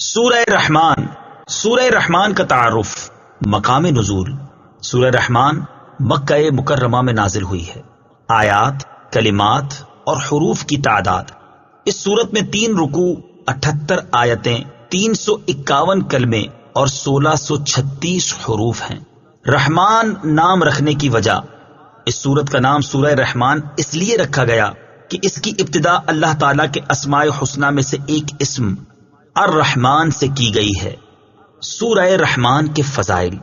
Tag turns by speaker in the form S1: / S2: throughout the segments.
S1: سورہ رحمان. سورہ رحمان کا تعارف. مقام نزول. سورہ رحمان مکہ مکرمہ میں نازل ہوئی ہے. آیات، کلمات اور حروف کی تعداد. اس سورت میں 3 رکوع، 78 آیتیں، 351 کلمے اور 1636 حروف ہیں. رحمان نام رکھنے کی وجہ. اس سورت کا نام سورہ رحمان اس لیے رکھا گیا کہ اس کی ابتدا اللہ تعالیٰ کے اسماء حسنہ میں سے ایک اسم الرحمن سے کی گئی ہے. سورہ رحمان کے فضائل.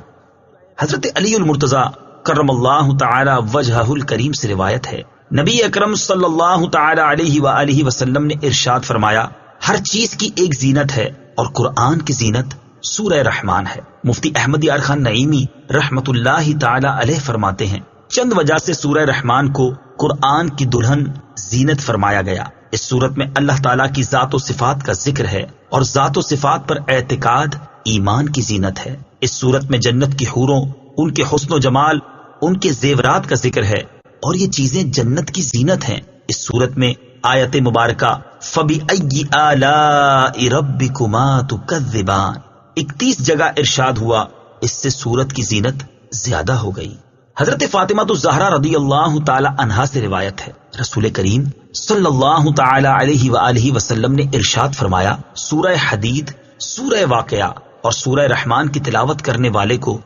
S1: حضرت علی المرتضی کرم اللہ تعالی وجہہ الکریم سے روایت ہے، نبی اکرم صلی اللہ تعالی علیہ وآلہ وسلم نے ارشاد فرمایا، ہر چیز کی ایک زینت ہے اور قرآن کی زینت سورہ رحمان ہے. مفتی احمد یار خان نعیمی رحمت اللہ تعالی علیہ فرماتے ہیں، چند وجہ سے سورہ رحمان کو قرآن کی دلہن زینت فرمایا گیا. اس صورت میں اللہ تعالیٰ کی ذات و صفات کا ذکر ہے اور ذات و صفات پر اعتقاد ایمان کی زینت ہے. اس صورت میں جنت کی حوروں، ان کے حسن و جمال، ان کے زیورات کا ذکر ہے اور یہ چیزیں جنت کی زینت ہیں. اس صورت میں آیت مبارکہ فَبِأَيِّ آلَاءِ رَبِّكُمَا تُكَذِّبَانِ 31 جگہ ارشاد ہوا، اس سے صورت کی زینت زیادہ ہو گئی. حضرت فاطمہ الزہرا رضی اللہ تعالی عنہا سے روایت ہے، رسول کریم صلی اللہ تعالی علیہ وآلہ وسلم نے ارشاد فرمایا، سورہ حدید، سورہ واقعہ اور سورہ رحمان کی تلاوت کرنے والے کو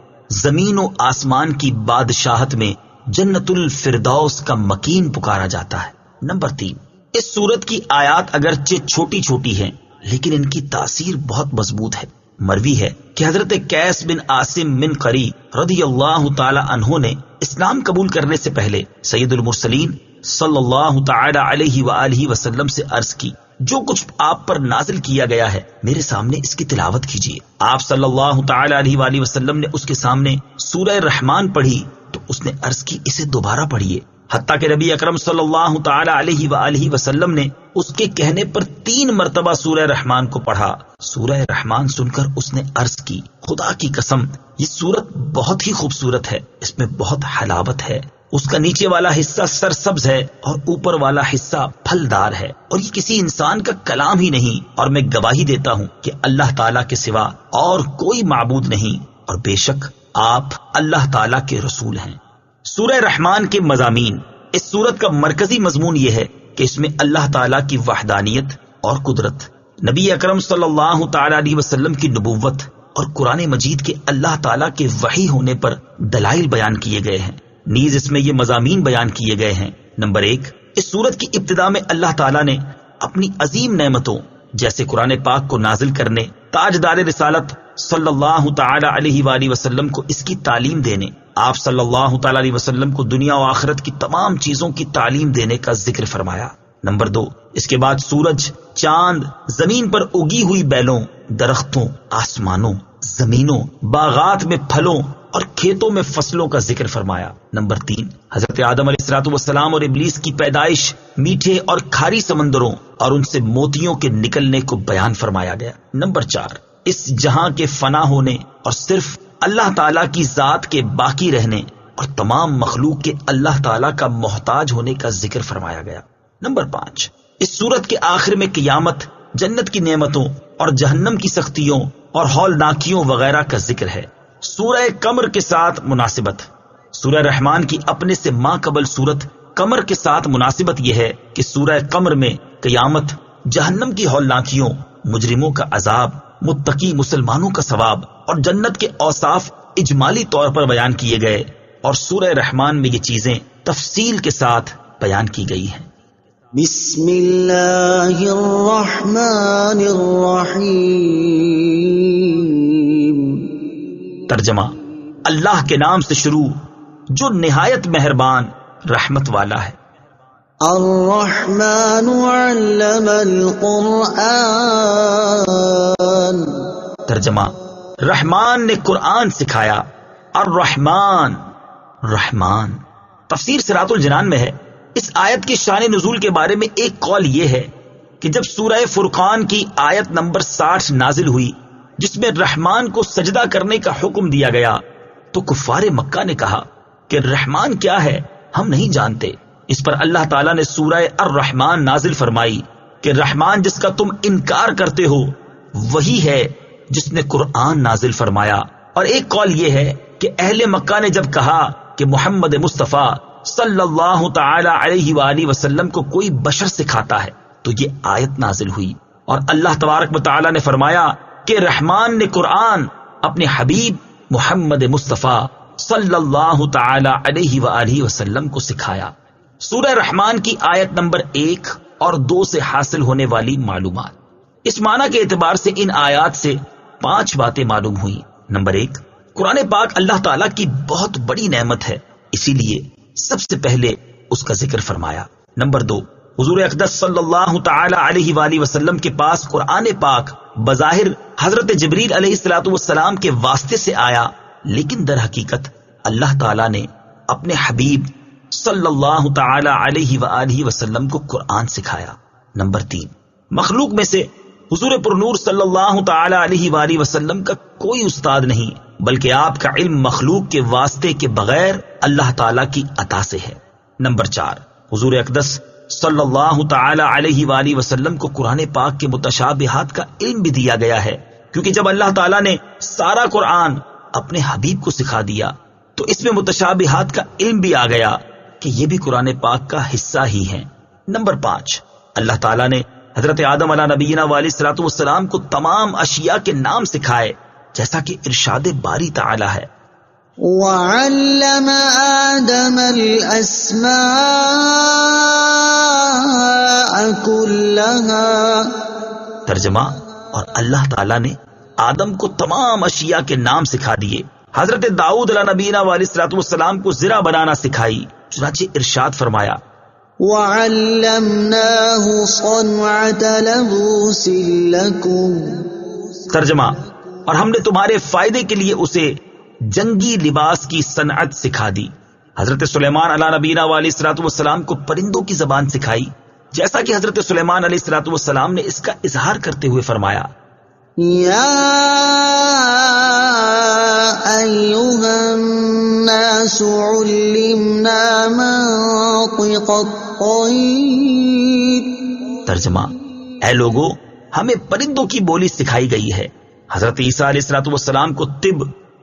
S1: زمین و آسمان کی بادشاہت میں جنت الفردوس کا مکین پکارا جاتا ہے. نمبر 3، اس سورت کی آیات اگرچہ چھوٹی چھوٹی ہیں لیکن ان کی تاثیر بہت مضبوط ہے. مروی ہے کہ حضرت قیس بن عاصم من قری رضی اللہ تعالی عنہ نے اسلام قبول کرنے سے پہلے سید المرسلین صلی اللہ تعالی علیہ وآلہ وسلم سے عرض کی، جو کچھ آپ پر نازل کیا گیا ہے میرے سامنے اس کی تلاوت کیجیے. آپ صلی اللہ تعالی علیہ وآلہ وسلم نے اس کے سامنے سورہ رحمان پڑھی تو اس نے عرض کی، اسے دوبارہ پڑھیے. حتیٰ کہ نبی اکرم صلی اللہ تعالی علیہ وآلہ وسلم نے اس کے کہنے پر 3 مرتبہ سورہ رحمان کو پڑھا. سورہ رحمان سن کر اس نے عرض کی، خدا کی قسم یہ سورت بہت ہی خوبصورت ہے، اس میں بہت حلاوت ہے. اس کا نیچے والا حصہ سرسبز ہے اور اوپر والا حصہ پھلدار ہے، اور یہ کسی انسان کا کلام ہی نہیں، اور میں گواہی دیتا ہوں کہ اللہ تعالیٰ کے سوا اور کوئی معبود نہیں، اور بے شک آپ اللہ تعالیٰ کے رسول ہیں. سورہ رحمان کے مضامین. اس سورت کا مرکزی مضمون یہ ہے کہ اس میں اللہ تعالیٰ کی وحدانیت اور قدرت، نبی اکرم صلی اللہ تعالی علیہ وسلم کی نبوت اور قرآن مجید کے اللہ تعالیٰ کے وحی ہونے پر دلائل بیان کیے گئے ہیں. نیز اس میں یہ مضامین بیان کیے گئے ہیں. نمبر 1، اس سورت کی ابتدا میں اللہ تعالیٰ نے اپنی عظیم نعمتوں جیسے قرآن پاک کو نازل کرنے، تاجدار رسالت صلی اللہ تعالی علیہ وآلہ وسلم کو اس کی تعلیم دینے، آپ صلی اللہ تعالی علیہ وسلم کو دنیا و آخرت کی تمام چیزوں کی تعلیم دینے کا ذکر فرمایا. نمبر 2، اس کے بعد سورج، چاند، زمین پر اگی ہوئی بیلوں، درختوں، آسمانوں، زمینوں، باغات میں پھلوں اور کھیتوں میں فصلوں کا ذکر فرمایا. نمبر 3، حضرت آدم علیہ الصلوۃ والسلام اور ابلیس کی پیدائش، میٹھے اور کھاری سمندروں اور ان سے موتیوں کے نکلنے کو بیان فرمایا گیا. نمبر 4، اس جہاں کے فنا ہونے اور صرف اللہ تعالیٰ کی ذات کے باقی رہنے اور تمام مخلوق کے اللہ تعالیٰ کا محتاج ہونے کا ذکر فرمایا گیا. نمبر 5، اس سورت کے آخر میں قیامت، جنت کی نعمتوں اور جہنم کی سختیوں اور ہولناکیوں وغیرہ کا ذکر ہے. سورہ قمر کے ساتھ مناسبت. سورہ رحمان کی اپنے سے ماں قبل سورت قمر کے ساتھ مناسبت یہ ہے کہ سورہ قمر میں قیامت، جہنم کی ہولناکیوں، مجرموں کا عذاب، متقی مسلمانوں کا ثواب اور جنت کے اوصاف اجمالی طور پر بیان کیے گئے، اور سورہ رحمان میں یہ چیزیں تفصیل کے ساتھ بیان کی گئی ہیں.
S2: بسم اللہ الرحمن الرحیم.
S1: ترجمہ: اللہ کے نام سے شروع جو نہایت مہربان رحمت والا ہے.
S2: الرحمن علم القرآن.
S1: ترجمہ: رحمان نے قرآن سکھایا. الرحمن، رحمان. تفسیر صراط الجنان میں ہے، اس آیت کی شان نزول کے بارے میں ایک قول یہ ہے کہ جب سورہ فرقان کی آیت نمبر 60 نازل ہوئی جس میں رحمان کو سجدہ کرنے کا حکم دیا گیا تو کفار مکہ نے کہا کہ رحمان کیا ہے، ہم نہیں جانتے. اس پر اللہ تعالیٰ نے سورہ الرحمان نازل فرمائی کہ رحمان جس کا تم انکار کرتے ہو وہی ہے جس نے قرآن نازل فرمایا، اور ایک قول یہ ہے کہ اہل مکہ نے جب کہا کہ محمد مصطفیٰ صلی اللہ تعالی علیہ وآلہ وسلم کو کوئی بشر سکھاتا ہے تو یہ آیت نازل ہوئی، اور اللہ تبارک و تعالی نے فرمایا کہ رحمان نے قرآن اپنے حبیب محمد مصطفیٰ صلی اللہ تعالی علیہ وآلہ وسلم کو سکھایا۔ سورہ رحمان کی آیت نمبر 1 اور 2 سے حاصل ہونے والی معلومات۔ اس معنی کے اعتبار سے ان آیات سے 5 باتیں معلوم ہوئی۔ نمبر 1، قرآن پاک اللہ تعالیٰ کی بہت بڑی نعمت ہے، اسی لیے سب سے پہلے اس کا ذکر فرمایا۔ نمبر 2، حضور اقدس صلی اللہ تعالی علیہ وآلہ وسلم کے پاس قرآن پاک بظاہر حضرت جبریل علیہ الصلوۃ والسلام کے واسطے سے آیا، لیکن در حقیقت اللہ تعالیٰ نے اپنے حبیب صلی اللہ تعالی علیہ وآلہ وسلم کو قرآن سکھایا۔ نمبر 3، مخلوق میں سے حضور پرنور صلی اللہ تعالی علیہ وآلہ وسلم کا کوئی استاد نہیں، بلکہ آپ کا علم مخلوق کے واسطے کے بغیر اللہ تعالیٰ کی عطا سے ہے۔ نمبر 4، حضور اقدس صلی اللہ تعالی علیہ وآلہ وسلم کو قرآن پاک کے متشابہات کا علم بھی دیا گیا ہے، کیونکہ جب اللہ تعالیٰ نے سارا قرآن اپنے حبیب کو سکھا دیا تو اس میں متشابہات کا علم بھی آ گیا کہ یہ بھی قرآن پاک کا حصہ ہی ہیں۔ نمبر 5، اللہ تعالیٰ نے حضرت آدم علیہ نبینا علیہ الصلوۃ والسلام کو تمام اشیاء کے نام سکھائے، جیسا کہ ارشاد باری تعالی ہے،
S2: وَعَلَّمَ آدَمَ الْأَسْمَاءَ كُلَّهَا۔
S1: ترجمہ، اور اللہ تعالیٰ نے آدم کو تمام اشیاء کے نام سکھا دیے۔ حضرت داؤد علیہ نبینا علیہ الصلوۃ والسلام کو زرہ بنانا سکھائی، چنانچہ ارشاد فرمایا،
S2: وَعَلَّمْنَاهُ صَنْعَةَ لَبُوسٍ لَكُمْ۔
S1: ترجمہ، اور ہم نے تمہارے فائدے کے لیے اسے جنگی لباس کی صنعت سکھا دی۔ حضرت سلیمان علیہ نبینا علیہ الصلوۃ والسلام کو پرندوں کی زبان سکھائی، جیسا کہ حضرت سلیمان علیہ الصلوۃ والسلام نے اس کا اظہار کرتے ہوئے فرمایا،
S2: یا ایھا الناس علمنا منطق الطیر۔
S1: ترجمہ، اے لوگو، ہمیں پرندوں کی بولی سکھائی گئی ہے۔ حضرت عیسیٰ علیہ الصلوۃ والسلام کو طب،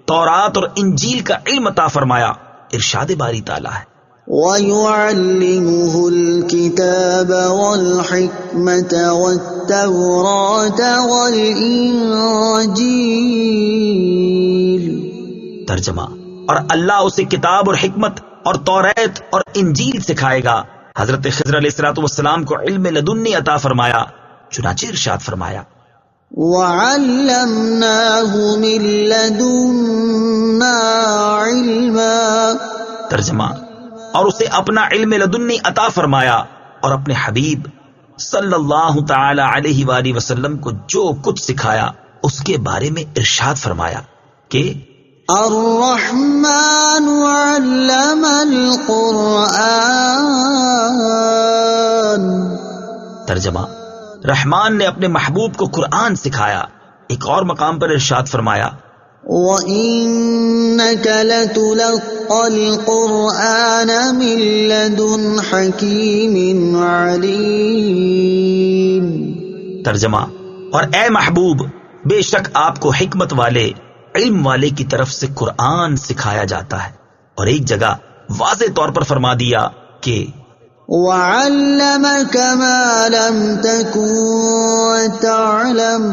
S1: تورات اور انجیل کا علم عطا فرمایا، ارشاد باری تعالی ہے،
S2: وَيُعَلِّمُهُ الْكِتَابَ وَالْحِكْمَةَ وَالتَّوْرَاةَ وَالْإِنجِيلَ۔
S1: ترجمہ، اور اللہ اسے کتاب اور حکمت اور توریت اور انجیل سکھائے گا۔ حضرت خضر علیہ الصلوۃ والسلام کو علم لدنی عطا فرمایا، چنانچہ ارشاد فرمایا،
S2: وَعَلَّمْنَاهُ مِن لَّدُنَّا عِلْمًا۔
S1: ترجمہ، اور اسے اپنا علم لدنی عطا فرمایا، اور اپنے حبیب صلی اللہ تعالی علیہ وآلہ وسلم کو جو کچھ سکھایا اس کے بارے میں ارشاد فرمایا کہ
S2: الرحمن علم القرآن۔
S1: ترجمہ، رحمان نے اپنے محبوب کو قرآن سکھایا۔ ایک اور مقام پر ارشاد فرمایا،
S2: وَإِنَّكَ لَتُلَقَّى الْقُرْآنَ مِن لَّدُنْ حَكِيمٍ عَلِيمٍ۔
S1: ترجمہ، اور اے محبوب، بے شک آپ کو حکمت والے، علم والے کی طرف سے قرآن سکھایا جاتا ہے۔ اور ایک جگہ واضح طور پر فرما دیا کہ
S2: وَعَلَّمَكَ مَا لَمْ تَكُن تَعْلَمُ۔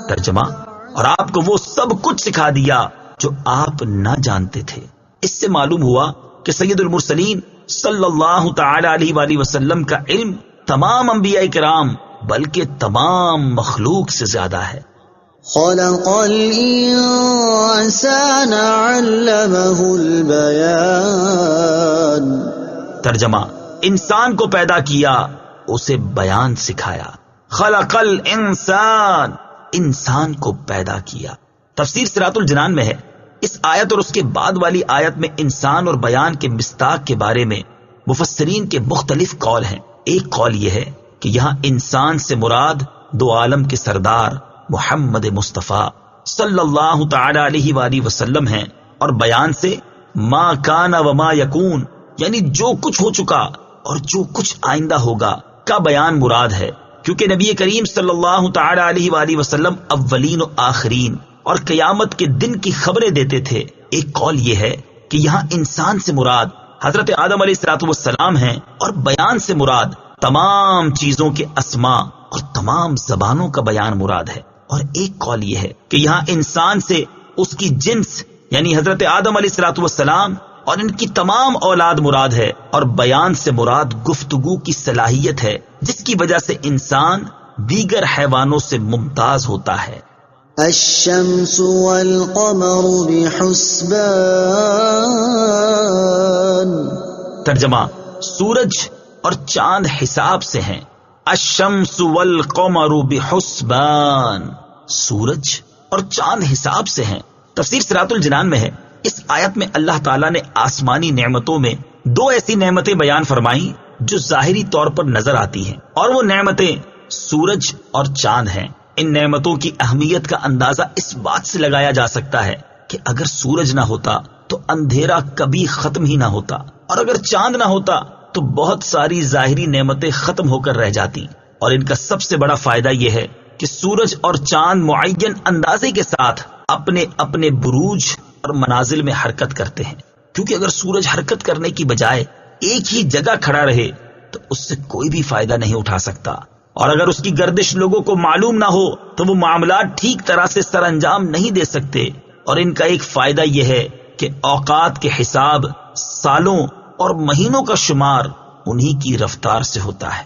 S1: ترجمہ، اور آپ کو وہ سب کچھ سکھا دیا جو آپ نہ جانتے تھے۔ اس سے معلوم ہوا کہ سید المرسلین صلی اللہ تعالی علیہ وآلہ وسلم کا علم تمام انبیاء کرام بلکہ تمام مخلوق سے زیادہ ہے۔
S2: خلق الانسان علمہ البیان۔
S1: ترجمہ، انسان کو پیدا کیا، اسے بیان سکھایا۔ خلق الانسان، انسان کو پیدا کیا۔ تفسیر صراط الجنان میں ہے، اس آیت اور اس کے بعد والی آیت میں انسان اور بیان کے مصداق کے بارے میں مفسرین کے مختلف قول ہیں۔ ایک قول یہ ہے کہ یہاں انسان سے مراد دو عالم کے سردار محمد مصطفیٰ صلی اللہ تعالی علیہ وآلہ وسلم ہیں، اور بیان سے ما کان و ما یکون، یعنی جو کچھ ہو چکا اور جو کچھ آئندہ ہوگا کا بیان مراد ہے۔ کیونکہ نبی کریم صلی اللہ تعالی علیہ وآلہ وسلم اولین و آخرین اور قیامت کے دن کی خبریں دیتے تھے۔ ایک قول یہ ہے کہ یہاں انسان سے مراد حضرت آدم علیہ الصلوۃ والسلام ہیں، اور بیان سے مراد تمام چیزوں کے اسماء اور تمام زبانوں کا بیان مراد ہے۔ اور ایک قول یہ ہے کہ یہاں انسان سے اس کی جنس یعنی حضرت آدم علیہ الصلوۃ والسلام اور ان کی تمام اولاد مراد ہے، اور بیان سے مراد گفتگو کی صلاحیت ہے جس کی وجہ سے انسان دیگر حیوانوں سے ممتاز ہوتا ہے۔
S2: الشمس والقمر بحسبان۔
S1: ترجمہ: سورج اور چاند حساب سے ہیں۔ الشمس والقمر بحسبان، سورج اور چاند حساب سے ہیں۔ تفسیر صراط الجنان میں ہے، اس آیت میں اللہ تعالیٰ نے آسمانی نعمتوں میں دو ایسی نعمتیں بیان فرمائیں جو ظاہری طور پر نظر آتی ہیں، اور وہ نعمتیں سورج اور چاند ہیں۔ ان نعمتوں کی اہمیت کا اندازہ اس بات سے لگایا جا سکتا ہے کہ اگر سورج نہ ہوتا تو اندھیرا کبھی ختم ہی نہ ہوتا، اور اگر چاند نہ ہوتا تو بہت ساری ظاہری نعمتیں ختم ہو کر رہ جاتی۔ اور ان کا سب سے بڑا فائدہ یہ ہے کہ سورج اور چاند معین اندازے کے ساتھ اپنے اپنے بروج اور منازل میں حرکت کرتے ہیں، کیونکہ اگر سورج حرکت کرنے کی بجائے ایک ہی جگہ کھڑا رہے تو اس سے کوئی بھی فائدہ نہیں اٹھا سکتا، اور اگر اس کی گردش لوگوں کو معلوم نہ ہو تو وہ معاملات ٹھیک طرح سے سر انجام نہیں دے سکتے۔ اور ان کا ایک فائدہ یہ ہے کہ اوقات کے حساب، سالوں اور مہینوں کا شمار انہی کی رفتار سے ہوتا ہے۔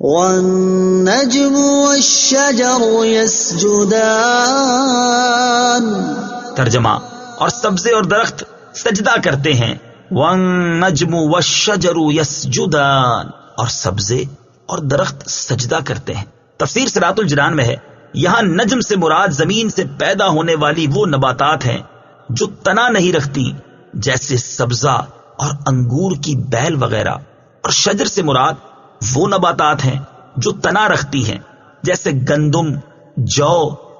S2: والنجم والشجر يسجدان۔
S1: ترجمہ: اور سبزے اور درخت سجدہ کرتے ہیں۔ والنجم والشجر يسجدان، اور سبزے اور درخت سجدہ کرتے ہیں۔ تفسیر صراط الجنان میں ہے، یہاں نجم سے مراد زمین سے پیدا ہونے والی وہ نباتات ہیں جو تنا نہیں رکھتی، جیسے سبزہ اور انگور کی بیل وغیرہ، اور شجر سے مراد وہ نباتات ہیں جو تنا رکھتی ہیں، جیسے گندم، جو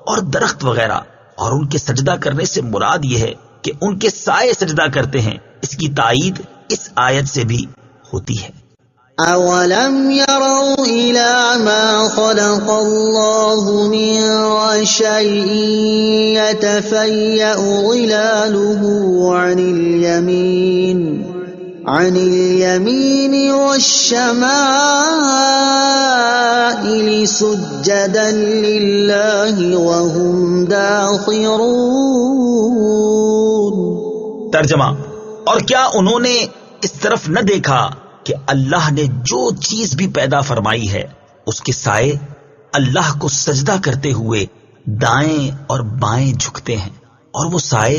S1: اور درخت وغیرہ۔ اور ان کے سجدہ کرنے سے مراد یہ ہے کہ ان کے سائے سجدہ کرتے ہیں۔ اس کی تائید اس آیت سے بھی ہوتی ہے۔
S2: أَوَلَمْ يَرَوْا إِلَى مَا خَلَقَ اللَّهُ مِن شَيْءٍ يَتَفَيَّأُ ظِلَالُهُ عَنِ الْيَمِينِ وَالشَّمَائِلِ سُجَّدًا لِلَّهِ وَهُمْ دَاخِرُونَ۔
S1: ترجمہ: اور کیا انہوں نے اس طرف نہ دیکھا کہ اللہ نے جو چیز بھی پیدا فرمائی ہے اس کے سائے اللہ کو سجدہ کرتے ہوئے دائیں اور بائیں جھکتے ہیں، اور وہ سائے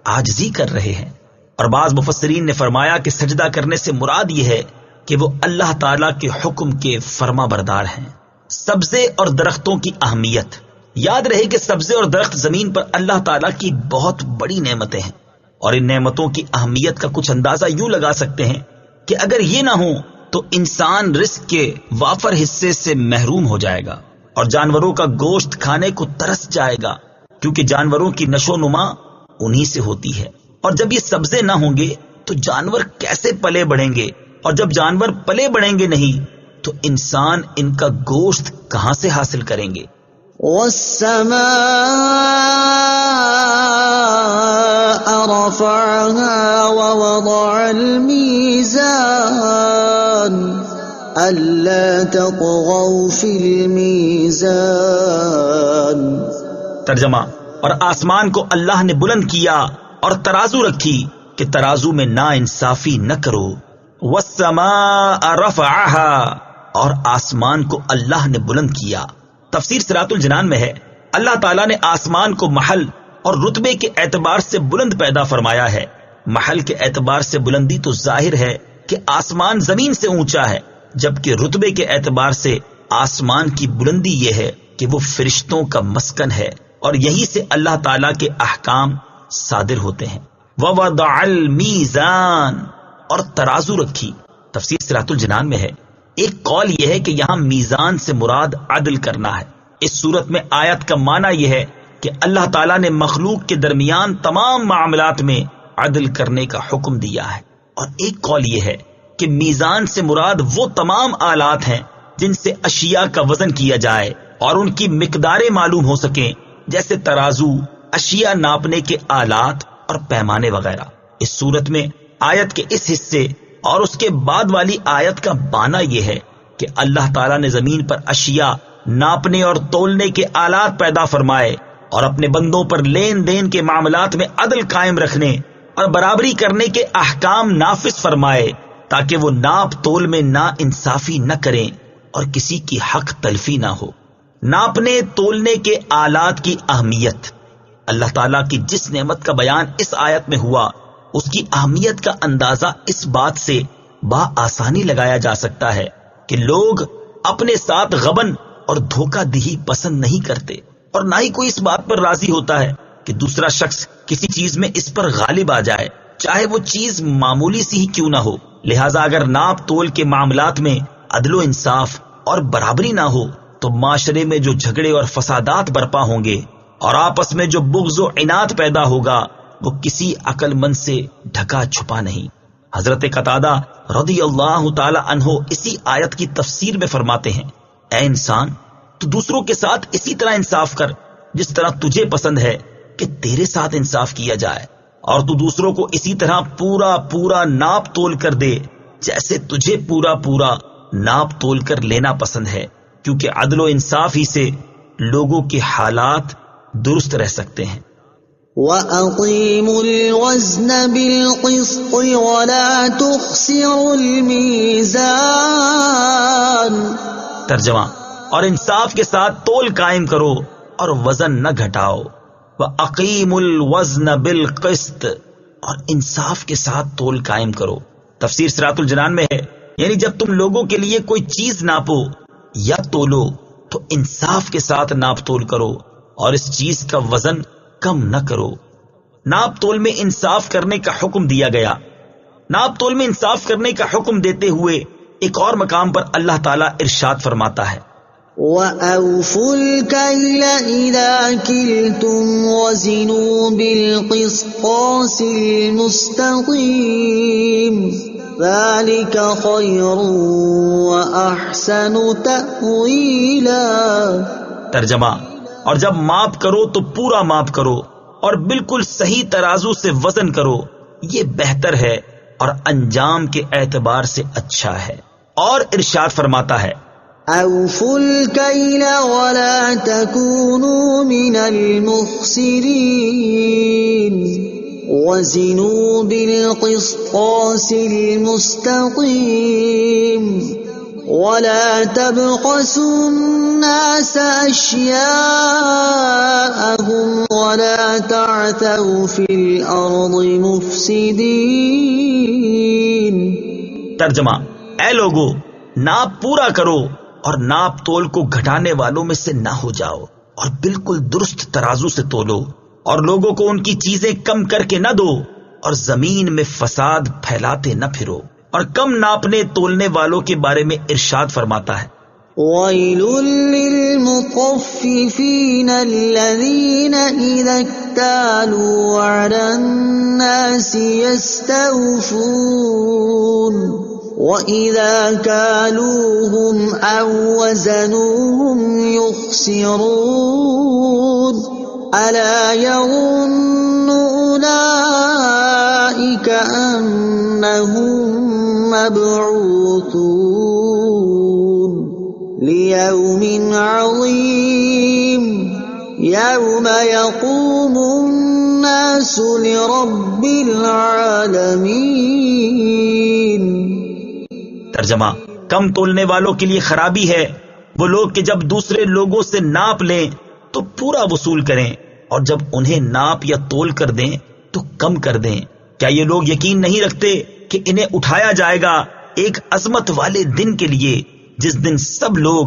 S1: عاجزی کر رہے ہیں۔ اور بعض مفسرین نے فرمایا کہ سجدہ کرنے سے مراد یہ ہے کہ وہ اللہ تعالیٰ کے حکم کے فرما بردار ہیں۔ سبزے اور درختوں کی اہمیت۔ یاد رہے کہ سبزے اور درخت زمین پر اللہ تعالیٰ کی بہت بڑی نعمتیں ہیں، اور ان نعمتوں کی اہمیت کا کچھ اندازہ یوں لگا سکتے ہیں کہ اگر یہ نہ ہو تو انسان رزق کے وافر حصے سے محروم ہو جائے گا، اور جانوروں کا گوشت کھانے کو ترس جائے گا، کیونکہ جانوروں کی نشو و نما انہی سے ہوتی ہے۔ اور جب یہ سبزے نہ ہوں گے تو جانور کیسے پلے بڑھیں گے، اور جب جانور پلے بڑھیں گے نہیں تو انسان ان کا گوشت کہاں سے حاصل کریں گے۔
S2: وَالسَّمَاءَ رَفَعَهَا وَوَضَعَ الْمِيزَانَ أَلَّا تَطْغَوْا فِي الْمِيزَانِ۔
S1: ترجمہ: اور آسمان کو اللہ نے بلند کیا اور ترازو رکھی کہ ترازو میں نا انصافی نہ کرو۔ وَالسَّمَاءَ رَفَعَهَا، اور آسمان کو اللہ نے بلند کیا۔ تفسیر صراط الجنان میں ہے، اللہ تعالیٰ نے آسمان کو محل اور رتبے کے اعتبار سے بلند پیدا فرمایا ہے۔ محل کے اعتبار سے بلندی تو ظاہر ہے کہ آسمان زمین سے اونچا ہے، جبکہ رتبے کے اعتبار سے آسمان کی بلندی یہ ہے کہ وہ فرشتوں کا مسکن ہے، اور یہی سے اللہ تعالیٰ کے احکام صادر ہوتے ہیں۔ وَوَضَعَ الْمِيزَانَ، اور ترازو رکھی۔ تفسیر صراط الجنان میں ہے، ایک قول یہ ہے کہ یہاں میزان سے مراد عدل کرنا ہے۔ اس صورت میں آیت کا معنی یہ ہے کہ اللہ تعالیٰ نے مخلوق کے درمیان تمام معاملات میں عدل کرنے کا حکم دیا ہے۔ اور ایک قول یہ ہے کہ میزان سے مراد وہ تمام آلات ہیں جن سے اشیاء کا وزن کیا جائے اور ان کی مقداریں معلوم ہو سکیں، جیسے ترازو، اشیاء ناپنے کے آلات اور پیمانے وغیرہ۔ اس صورت میں آیت کے اس حصے اور اس کے بعد والی آیت کا معنی یہ ہے کہ اللہ تعالیٰ نے زمین پر اشیاء ناپنے اور تولنے کے آلات پیدا فرمائے اور اپنے بندوں پر لین دین کے معاملات میں عدل قائم رکھنے اور برابری کرنے کے احکام نافذ فرمائے، تاکہ وہ ناپ تول میں نا انصافی نہ کریں اور کسی کی حق تلفی نہ ہو۔ ناپنے تولنے کے آلات کی اہمیت، اللہ تعالیٰ کی جس نعمت کا بیان اس آیت میں ہوا، اس کی اہمیت کا اندازہ اس بات سے بآسانی لگایا جا سکتا ہے کہ لوگ اپنے ساتھ غبن اور دھوکہ دہی پسند نہیں کرتے، اور نہ ہی کوئی اس بات پر راضی ہوتا ہے کہ دوسرا شخص کسی چیز میں اس پر غالب آ جائے، چاہے وہ چیز معمولی سی ہی کیوں نہ ہو۔ لہٰذا اگر ناپ تول کے معاملات میں عدل و انصاف اور برابری نہ ہو تو معاشرے میں جو جھگڑے اور فسادات برپا ہوں گے اور آپس میں جو بغض و عناد پیدا ہوگا وہ کسی عقل مند سے ڈھکا چھپا نہیں۔ حضرت قتادہ رضی اللہ تعالی عنہ اسی آیت کی تفسیر میں فرماتے ہیں، اے انسان، تو دوسروں کے ساتھ اسی طرح انصاف کر جس طرح تجھے پسند ہے کہ تیرے ساتھ انصاف کیا جائے، اور تو دوسروں کو اسی طرح پورا پورا ناپ تول کر دے جیسے تجھے پورا پورا ناپ تول کر لینا پسند ہے، کیونکہ عدل و انصاف ہی سے لوگوں کے حالات درست رہ سکتے ہیں۔
S2: وَأَقِيمُوا الْوَزْنَ بِالْقِسْطِ وَلَا تُخْسِرُوا الْمِيزَانَ۔
S1: ترجمہ، اور انصاف کے ساتھ تول قائم کرو اور وزن نہ گھٹاؤ۔ وَأَقِيمُوا الْوَزْنَ بِالْقِسْطِ، اور انصاف کے ساتھ تول قائم کرو۔ تفسیر صراط الجنان میں ہے، یعنی جب تم لوگوں کے لیے کوئی چیز ناپو یا تولو تو انصاف کے ساتھ ناپ تول کرو اور اس چیز کا وزن کم نہ کرو۔ ناپ تول میں انصاف کرنے کا حکم دیا گیا۔ ناپ تول میں انصاف کرنے کا حکم دیتے ہوئے ایک اور مقام پر اللہ تعالیٰ ارشاد فرماتا ہے،
S2: وَأَوْفُوا الْكَيْلَ إِذَا كِلْتُمْ وَزِنُوا بِالْقِسْطَاسِ الْمُسْتَقِيمِ ذَلِكَ خَيْرٌ وَأَحْسَنُ تَأْوِيلًا۔
S1: ترجمہ، اور جب ماپ کرو تو پورا ماپ کرو اور بالکل صحیح ترازو سے وزن کرو، یہ بہتر ہے اور انجام کے اعتبار سے اچھا ہے۔ اور ارشاد فرماتا ہے،
S2: أَوْفُوا الْكَيْلَ وَلَا تَكُونُوا مِنَ الْمُخْسِرِينَ وَزِنُوا بِالْقِسْطَاسِ الْمُسْتَقِيمِ وَلَا تَبْخَسُوا النَّاسَ أَشْيَاءَهُمْ وَلَا تَعْثَوْا فِي الْأَرْضِ مُفْسِدِينَ۔
S1: ترجمہ، اے لوگو، ناپ پورا کرو اور ناپ تول کو گھٹانے والوں میں سے نہ ہو جاؤ، اور بالکل درست ترازو سے تولو، اور لوگوں کو ان کی چیزیں کم کر کے نہ دو، اور زمین میں فساد پھیلاتے نہ پھرو۔ اور کم ناپنے تولنے والوں کے بارے میں ارشاد فرماتا ہے،
S2: وَيْلٌ لِّلْمُطَفِّفِينَ الَّذِينَ إِذَا اكْتَالُوا عَلَى النَّاسِ يَسْتَوْفُونَ وَإِذَا كَالُوهُمْ أَو وَّزَنُوهُمْ يُخْسِرُونَ أَلَا يَظُنُّ أُولَئِكَ أَنَّهُمْ مَبْعُوثُونَ لِيَوْمٍ عَظِيمٍ يَوْمَ يَقُومُ النَّاسُ لِرَبِّ الْعَالَمِينَ۔
S1: ترجمہ، کم تولنے والوں کے لیے خرابی ہے وہ لوگ کہ جب دوسرے لوگوں سے ناپ لیں تو پورا وصول کریں، اور جب انہیں ناپ یا تول کر دیں تو کم کر دیں۔ کیا یہ لوگ یقین نہیں رکھتے کہ انہیں اٹھایا جائے گا ایک عظمت والے دن کے لیے جس دن سب لوگ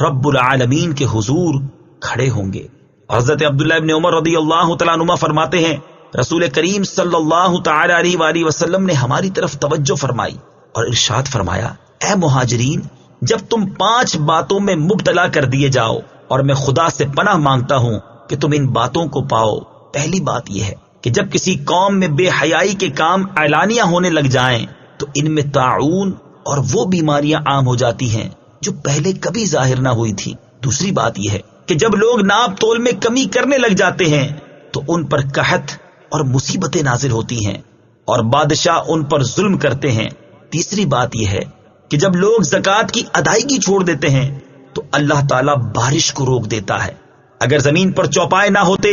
S1: رب العالمین کے حضور کھڑے ہوں گے۔ حضرت عبداللہ ابن عمر رضی اللہ تعالیٰ عنہما فرماتے ہیں، رسول کریم صلی اللہ تعالی علیہ وآلہ وسلم نے ہماری طرف توجہ فرمائی اور ارشاد فرمایا، اے مہاجرین، جب تم 5 باتوں میں مبتلا کر دیے جاؤ، اور میں خدا سے پناہ مانگتا ہوں کہ تم ان باتوں کو پاؤ۔ پہلی بات یہ ہے کہ جب کسی قوم میں بے حیائی کے کام اعلانیہ ہونے لگ جائیں تو ان میں طاعون اور وہ بیماریاں عام ہو جاتی ہیں جو پہلے کبھی ظاہر نہ ہوئی تھی۔ دوسری بات یہ ہے کہ جب لوگ ناپ تول میں کمی کرنے لگ جاتے ہیں تو ان پر قحط اور مصیبتیں نازل ہوتی ہیں اور بادشاہ ان پر ظلم کرتے ہیں۔ تیسری بات یہ ہے کہ جب لوگ زکوٰۃ کی ادائیگی چھوڑ دیتے ہیں تو اللہ تعالیٰ بارش کو روک دیتا ہے۔ اگر زمین پر چوپائے نہ ہوتے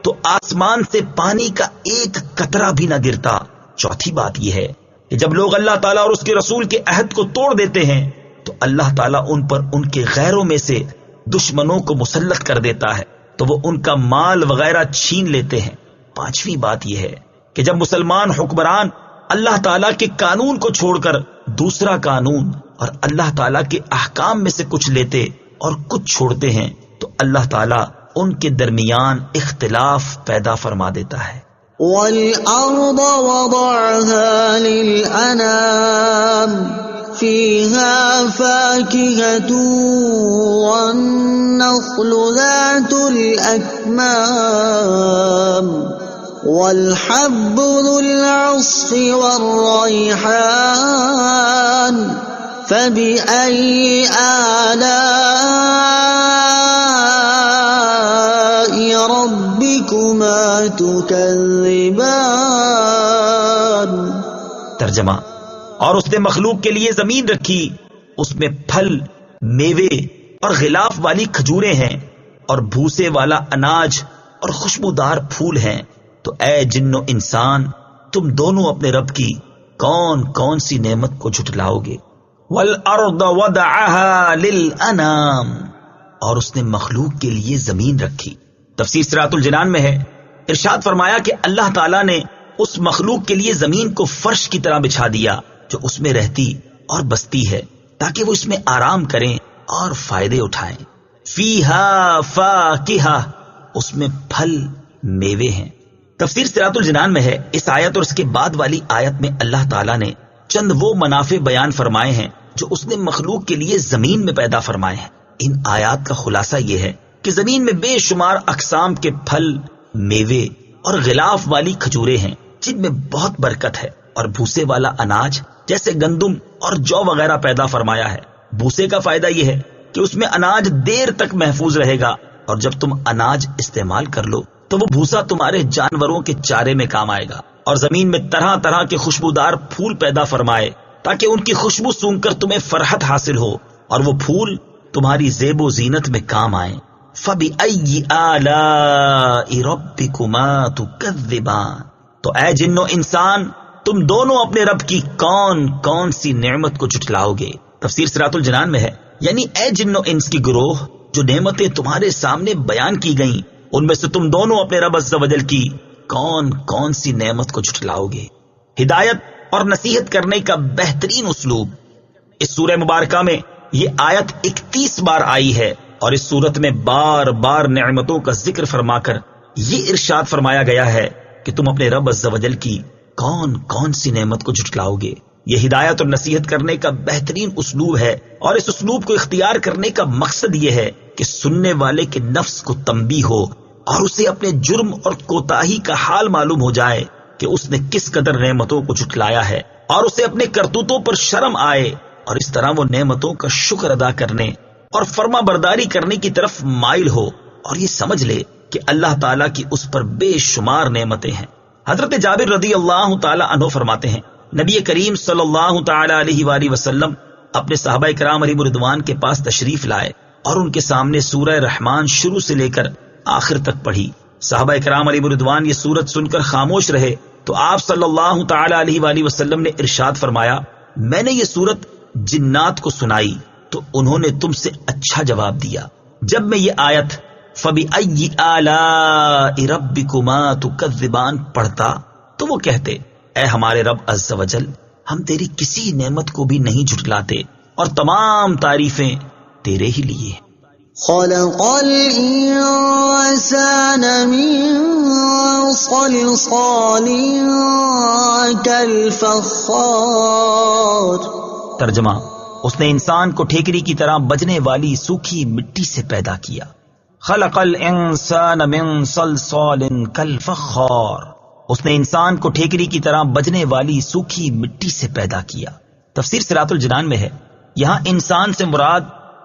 S1: تو آسمان سے پانی کا ایک قطرہ بھی نہ گرتا۔ چوتھی بات یہ ہے کہ جب لوگ اللہ تعالیٰ اور اس کے رسول کے عہد کو توڑ دیتے ہیں تو اللہ تعالیٰ ان پر ان کے غیروں میں سے دشمنوں کو مسلط کر دیتا ہے تو وہ ان کا مال وغیرہ چھین لیتے ہیں۔ پانچویں بات یہ ہے کہ جب مسلمان حکمران اللہ تعالیٰ کے قانون کو چھوڑ کر دوسرا قانون اور اللہ تعالیٰ کے احکام میں سے کچھ لیتے اور کچھ چھوڑتے ہیں تو اللہ تعالیٰ ان کے درمیان اختلاف پیدا فرما دیتا ہے۔
S2: وَالْأَرْضَ وَضَعَهَا لِلْأَنَامِ فِيهَا فَاكِهَةٌ وَالنَّخْلُ ذَاتُ الْأَكْمَامِ وَالْحَبُّ ذُو الْعَصْفِ وَالرَّيْحَانُ فَبِأَيِّ آلَاءِ رَبِّكُمَا تُكَذِّبَانِ۔
S1: ترجمہ: اور اس نے مخلوق کے لیے زمین رکھی، اس میں پھل، میوے اور غلاف والی کھجوریں ہیں اور بھوسے والا اناج اور خوشبودار پھول ہیں، تو اے جن و انسان تم دونوں اپنے رب کی کون کون سی نعمت کو جھٹلاؤ گے۔ وَالْأَرْضَ وَضَعَهَا لِلْأَنَامِ، اور اس نے مخلوق کے لیے زمین رکھی۔ تفسیر صراط الجنان میں ہے، ارشاد فرمایا کہ اللہ تعالیٰ نے اس مخلوق کے لیے زمین کو فرش کی طرح بچھا دیا جو اس میں رہتی اور بستی ہے تاکہ وہ اس میں آرام کریں اور فائدے اٹھائیں۔ فیہا فاکہہ، اس میں پھل میوے ہیں۔ تفسیر صراط الجنان میں ہے، اس آیت اور اس کے بعد والی آیت میں اللہ تعالیٰ نے چند وہ منافع بیان فرمائے ہیں جو اس نے مخلوق کے لیے زمین میں پیدا فرمائے ہیں۔ ان آیات کا خلاصہ یہ ہے کہ زمین میں بے شمار اقسام کے پھل، میوے اور غلاف والی کھجوریں ہیں جن میں بہت برکت ہے، اور بھوسے والا اناج جیسے گندم اور جو وغیرہ پیدا فرمایا ہے۔ بھوسے کا فائدہ یہ ہے کہ اس میں اناج دیر تک محفوظ رہے گا، اور جب تم اناج استعمال کر لو تو وہ بھوسا تمہارے جانوروں کے چارے میں کام آئے گا۔ اور زمین میں طرح طرح کے خوشبودار پھول پیدا فرمائے تاکہ ان کی خوشبو سونگ کر تمہیں فرحت حاصل ہو، اور وہ پھول تمہاری زیب و زینت میں کام آئیں۔ فَبِأَيِّ آلَاءِ رَبِّكُمَا تُكَذِّبَانِ، تو اے جن و انسان تم دونوں اپنے رب کی کون کون سی نعمت کو جھٹلاؤ گے۔ تفسیر صراط الجنان میں ہے، یعنی اے جن و انس کی گروہ، جو نعمتیں تمہارے سامنے بیان کی گئیں ان میں سے تم دونوں اپنے رب عز و جل کی کون کون سی نعمت کو جھٹلاؤ گے۔ ہدایت اور نصیحت کرنے کا بہترین اسلوب۔ اس سورہ مبارکہ میں یہ آیت 31 بار آئی ہے، اور اس صورت میں بار بار نعمتوں کا ذکر فرما کر یہ ارشاد فرمایا گیا ہے کہ تم اپنے رب عز و جل کی کون کون سی نعمت کو جھٹلاؤ گے۔ یہ ہدایت اور نصیحت کرنے کا بہترین اسلوب ہے، اور اس اسلوب کو اختیار کرنے کا مقصد یہ ہے کہ سننے والے کے نفس کو تنبیہ ہو اور اسے اپنے جرم اور کوتاہی کا حال معلوم ہو جائے کہ اس نے کس قدر نعمتوں کو جھٹلایا ہے، اور اسے اپنے کرتوتوں پر شرم آئے، اور اس طرح وہ نعمتوں کا شکر ادا کرنے اور فرما برداری کرنے کی طرف مائل ہو، اور یہ سمجھ لے کہ اللہ تعالیٰ کی اس پر بے شمار نعمتیں ہیں۔ حضرت جابر رضی اللہ تعالی عنہ فرماتے ہیں، نبی کریم صلی اللہ تعالی علیہ وآلہ وسلم اپنے صحابہ کرام علیہ رضوان کے پاس تشریف لائے اور ان کے سامنے سورہ رحمان شروع سے لے کر آخر تک پڑھی۔ صحابہ کرام علیہ رضوان یہ سورت سن کر خاموش رہے تو آپ صلی اللہ تعالی علیہ وآلہ وسلم نے ارشاد فرمایا، میں نے یہ سورت جنات کو سنائی تو انہوں نے تم سے اچھا جواب دیا۔ جب میں یہ آیت فَبِأَيِّ آلَاءِ رَبِّكُمَا تُكَذِّبَانِ پڑھتا تو وہ کہتے، اے ہمارے رب عز و جل، ہم تیری کسی نعمت کو بھی نہیں جھٹلاتے، اور تمام تعریفیں تیرے ہی لیے ہیں۔
S2: خلق الانسان من صلصال كالفخار۔
S1: ترجمہ: اس نے انسان کو ٹھیکری کی طرح بجنے والی سوکھی مٹی سے پیدا کیا۔ خلق الانسان من صلصال كالفخار، اس نے انسان کو ٹھیکری کی طرح بجنے والی سوکھی مٹی سے پیدا کیا۔ تفسیر صراط الجنان میں ہے، یہاں انسان سے مراد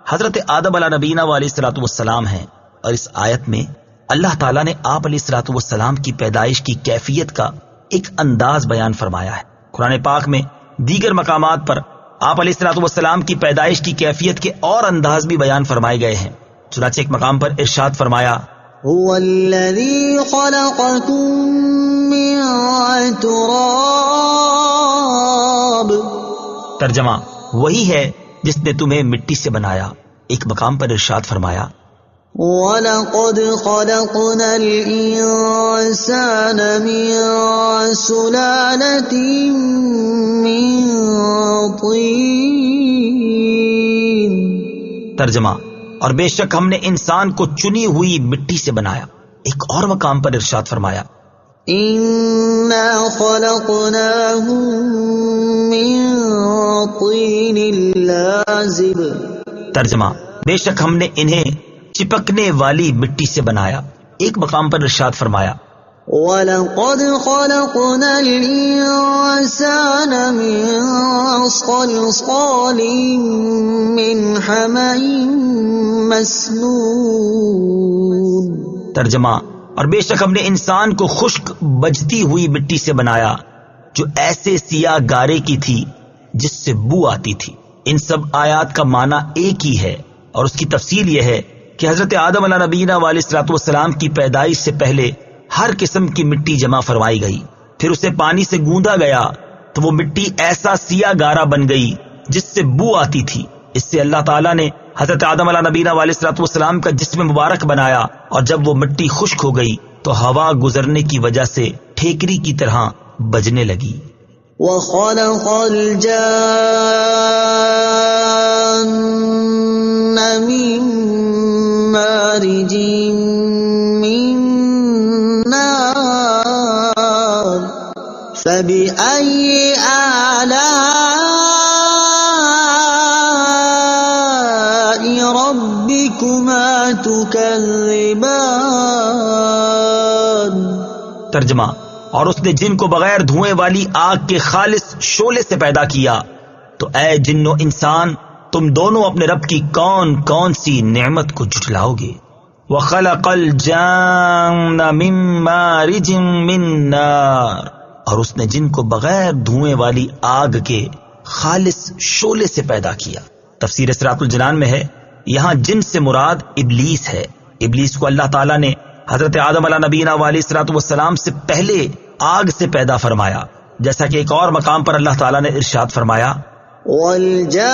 S1: حضرت آدم علیہ نبینا علیہ الصلوۃ والسلام ہیں، اور اس آیت میں اللہ تعالیٰ نے آپ علیہ الصلوۃ والسلام کی پیدائش کی کیفیت کا ایک انداز بیان فرمایا ہے۔ قرآن پاک میں دیگر مقامات پر آپ علیہ الصلوۃ والسلام کی پیدائش کی کیفیت کے اور انداز بھی بیان فرمائے گئے ہیں۔ چنانچہ ایک مقام پر ارشاد فرمایا،
S2: هو الذي خلقكم من تراب،
S1: ترجمہ وہی ہے جس نے تمہیں مٹی سے بنایا۔ ایک مقام پر ارشاد فرمایا،
S2: وَلَقَدْ خَلَقْنَا الْإِنسَانَ مِنْ سُلَالَةٍ مِّن طِينٍ،
S1: ترجمہ اور بے شک ہم نے انسان کو چنی ہوئی مٹی سے بنایا۔ ایک اور مقام پر ارشاد فرمایا،
S2: إِنَّا خَلَقْنَاهُم مِّن طِينٍ لَازِبٍ،
S1: ترجمہ بے شک ہم نے انہیں چپکنے والی مٹی سے بنایا۔ ایک مقام پر ارشاد فرمایا،
S2: وَلَقَدْ خَلَقْنَا الْإِنسَانَ مِن صَلْصَالٍ مِّنْ حَمَإٍ مَّسْنُونٍ،
S1: ترجمہ اور بے شک ہم نے انسان کو خشک بجتی ہوئی مٹی سے بنایا جو ایسے سیاہ گارے کی تھی جس سے بو آتی تھی۔ ان سب آیات کا معنی ایک ہی ہے، اور اس کی تفصیل یہ ہے کہ حضرت آدم علیہ نبینا علیہ الصلوۃ والسلام کی پیدائش سے پہلے ہر قسم کی مٹی جمع فرمائی گئی، پھر اسے پانی سے گوندا گیا تو وہ مٹی ایسا سیاہ گارا بن گئی جس سے بو آتی تھی۔ اس سے اللہ تعالیٰ نے حضرت آدم علیہ نبینا علیہ الصلوۃ والسلام کا جسم مبارک بنایا، اور جب وہ مٹی خشک ہو گئی تو ہوا گزرنے کی وجہ سے ٹھیکری کی طرح بجنے لگی۔
S2: وَخَلَقَ الْجَانَّ مِن مَّارِجٍ مِّن نَّارٍ فَبِأَيِّ آلَاءِ رَبِّكُمَا تُكَذِّبَانِ،
S1: ترجمہ اور اس نے جن کو بغیر دھوئیں والی آگ کے خالص شعلے سے پیدا کیا، تو اے جن و انسان تم دونوں اپنے رب کی کون کون سی نعمت کو جھٹلاؤ گے۔ وَخَلَقَ الْجَانَّ مِن مَّارِجٍ مِّن نَّارٍ، اور اس نے جن کو بغیر دھوئیں والی آگ کے خالص شعلے سے پیدا کیا۔ تفسیر صراط الجنان میں ہے، یہاں جن سے مراد ابلیس ہے۔ ابلیس کو اللہ تعالیٰ نے حضرت آدم علیہ نبینا علیہ الصلوۃ والسلام سے پہلے آگ سے پیدا فرمایا، جیسا کہ ایک اور مقام پر اللہ تعالیٰ نے ارشاد فرمایا،
S2: وَالْجَانَّ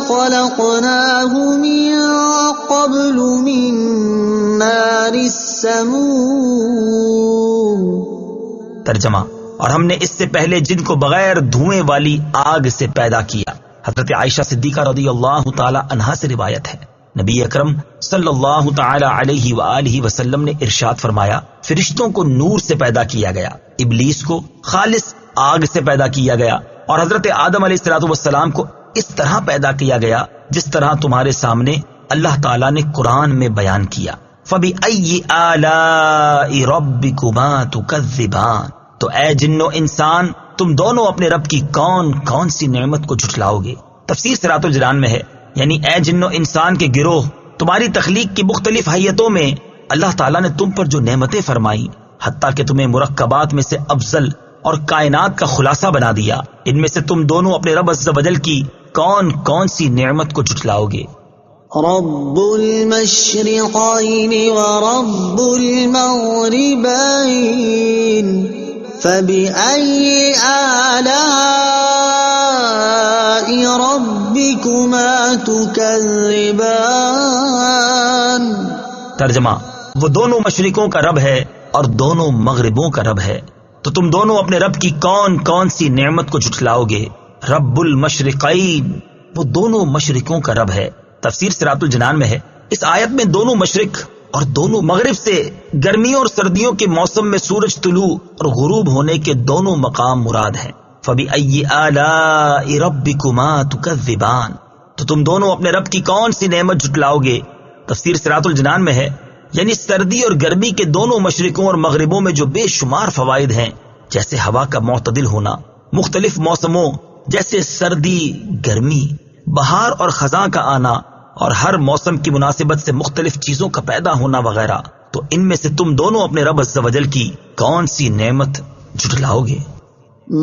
S2: خَلَقْنَاهُ مِن قَبْلُ مِن نَّارِ السَّمُومِ،
S1: ترجمہ اور ہم نے اس سے پہلے جن کو بغیر دھوئیں والی آگ سے پیدا کیا۔ حضرت عائشہ صدیقہ رضی اللہ تعالی عنہا سے روایت ہے، نبی اکرم صلی اللہ تعالی علیہ وآلہ وسلم نے ارشاد فرمایا، فرشتوں کو نور سے پیدا کیا گیا، ابلیس کو خالص آگ سے پیدا کیا گیا، اور حضرت آدم علیہ الصلوۃ والسلام کو اس طرح پیدا کیا گیا جس طرح تمہارے سامنے اللہ تعالیٰ نے قرآن میں بیان کیا۔ فَبِأَيِّ آلَاءِ رَبِّكُمَا تُكَذِّبَانِ، تو اے جن و انسان تم دونوں اپنے رب کی کون کون سی نعمت کو جھٹلاؤ گے۔ تفسیر صراط الجنان میں ہے، یعنی اے جن و انسان کے گروہ، تمہاری تخلیق کی مختلف حیتوں میں اللہ تعالیٰ نے تم پر جو نعمتیں فرمائی، حتیٰ کہ تمہیں مرکبات میں سے افضل اور کائنات کا خلاصہ بنا دیا، ان میں سے تم دونوں اپنے رب عز و جل کی کون کون سی نعمت کو جھٹلاؤ گے۔
S2: رب المشرقین ورب المغربین فبأي آلاء ربكما تكذبان،
S1: ترجمہ وہ دونوں مشرقوں کا رب ہے اور دونوں مغربوں کا رب ہے، تو تم دونوں اپنے رب کی کون کون سی نعمت کو جھٹلاؤ گے۔ رب المشرقین، وہ دونوں مشرقوں کا رب ہے۔ تفسیر صراط الجنان میں ہے، اس آیت میں دونوں مشرق اور دونوں مغرب سے گرمیوں اور سردیوں کے موسم میں سورج طلوع اور غروب ہونے کے دونوں مقام مراد ہیں۔ فَبِأَيِّ آلَاءِ رَبِّكُمَا تُكَذِّبَانِ، تو تم دونوں اپنے رب کی کون سی نعمت جھٹلاؤ گے۔ تفسیر صراط الجنان میں ہے، یعنی سردی اور گرمی کے دونوں مشرقوں اور مغربوں میں جو بے شمار فوائد ہیں، جیسے ہوا کا معتدل ہونا، مختلف موسموں جیسے سردی، گرمی، بہار اور خزاں کا آنا اور ہر موسم کی مناسبت سے مختلف چیزوں کا پیدا ہونا وغیرہ، تو ان میں سے تم دونوں اپنے رب عز و جل کی کون سی نعمت جھٹلاؤ گے؟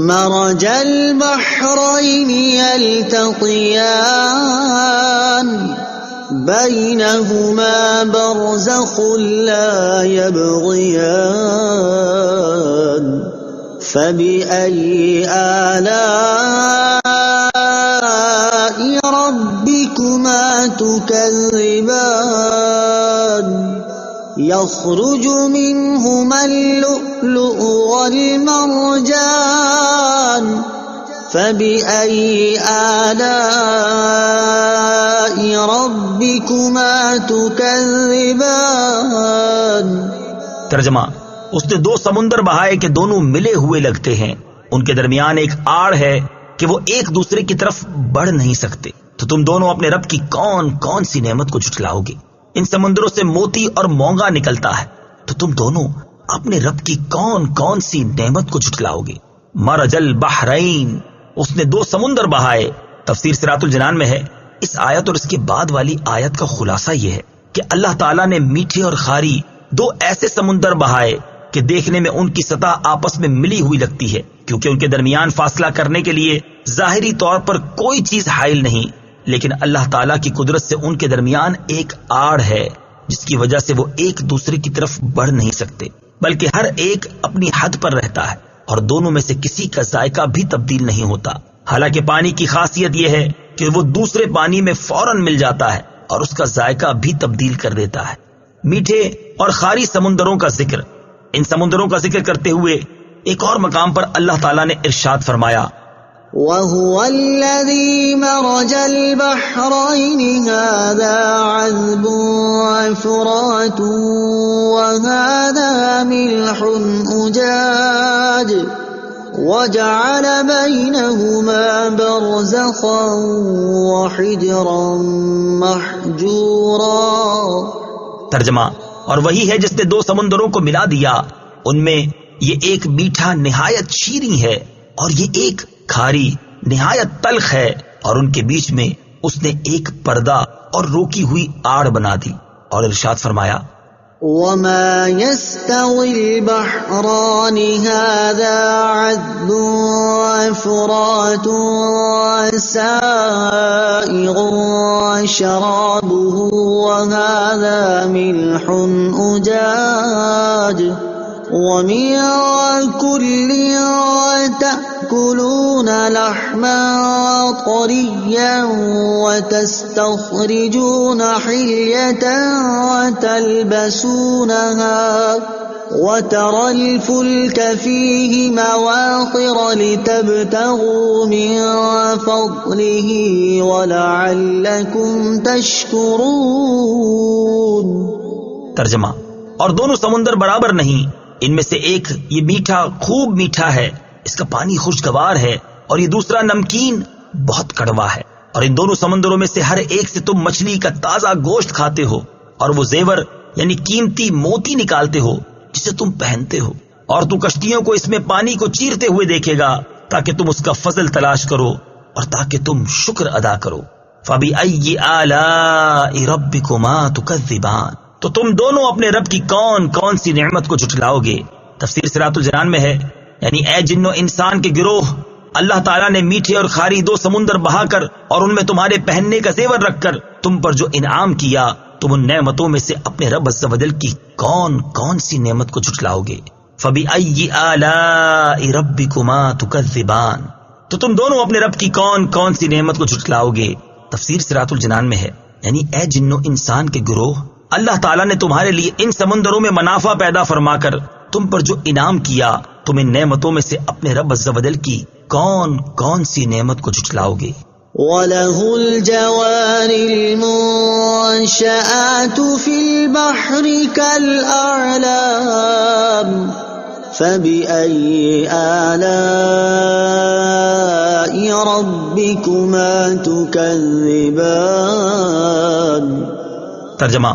S2: مرج البحرين يلتقيان بينهما برزخ لا يبغيان فبأي آلاء ربكما تكذبان يخرج منهما اللؤلؤ والمرجان فبأي آلاء ربكما تكذبان۔
S1: ترجمہ: اس نے دو سمندر بہائے کہ دونوں ملے ہوئے لگتے ہیں، ان کے درمیان ایک آڑ ہے کہ وہ ایک دوسرے کی طرف بڑھ نہیں سکتے، تو تم دونوں اپنے رب کی کون کون سی نعمت کو جھٹلاؤ گے؟ ان سمندروں سے موتی اور مونگا نکلتا ہے، تو تم دونوں اپنے رب کی کون کون سی نعمت کو جھٹلاؤ گے؟ مرج البحرین، اس نے دو سمندر بہائے۔ تفسیر صراط الجنان میں ہے، اس آیت اور اس کے بعد والی آیت کا خلاصہ یہ ہے کہ اللہ تعالیٰ نے میٹھے اور خاری دو ایسے سمندر بہائے کہ دیکھنے میں ان کی سطح آپس میں ملی ہوئی لگتی ہے، کیونکہ ان کے درمیان فاصلہ کرنے کے لیے ظاہری طور پر کوئی چیز حائل نہیں، لیکن اللہ تعالیٰ کی قدرت سے ان کے درمیان ایک آڑ ہے جس کی وجہ سے وہ ایک دوسرے کی طرف بڑھ نہیں سکتے، بلکہ ہر ایک اپنی حد پر رہتا ہے اور دونوں میں سے کسی کا ذائقہ بھی تبدیل نہیں ہوتا۔ حالانکہ پانی کی خاصیت یہ ہے کہ وہ دوسرے پانی میں فوراً مل جاتا ہے اور اس کا ذائقہ بھی تبدیل کر دیتا ہے۔ میٹھے اور خاری سمندروں کا ذکر، ان سمندروں کا ذکر کرتے ہوئے ایک اور مقام پر اللہ تعالیٰ نے ارشاد فرمایا،
S2: وَهُوَ الَّذِي مَرَجَ الْبَحْرَيْنِ هَذَا عَذْبٌ فُرَاتٌ وَهَذَا مِلْحٌ أُجَاجٌ وَجَعَلَ بَيْنَهُمَا بَرْزَخًا وَحِجْرًا مَحْجُورًا۔
S1: ترجمہ: اور وہی ہے جس نے دو سمندروں کو ملا دیا، ان میں یہ ایک میٹھا نہایت شیریں ہے اور یہ ایک کھاری نہایت تلخ ہے، اور ان کے بیچ میں اس نے ایک پردہ اور روکی ہوئی آڑ بنا دی، اور ارشاد فرمایا،
S2: وَمَا يَسْتَوِي الْبَحْرَانِ هَذَا عَذْبٌ فُرَاتٌ سَائِغٌ شَرَابُهُ وَهَذَا مِلْحٌ أُجَاجٌ وَمِن كُلٍّ تَأْكُلُونَ لَحْمًا طَرِيًّا وَتَسْتَخْرِجُونَ حِلْيَةً وَتَلْبَسُونَهَا وَتَرَى الْفُلْكَ فِيهِ مَوَاخِرَ لِتَبْتَغُوا مِن فَضْلِهِ وَلَعَلَّكُمْ تَشْكُرُونَ۔
S1: ترجمہ: اور دونوں سمندر برابر نہیں، ان میں سے ایک یہ میٹھا خوب میٹھا ہے، اس کا پانی خوشگوار ہے، اور یہ دوسرا نمکین بہت کڑوا ہے، اور ان دونوں سمندروں میں سے ہر ایک سے تم مچھلی کا تازہ گوشت کھاتے ہو، اور وہ زیور یعنی قیمتی موتی نکالتے ہو جسے تم پہنتے ہو، اور تو کشتیوں کو اس میں پانی کو چیرتے ہوئے دیکھے گا تاکہ تم اس کا فضل تلاش کرو اور تاکہ تم شکر ادا کرو۔ فَبِأَيِّ آلَاءِ رَبِّكُمَا تُكَذِّبَانِ، تو تم دونوں اپنے رب کی کون کون سی نعمت کو جھٹلاؤ گے؟ تفسیر صراط الجنان میں ہے، یعنی اے جن و انسان کے گروہ، اللہ تعالیٰ نے میٹھے اور کھاری دو سمندر بہا کر اور ان میں تمہارے پہننے کا زیور رکھ کر تم پر جو انعام کیا، تم ان نعمتوں میں سے اپنے رب عز و جل کی کون کون سی نعمت کو جھٹلاؤ گے؟ فَبِأَيِّ آلَاءِ رَبِّكُمَا تُكَذِّبَانِ، تو تم دونوں اپنے رب کی کون کون سی نعمت کو جھٹلاؤ گے؟ تفسیر صراط الجنان میں ہے، یعنی اے جن و انسان کے گروہ، اللہ تعالیٰ نے تمہارے لیے ان سمندروں میں منافع پیدا فرما کر تم پر جو انعام کیا، تم ان نعمتوں میں سے اپنے رب عز و جل کی کون کون سی نعمت کو جھٹلاؤ گے؟
S2: وَلَهُ الْجَوَارِ الْمُنشَآتُ فِي الْبَحْرِ كَالْأَعْلَامِ فَبِأَيِّ آلَاءِ رَبِّكُمَا تُكَذِّبَانِ۔
S1: ترجمہ: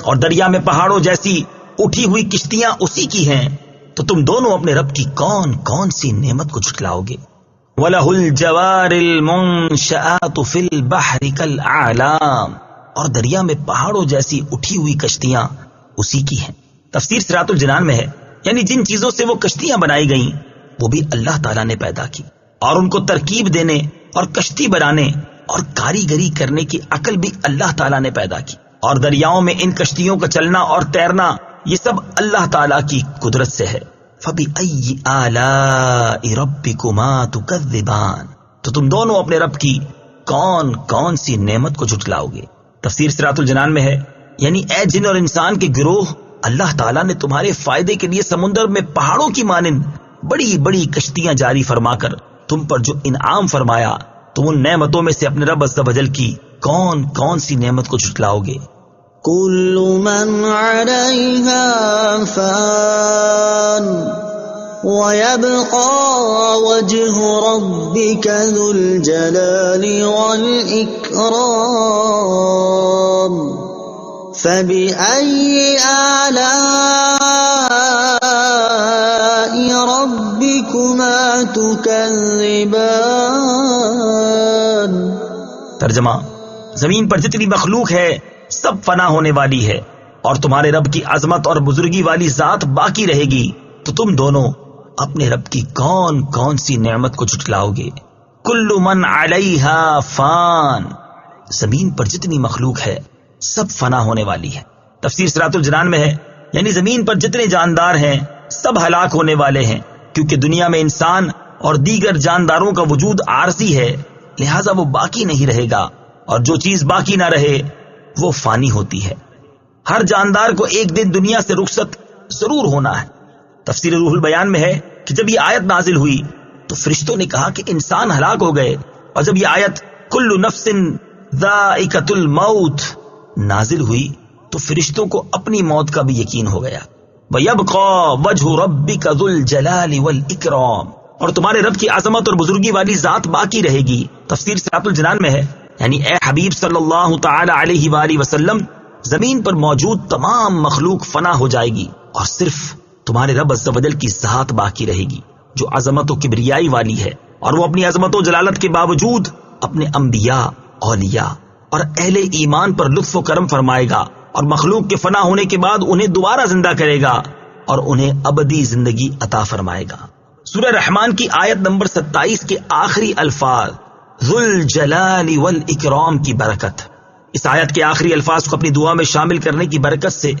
S1: اور دریا میں پہاڑوں جیسی اٹھی ہوئی کشتیاں اسی کی ہیں، تو تم دونوں اپنے رب کی کون کون سی نعمت کو جھٹلاؤ گے؟ وَلَهُ الْجَوَارِ الْمُنشَآتُ فِي الْبَحْرِ كَالْأَعْلَامِ، اور دریا میں پہاڑوں جیسی اٹھی ہوئی کشتیاں اسی کی ہیں۔ تفسیر صراط الجنان میں ہے یعنی جن چیزوں سے وہ کشتیاں بنائی گئیں وہ بھی اللہ تعالیٰ نے پیدا کی، اور ان کو ترکیب دینے اور کشتی بنانے اور کاریگری کرنے کی عقل بھی اللہ تعالیٰ نے پیدا کی، اور دریاؤں میں ان کشتیوں کا چلنا اور تیرنا یہ سب اللہ تعالیٰ کی قدرت سے ہے۔ فَبِأَيِّ آلَاءِ رَبِّكُمَا تُكَذِّبَانِ، تو تم دونوں اپنے رب کی کون کون سی نعمت کو جھٹلاؤ گے۔ تفسیر صراط الجنان میں ہے یعنی اے جن اور انسان کے گروہ، اللہ تعالیٰ نے تمہارے فائدے کے لیے سمندر میں پہاڑوں کی مانند بڑی بڑی کشتیاں جاری فرما کر تم پر جو انعام فرمایا، تم ان نعمتوں میں سے اپنے رب عز و جل کی کون کون سی نعمت کو جھٹلاؤ گے؟
S2: كل من عليها فان ويبقى وجه ربك ذو الجلال والإكرام فبأي آلاء ربكما تكذبان۔
S1: ترجمہ، زمین پر جتنی مخلوق ہے سب فنا ہونے والی ہے، اور تمہارے رب کی عظمت اور بزرگی والی ذات باقی رہے گی، تو تم دونوں اپنے رب کی کون کون سی نعمت کو جھٹلاؤ گے؟ کل من علیہا فان، زمین پر جتنی مخلوق ہے سب فنا ہونے والی ہے۔ تفسیر صراط الجنان میں ہے یعنی زمین پر جتنے جاندار ہیں سب ہلاک ہونے والے ہیں، کیونکہ دنیا میں انسان اور دیگر جانداروں کا وجود عارضی ہے، لہذا وہ باقی نہیں رہے گا، اور جو چیز باقی نہ رہے وہ فانی ہوتی ہے۔ ہر جاندار کو ایک دن دنیا سے رخصت ضرور ہونا ہے۔ تفسیر روح البیان میں ہے کہ جب یہ آیت نازل ہوئی تو فرشتوں نے کہا کہ انسان ہلاک ہو گئے، اور جب یہ آیت کل نفس ذائقۃ الموت نازل ہوئی تو فرشتوں کو اپنی موت کا بھی یقین ہو گیا۔ وَيَبْقَى وَجْهُ رَبِّكَ ذُو الْجَلَالِ وَالْإِكْرَامِ، اور تمہارے رب کی عظمت اور بزرگی والی ذات باقی رہے گی۔ تفسیر صراط الجنان میں ہے یعنی اے حبیب صلی اللہ تعالی علیہ وآلہ وسلم، زمین پر موجود تمام مخلوق فنا ہو جائے گی، اور صرف تمہارے رب عز و جل کی ذات باقی رہے گی جو عظمت و کبریائی والی ہے، اور وہ اپنی عظمت و جلالت کے باوجود اپنے انبیاء، اولیاء اور اہل ایمان پر لطف و کرم فرمائے گا، اور مخلوق کے فنا ہونے کے بعد انہیں دوبارہ زندہ کرے گا اور انہیں ابدی زندگی عطا فرمائے گا۔ سورہ رحمان کی آیت نمبر 27 کے آخری الفاظ ذو الجلال والاکرام کی برکت، اس آیت کے آخری الفاظ کو اپنی دعا میں شامل کرنے کی برکت سے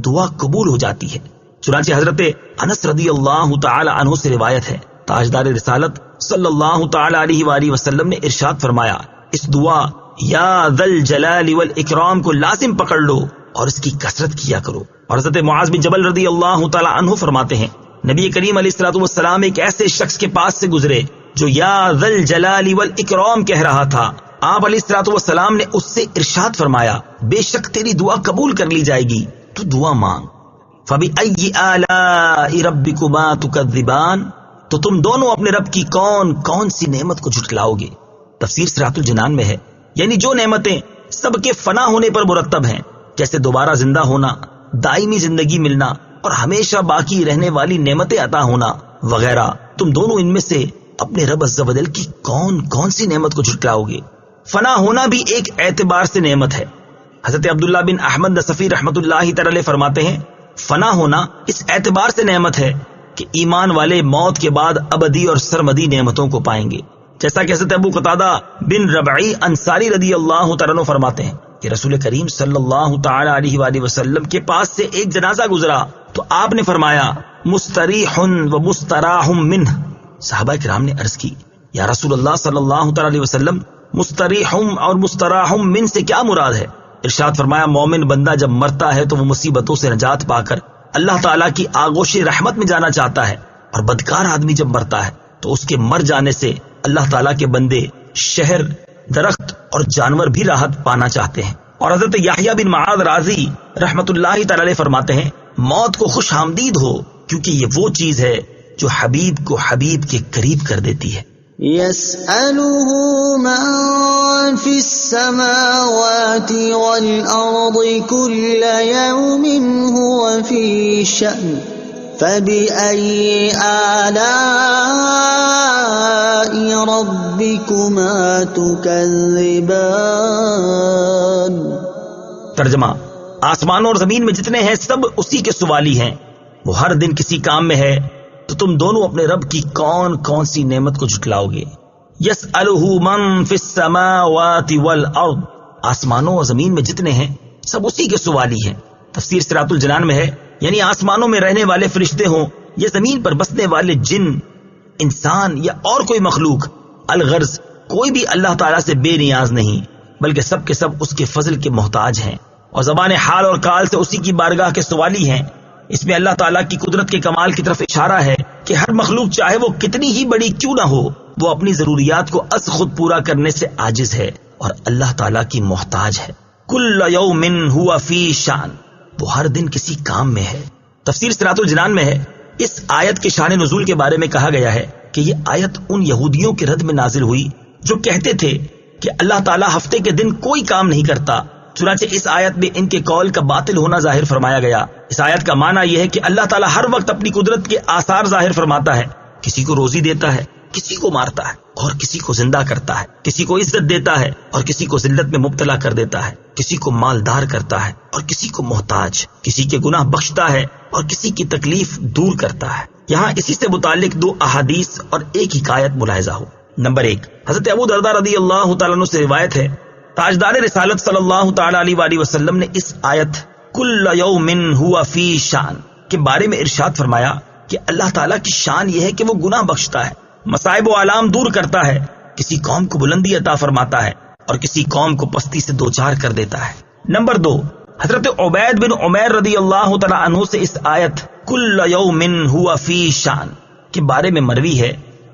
S1: دعا قبول ہو جاتی ہے۔ چنانچہ حضرت انس رضی اللہ تعالی عنہ سے روایت ہے، تاجدار رسالت صلی اللہ تعالی علیہ وآلہ وسلم نے ارشاد فرمایا، اس دعا یا ذا الجلال والاکرام کو لازم پکڑ لو اور اس کی کثرت کیا کرو۔ اور حضرت معاذ بن جبل رضی اللہ تعالی عنہ فرماتے ہیں، نبی کریم علیہ الصلوۃ والسلام ایک ایسے شخص کے پاس سے گزرے جو یا ذا الجلال والاکرام کہہ رہا تھا، آپ علیہ الصلوۃ والسلام نے اس سے ارشاد فرمایا، بے شک تیری دعا قبول کر لی جائے گی، تو دعا مانگ۔ فَبِأَيِّ آلَاءِ رَبِّكُمَا تُكَذِّبَانِ، تو تم دونوں اپنے رب کی کون کون سی نعمت کو جھٹلاؤ گے؟ تفسیر صراط الجنان میں ہے یعنی جو نعمتیں سب کے فنا ہونے پر مرتب ہیں، جیسے دوبارہ زندہ ہونا، دائمی زندگی ملنا اور ہمیشہ باقی رہنے والی نعمتیں عطا ہونا وغیرہ، تم دونوں ان میں سے اپنے رب عز و جل کی کون کون سی نعمت کو جھٹلاؤ گے؟ فنا ہونا بھی ایک اعتبار سے نعمت ہے۔ حضرت عبداللہ بن احمد نصفی رحمۃ اللہ تعالی فرماتے ہیں، فنا ہونا اس اعتبار سے نعمت ہے کہ ایمان والے موت کے بعد ابدی اور سرمدی نعمتوں کو پائیں گے، جیسا کہ حضرت ابو قتادہ بن ربعی انصاری رضی اللہ تعالیٰ عنہ فرماتے ہیں کہ رسول کریم صلی اللہ تعالی علیہ وآلہ وسلم کے پاس سے ایک جنازہ گزرا تو آپ نے فرمایا مستریح و مستراح منہ۔ صحابہ کرام نے عرض کی، یا رسول اللہ صلی اللہ تعالی علیہ وسلم، مستریح اور مستراح من سے کیا مراد ہے؟ ارشاد فرمایا، مومن بندہ جب مرتا ہے تو وہ مصیبتوں سے نجات پا کر اللہ تعالیٰ کی آغوش رحمت میں جانا چاہتا ہے، اور بدکار آدمی جب مرتا ہے تو اس کے مر جانے سے اللہ تعالیٰ کے بندے شہر، درخت اور جانور بھی راحت پانا چاہتے ہیں۔ اور حضرت یحییٰ بن معاذ رازی رحمت اللہ تعالی علیہ فرماتے ہیں، موت کو خوش آمدید ہو، کیونکہ یہ وہ چیز ہے جو حبیب کو حبیب کے قریب کر دیتی ہے۔
S2: يسأله من في السماوات والأرض كل يوم هو في شأن فبأي آلاء ربكما تكذبان۔
S1: ترجمہ: آسمانوں اور زمین میں جتنے ہیں سب اسی کے سوالی ہیں، وہ ہر دن کسی کام میں ہے، تو تم دونوں اپنے رب کی کون کون سی نعمت کو جھٹلاؤ گے؟ یسألہ من فی السماوات والارض، آسمانوں اور زمین میں جتنے ہیں سب اسی کے سوالی ہیں۔ تفسیر صراط الجنان میں ہے یعنی آسمانوں میں رہنے والے فرشتے ہوں یا زمین پر بسنے والے جن، انسان یا اور کوئی مخلوق، الغرض کوئی بھی اللہ تعالیٰ سے بے نیاز نہیں، بلکہ سب کے سب اس کے فضل کے محتاج ہیں اور زبان حال اور کال سے اسی کی بارگاہ کے سوالی ہیں۔ اس میں اللہ تعالیٰ کی قدرت کے کمال کی طرف اشارہ ہے کہ ہر مخلوق چاہے وہ کتنی ہی بڑی کیوں نہ ہو، وہ اپنی ضروریات کو از خود پورا کرنے سے عاجز ہے اور اللہ تعالیٰ کی محتاج ہے۔ کل یوم ہو فی شان، وہ ہر دن کسی کام میں ہے۔ تفسیر صراط الجنان میں ہے اس آیت کے شان نزول کے بارے میں کہا گیا ہے کہ یہ آیت ان یہودیوں کے رد میں نازل ہوئی جو کہتے تھے کہ اللہ تعالیٰ ہفتے کے دن کوئی کام نہیں کرتا، چنانچہ اس آیت میں ان کے قول کا باطل ہونا ظاہر فرمایا گیا۔ اس آیت کا معنی یہ ہے کہ اللہ تعالیٰ ہر وقت اپنی قدرت کے آثار ظاہر فرماتا ہے، کسی کو روزی دیتا ہے، کسی کو مارتا ہے اور کسی کو زندہ کرتا ہے، کسی کو عزت دیتا ہے اور کسی کو ذلت میں مبتلا کر دیتا ہے، کسی کو مالدار کرتا ہے اور کسی کو محتاج، کسی کے گناہ بخشتا ہے اور کسی کی تکلیف دور کرتا ہے۔ یہاں اسی سے متعلق دو احادیث اور ایک حکایت ملاحظہ ہو۔ نمبر 1، حضرت ابو درداء رضی اللہ تعالیٰ عنہ سے روایت ہے، تاجدار رسالت صلی اللہ تعالیٰ علیہ وآلہ وسلم نے اس آیت کل یوم ہو فی شان کے بارے میں ارشاد فرمایا کہ اللہ تعالیٰ کی شان یہ ہے کہ وہ گناہ بخشتا ہے، مصائب و آلام دور کرتا ہے، کسی قوم کو بلندی عطا فرماتا ہے اور کسی قوم کو پستی سے دوچار کر دیتا ہے۔ نمبر 2، حضرت عبید بن عمیر رضی اللہ تعالیٰ عنہ سے اس آیت کل یوم ہو فی شان کے بارے میں مروی ہے،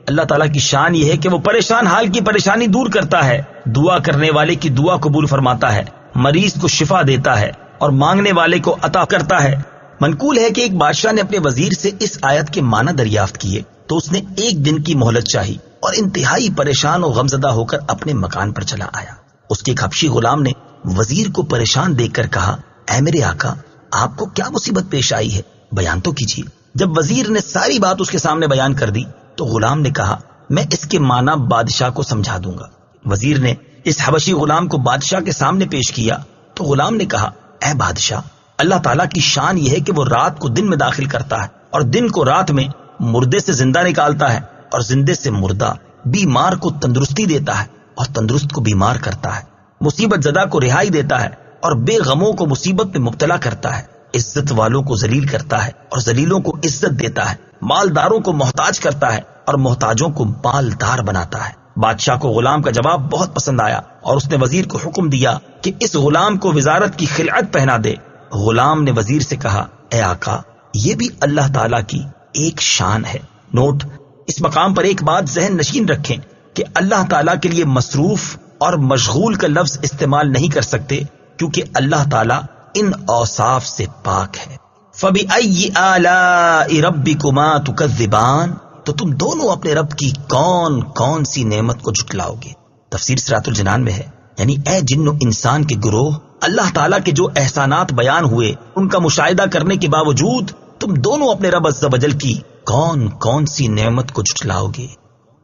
S1: اللہ تعالیٰ کی شان یہ ہے کہ وہ پریشان حال کی پریشانی دور کرتا ہے، دعا کرنے والے کی دعا قبول فرماتا ہے، مریض کو شفا دیتا ہے اور مانگنے والے کو عطا کرتا ہے۔ منقول ہے کہ ایک بادشاہ نے اپنے وزیر سے اس آیت کے معنی دریافت کیے تو اس نے 1 دن کی مہلت چاہی اور انتہائی پریشان و غمزدہ ہو کر اپنے مکان پر چلا آیا۔ اس کے ایک حبشی غلام نے وزیر کو پریشان دیکھ کر کہا، اے میرے آقا، آپ کو کیا مصیبت پیش آئی ہے؟ بیان تو کیجیے۔ جب وزیر نے ساری بات اس کے سامنے بیان کر دی تو غلام نے کہا، میں اس کے معنی بادشاہ کو سمجھا دوں گا۔ وزیر نے اس حبشی غلام کو بادشاہ کے سامنے پیش کیا تو غلام نے کہا، اے بادشاہ، اللہ تعالیٰ کی شان یہ ہے کہ وہ رات کو دن میں داخل کرتا ہے اور دن کو رات میں، مردے سے زندہ نکالتا ہے اور زندے سے مردہ، بیمار کو تندرستی دیتا ہے اور تندرست کو بیمار کرتا ہے، مصیبت زدہ کو رہائی دیتا ہے اور بے غموں کو مصیبت میں مبتلا کرتا ہے، عزت والوں کو ذلیل کرتا ہے اور ذلیلوں کو عزت دیتا ہے، مالداروں کو محتاج کرتا ہے اور محتاجوں کو مالدار بناتا ہے۔ بادشاہ کو غلام کا جواب بہت پسند آیا اور اس نے وزیر کو حکم دیا کہ اس غلام کو وزارت کی خلعت پہنا دے۔ غلام نے وزیر سے کہا، اے آقا، یہ بھی اللہ تعالیٰ کی ایک شان ہے۔ نوٹ: اس مقام پر ایک بات ذہن نشین رکھیں کہ اللہ تعالیٰ کے لیے مصروف اور مشغول کا لفظ استعمال نہیں کر سکتے کیونکہ اللہ تعالیٰ ان اوصاف سے پاک ہے۔ فَبِأَيِّ آلَاءِ رَبِّكُمَا تُكَذِّبَانِ، تو تم دونوں اپنے رب کی کون کون سی نعمت کو جھٹلاؤ گے؟ تفسیر صراط الجنان میں ہے یعنی اے جن و انسان کے گروہ، اللہ تعالیٰ کے جو احسانات بیان ہوئے ان کا مشاہدہ کرنے کے باوجود تم دونوں اپنے رب عز و جل کی کون کون سی نعمت کو جھٹلاؤ گے؟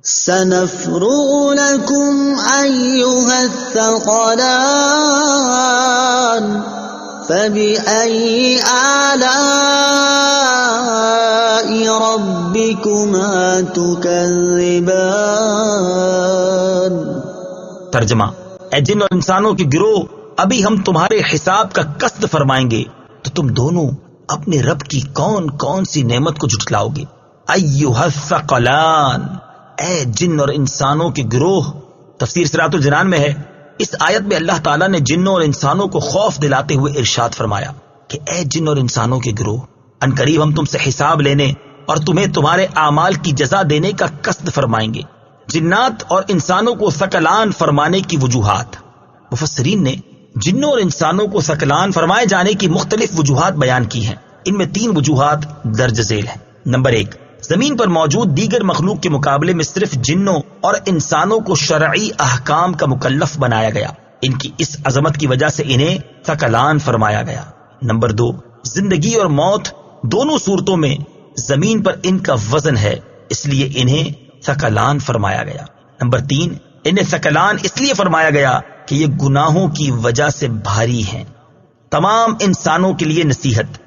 S2: سنفرغ لكم أيها الثقلان فبأي آلاء ربكما تكذبان۔
S1: ترجمہ: اے جن اور انسانوں کے گروہ، ابھی ہم تمہارے حساب کا قصد فرمائیں گے تو تم دونوں اپنے رب کی کون کون سی نعمت کو جھٹلاؤ گے؟ ایھا الثقلان، اے جن اور انسانوں کے گروہ۔ تفسیر صراط الجنان میں ہے اس آیت میں اللہ تعالیٰ نے جنوں اور انسانوں کو خوف دلاتے ہوئے ارشاد فرمایا کہ اے جن اور انسانوں کے گروہ، ان قریب ہم تم سے حساب لینے اور تمہیں تمہارے اعمال کی جزا دینے کا قصد فرمائیں گے۔ جنات اور انسانوں کو ثقلان فرمانے کی وجوہات۔ مفسرین نے جنوں اور انسانوں کو ثقلان فرمائے جانے کی مختلف وجوہات بیان کی ہیں۔ ان میں 3 وجوہات درج ذیل ہیں۔ نمبر 1، زمین پر موجود دیگر مخلوق کے مقابلے میں صرف جنوں اور انسانوں کو شرعی احکام کا مکلف بنایا گیا، ان کی اس عظمت کی وجہ سے انہیں ثقلان فرمایا گیا۔ نمبر 2، زندگی اور موت دونوں صورتوں میں زمین پر ان کا وزن ہے، اس لیے انہیں ثقلان فرمایا گیا۔ نمبر 3، انہیں ثقلان اس لیے فرمایا گیا کہ یہ گناہوں کی وجہ سے بھاری ہیں۔ تمام انسانوں کے لیے نصیحت،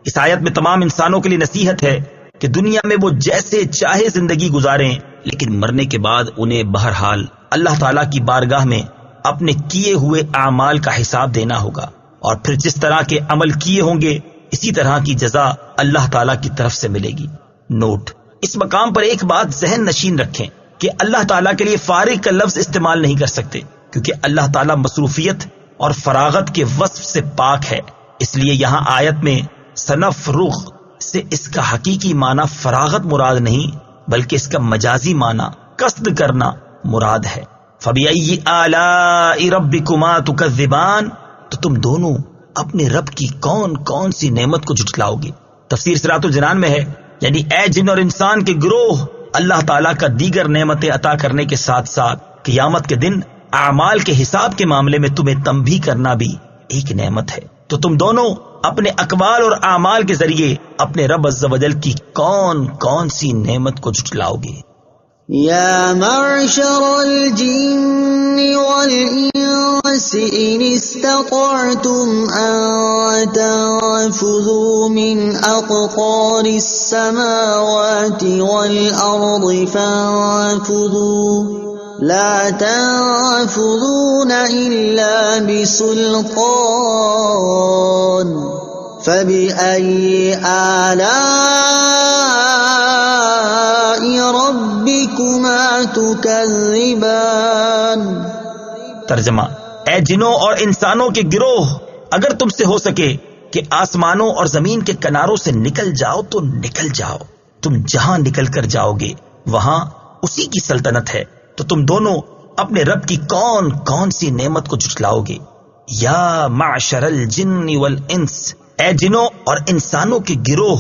S1: اس آیت میں تمام انسانوں کے لیے نصیحت ہے کہ دنیا میں وہ جیسے چاہے زندگی گزاریں، لیکن مرنے کے بعد انہیں بہرحال اللہ تعالیٰ کی بارگاہ میں اپنے کیے ہوئے اعمال کا حساب دینا ہوگا، اور پھر جس طرح کے عمل کیے ہوں گے اسی طرح کی جزا اللہ تعالیٰ کی طرف سے ملے گی۔ نوٹ، اس مقام پر ایک بات ذہن نشین رکھیں کہ اللہ تعالیٰ کے لیے فارغ کا لفظ استعمال نہیں کر سکتے، کیونکہ اللہ تعالیٰ مصروفیت اور فراغت کے وصف سے پاک ہے۔ اس لیے یہاں آیت میں سنفرغ سے اس کا حقیقی معنی فراغت مراد نہیں، بلکہ اس کا مجازی معنی قصد کرنا مراد ہے۔ فَبِأَيِّ آلَاءِ رَبِّكُمَا تُكَذِّبَانِ، تو تم دونوں اپنے رب کی کون کون سی نعمت کو جھٹلاؤ گے؟ تفسیر صراط الجنان میں ہے، یعنی اے جن اور انسان کے گروہ، اللہ تعالیٰ کا دیگر نعمتیں عطا کرنے کے ساتھ ساتھ قیامت کے دن اعمال کے حساب کے معاملے میں تمہیں تنبیہ کرنا بھی ایک نعمت ہے۔ تو تم دونوں اپنے اقوال اور اعمال کے ذریعے اپنے رب عز و جل کی کون کون سی نعمت کو جھٹلاؤ گے؟
S2: یا معشر الجن والانس ان استطعتم ان تنفذوا من اقطار السماوات والارض فانفذوا لا تنفذون الا بسلطان فبأي آلاء ربكما تكذبان۔
S1: ترجمہ، اے جنوں اور انسانوں کے گروہ، اگر تم سے ہو سکے کہ آسمانوں اور زمین کے کناروں سے نکل جاؤ تو نکل جاؤ، تم جہاں نکل کر جاؤ گے وہاں اسی کی سلطنت ہے، تو تم دونوں اپنے رب کی کون کون سی نعمت کو جھٹلاؤ گے؟ یا معشر الجن والانس، اے جنوں اور انسانوں کے گروہ۔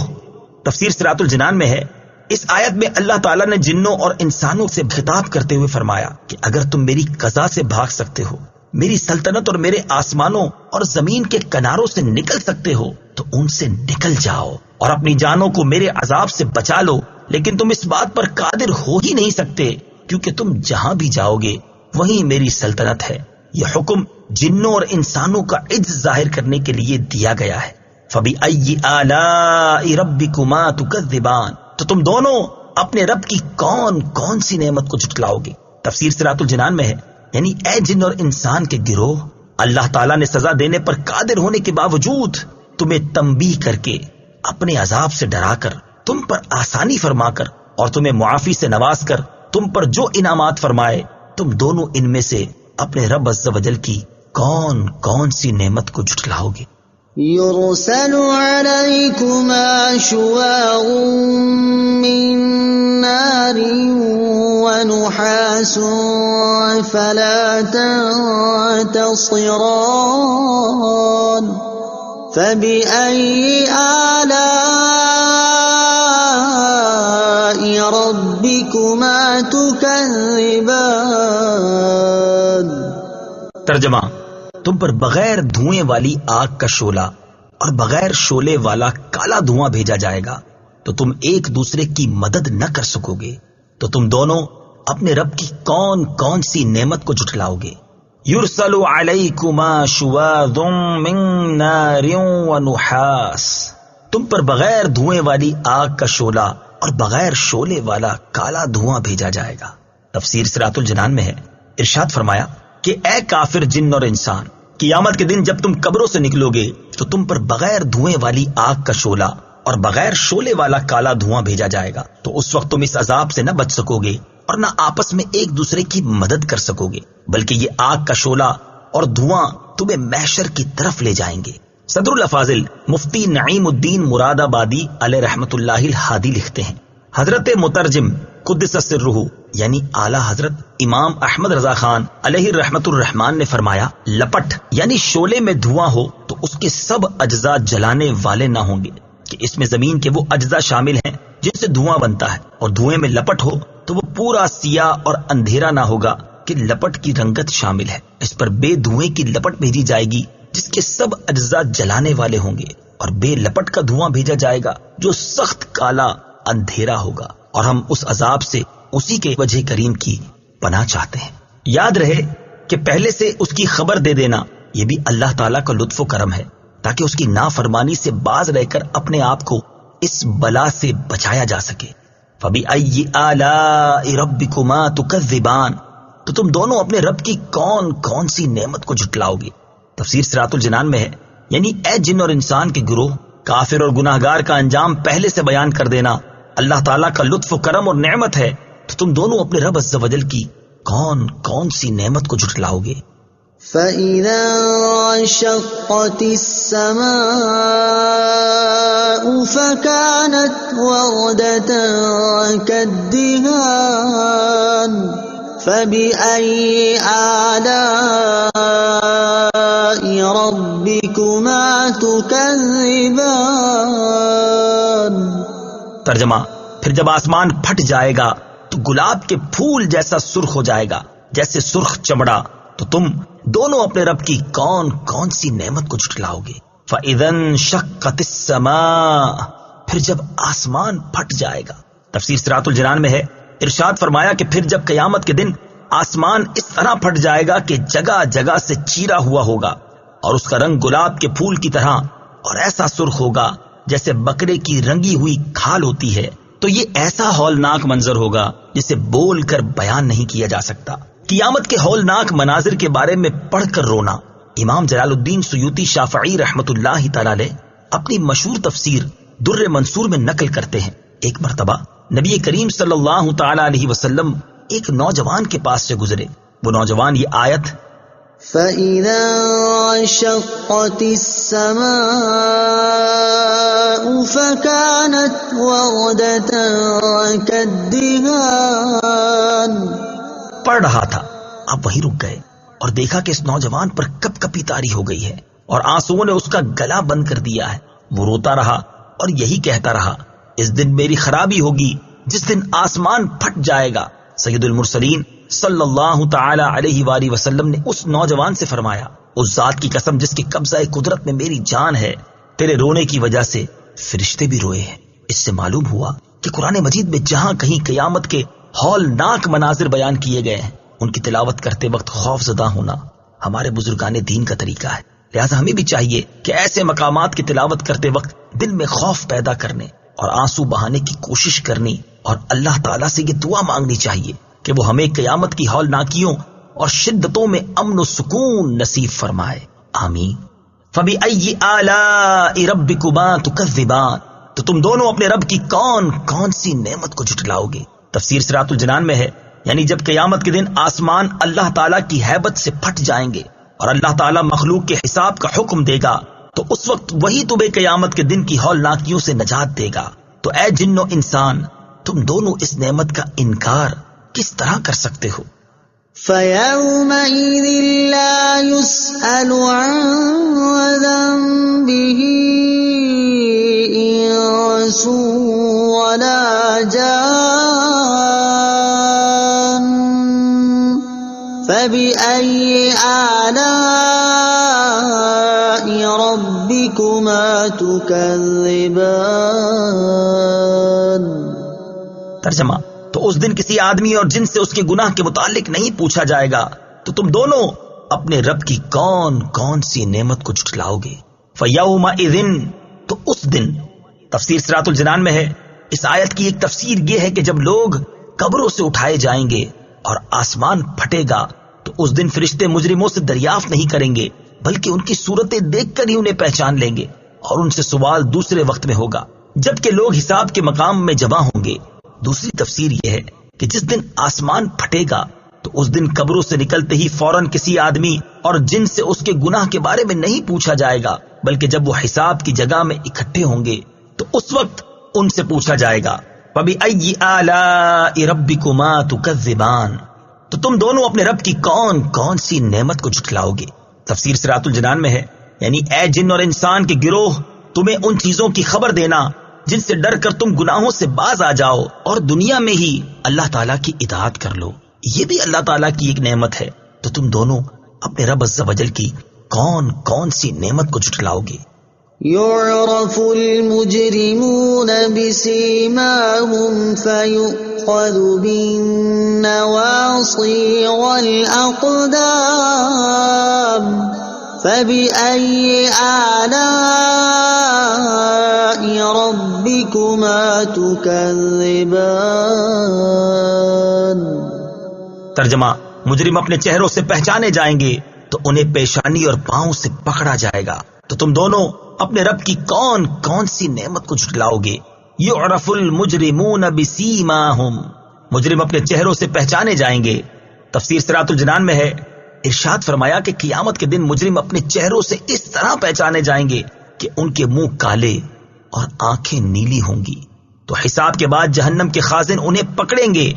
S1: تفسیر صراط الجنان میں ہے، اس آیت میں اللہ تعالیٰ نے جنوں اور انسانوں سے خطاب کرتے ہوئے فرمایا کہ اگر تم میری قضا سے بھاگ سکتے ہو، میری سلطنت اور میرے آسمانوں اور زمین کے کناروں سے نکل سکتے ہو تو ان سے نکل جاؤ اور اپنی جانوں کو میرے عذاب سے بچا لو، لیکن تم اس بات پر قادر ہو ہی نہیں سکتے، کیونکہ تم جہاں بھی جاؤ گے وہیں میری سلطنت ہے۔ یہ حکم جنوں اور انسانوں کا عجز ظاہر کرنے کے لیے دیا گیا ہے۔ فَبِأَيِّ آلَاءِ رَبِّكُمَا تُكَذِّبَانِ، تو تم دونوں اپنے رب کی کون کون سی نعمت کو جھٹلاؤ گے؟ تفسیر صراط الجنان میں ہے، یعنی اے جن اور انسان کے گروہ، اللہ تعالیٰ نے سزا دینے پر قادر ہونے کے باوجود تمہیں تنبیہ کر کے، اپنے عذاب سے ڈرا کر، تم پر آسانی فرما کر اور تمہیں معافی سے نواز کر تم پر جو انعامات فرمائے، تم دونوں ان میں سے اپنے رب عز و جل کی کون کون سی نعمت کو جھٹلاؤ گے؟
S2: يرسل عليكما شواظ من نار ونحاس فلا تنتصران فبأي آلاء ربكما تكذبان۔
S1: ترجمہ، تم پر بغیر دھوئیں والی آگ کا شعلہ اور بغیر شعلے والا کالا دھواں بھیجا جائے گا تو تم ایک دوسرے کی مدد نہ کر سکو گے، تو تم دونوں اپنے رب کی کون کون سی نعمت کو جھٹلاؤ گے؟ یرسل علیکما شواظ من نار ونحاس، تم پر بغیر دھوئیں والی آگ کا شعلہ اور بغیر شعلے والا کالا دھواں بھیجا جائے گا۔ تفسیر صراط الجنان میں ہے، ارشاد فرمایا کہ اے کافر جن اور انسان، قیامت کے دن جب تم قبروں سے نکلو گے تو تم پر بغیر دھوئیں والی آگ کا شعلہ اور بغیر شعلے والا کالا دھواں بھیجا جائے گا، تو اس وقت تم اس عذاب سے نہ بچ سکو گے اور نہ آپس میں ایک دوسرے کی مدد کر سکو گے، بلکہ یہ آگ کا شعلہ اور دھواں تمہیں محشر کی طرف لے جائیں گے۔ صدر الافاضل مفتی نعیم الدین مراد آبادی علیہ رحمت اللہ الہادی لکھتے ہیں، حضرت مترجم قدس سرہ یعنی اعلیٰ حضرت امام احمد رضا خان علیہ رحمت الرحمان نے فرمایا، لپٹ یعنی شعلے میں دھواں ہو تو اس کے سب اجزاء جلانے والے نہ ہوں گے، کہ اس میں زمین کے وہ اجزاء شامل ہیں جن سے دھواں بنتا ہے، اور دھوئیں میں لپٹ ہو تو وہ پورا سیاہ اور اندھیرا نہ ہوگا کہ لپٹ کی رنگت شامل ہے، اس پر بے دھوئیں کی لپٹ بھیجی جائے گی جس کے سب اجزاء جلانے والے ہوں گے، اور بے لپٹ کا دھواں بھیجا جائے گا جو سخت کالا اندھیرا ہوگا، اور ہم اس عذاب سے اسی کے وجہ کریم کی پناہ چاہتے ہیں۔ یاد رہے کہ پہلے سے اس کی خبر دے دینا یہ بھی اللہ تعالیٰ کا لطف و کرم ہے، تاکہ اس کی نافرمانی سے باز رہ کر اپنے آپ کو اس بلا سے بچایا جا سکے۔ فَبِأَيِّ آلَاءِ رَبِّكُمَا تُكَذِّبَانِ، تو تم دونوں اپنے رب کی کون کون سی نعمت کو جھٹلاؤ گے؟ تفسیر صراط الجنان میں ہے، یعنی اے جن اور انسان کے گروہ، کافر اور گناہگار کا انجام پہلے سے بیان کر دینا اللہ تعالیٰ کا لطف و کرم اور نعمت ہے، تو تم دونوں اپنے رب عز و جل کی کون کون سی نعمت کو جھٹلاؤ گے؟
S2: فَإِذَا انشَقَّتِ السَّمَاءُ فَكَانَتْ وَرْدَةً كَالدِّهَانِ فَبِأَيِّ آلَاءِ رَبِّكُمَا تُكَذِّبَانِ۔
S1: ترجمہ، پھر جب آسمان پھٹ جائے گا تو گلاب کے پھول جیسا سرخ ہو جائے گا، جیسے سرخ چمڑا، تو تم دونوں اپنے رب کی کون کون سی نعمت کو جھٹلاؤ گے؟ فَإِذَا انشَقَّتِ السَّمَاءُ، پھر جب آسمان پھٹ جائے گا۔ تفسیر صراط الجنان میں ہے، ارشاد فرمایا کہ پھر جب قیامت کے دن آسمان اس طرح پھٹ جائے گا کہ جگہ جگہ سے چیرا ہوا ہوگا، اور اس کا رنگ گلاب کے پھول کی طرح اور ایسا سرخ ہوگا جیسے بکرے کی رنگی ہوئی کھال ہوتی ہے، تو یہ ایسا ہولناک منظر ہوگا جسے بول کر بیان نہیں کیا جا سکتا۔ قیامت کے ہولناک مناظر کے بارے میں پڑھ کر رونا امام جلال الدین سیوطی شافعی رحمت اللہ تعالی علیہ اپنی مشہور تفسیر در منصور میں نقل کرتے ہیں۔ ایک مرتبہ نبی کریم صلی اللہ تعالی علیہ وسلم ایک نوجوان کے پاس سے گزرے۔ وہ نوجوان یہ آیت
S2: فَإِذَا انشَقَّتِ السَّمَاءُ فَكَانَتْ وَرْدَةً كَالدِّهَانِ
S1: پڑھ رہا تھا، آپ وہیں رک گئے اور دیکھا کہ اس نوجوان پر کپ کپی طاری ہو گئی ہے اور آنسوؤں نے اس کا گلا بند کر دیا ہے۔ وہ روتا رہا اور یہی کہتا رہا، اس دن میری خرابی ہوگی جس دن آسمان پھٹ جائے گا۔ سید المرسلین صلی اللہ تعالی علیہ وآلہ وسلم نے اس نوجوان سے فرمایا، اس ذات کی قسم جس کی قبضہ قدرت میں میری جان ہے، تیرے رونے کی وجہ سے فرشتے بھی روئے ہیں۔ اس سے معلوم ہوا کہ قرآن مجید میں جہاں کہیں قیامت کے ہولناک مناظر بیان کیے گئے ہیں، ان کی تلاوت کرتے وقت خوف زدہ ہونا ہمارے بزرگان دین کا طریقہ ہے۔ لہٰذا ہمیں بھی چاہیے کہ ایسے مقامات کی تلاوت کرتے وقت دل میں خوف پیدا کرنے اور آنسو بہانے کی کوشش کرنی، اور اللہ تعالیٰ سے یہ دعا مانگنی چاہیے کہ وہ ہمیں قیامت کی ہولناکیوں اور شدتوں میں امن و سکون نصیب فرمائے، آمین۔ فَبِأَيِّ آلَاءِ رَبِّكُمَا تُكَذِّبَانِ، تو تم دونوں اپنے رب کی کون کون سی نعمت کو جھٹلاؤ گے؟ تفسیر صراط الجنان میں ہے، یعنی جب قیامت کے دن آسمان اللہ تعالیٰ کی ہیبت سے پھٹ جائیں گے اور اللہ تعالیٰ مخلوق کے حساب کا حکم دے گا، تو اس وقت وہی تمہیں قیامت کے دن کی ہولناکیوں سے نجات دے گا۔ تو اے جن و انسان، تم دونوں اس نعمت کا انکار کس طرح کر سکتے ہو؟
S2: فَيَوْمَئِذٍ لَا يُسْأَلُ عَنْ ذَنبِهِ إِنسٌ وَلَا جَانٌّ فَبِأَيِّ آلَاءِ رَبِّكُمَا تُكَذِّبَانِ۔
S1: ترجمہ، تو اس دن کسی آدمی اور جن سے اس کے گناہ کے متعلق نہیں پوچھا جائے گا، تو تم دونوں اپنے رب کی کون کون سی نعمت کو جھٹلاؤ گے؟ فَيَوْمَئِذٍ، تو اس دن۔ تفسیر صراط الجنان میں ہے، اس آیت کی ایک تفسیر یہ ہے کہ جب لوگ قبروں سے اٹھائے جائیں گے اور آسمان پھٹے گا تو اس دن فرشتے مجرموں سے دریافت نہیں کریں گے، بلکہ ان کی صورتیں دیکھ کر ہی انہیں پہچان لیں گے، اور ان سے سوال دوسرے وقت میں ہوگا جبکہ لوگ حساب کے مقام میں جمع ہوں گے۔ دوسری تفسیر یہ ہے کہ جس دن آسمان پھٹے گا تو اس دن قبروں سے نکلتے ہی فوراً کسی آدمی اور جن سے اس کے گناہ کے بارے میں نہیں پوچھا جائے گا، بلکہ جب وہ حساب کی جگہ میں اکٹھے ہوں گے تو اس وقت ان سے پوچھا جائے گا، فَبِأَيِّ آلَاءِ رَبِّكُمَا تُكَذِّبَانِ، تو تم دونوں اپنے رب کی کون کون سی نعمت کو جھٹلاؤ گے؟ تفسیر صراط الجنان میں ہے، یعنی اے جن اور انسان کے گروہ، تمہیں ان چیزوں کی خبر دینا جن سے ڈر کر تم گناہوں سے باز آ جاؤ اور دنیا میں ہی اللہ تعالیٰ کی اطاعت کر لو، یہ بھی اللہ تعالیٰ کی ایک نعمت ہے۔ تو تم دونوں اپنے رب عز و جل کی کون کون سی نعمت کو جھٹلاؤ گے؟
S2: يعرف المجرمون بسيماهم فيؤخذ بالنواصي والأقدام فبأي آلاء ربكما تكذبان۔
S1: ترجمہ، مجرم اپنے چہروں سے پہچانے جائیں گے تو انہیں پیشانی اور پاؤں سے پکڑا جائے گا۔ تو تم دونوں اپنے رب کی کون کون سی نعمت کو جھٹلاؤ گے؟ یعرف المجرمون بسیماہم، مجرم اپنے چہروں سے پہچانے جائیں گے۔ تفسیر صراط الجنان میں ہے، ارشاد فرمایا کہ قیامت کے دن مجرم اپنے چہروں سے اس طرح پہچانے جائیں گے کہ ان کے منہ کالے اور آنکھیں نیلی ہوں گی۔ تو حساب کے بعد جہنم کے خازن انہیں پکڑیں گے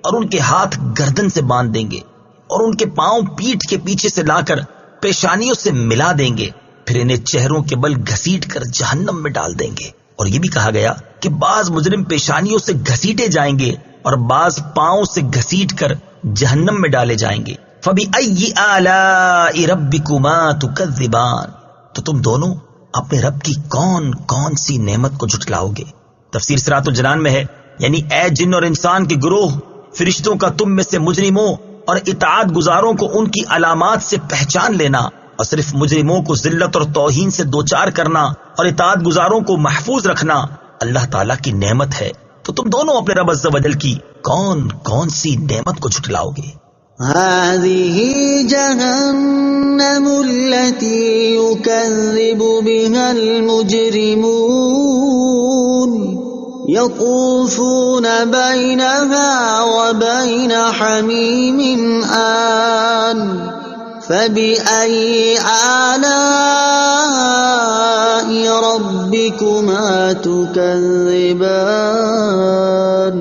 S1: اور ان کے ہاتھ گردن سے باندھ دیں گے اور ان کے پاؤں پیٹھ کے پیچھے سے لا کر پیشانیوں سے ملا دیں گے، پھر انہیں چہروں کے بل گھسیٹ کر جہنم میں ڈال دیں گے۔ اور یہ بھی کہا گیا کہ بعض مجرم پیشانیوں سے گھسیٹے جائیں گے اور بعض پاؤں سے گھسیٹ کر جہنم میں ڈالے جائیں گے۔ فَبِأَيِّ آلَاءِ رَبِّكُمَا تُكَذِّبَانِ، تو تم دونوں اپنے رب کی کون کون سی نعمت کو جھٹلاؤ گے؟ تفسیر صراط الجنان میں ہے، یعنی اے جن اور انسان کے گروہ، فرشتوں کا تم میں سے مجرموں اور اطاعت گزاروں کو ان کی علامات سے پہچان لینا، اور صرف مجرموں کو ذلت اور توہین سے دوچار کرنا اور اطاعت گزاروں کو محفوظ رکھنا اللہ تعالیٰ کی نعمت ہے۔ تو تم دونوں اپنے رب عز و جل کی کون کون سی نعمت کو جھٹلاؤ گے؟
S2: هذه جهنم التي يكذب بها المجرمون يطوفون بينها وبين حميم آن فبأي آلاء ربكما تكذبان۔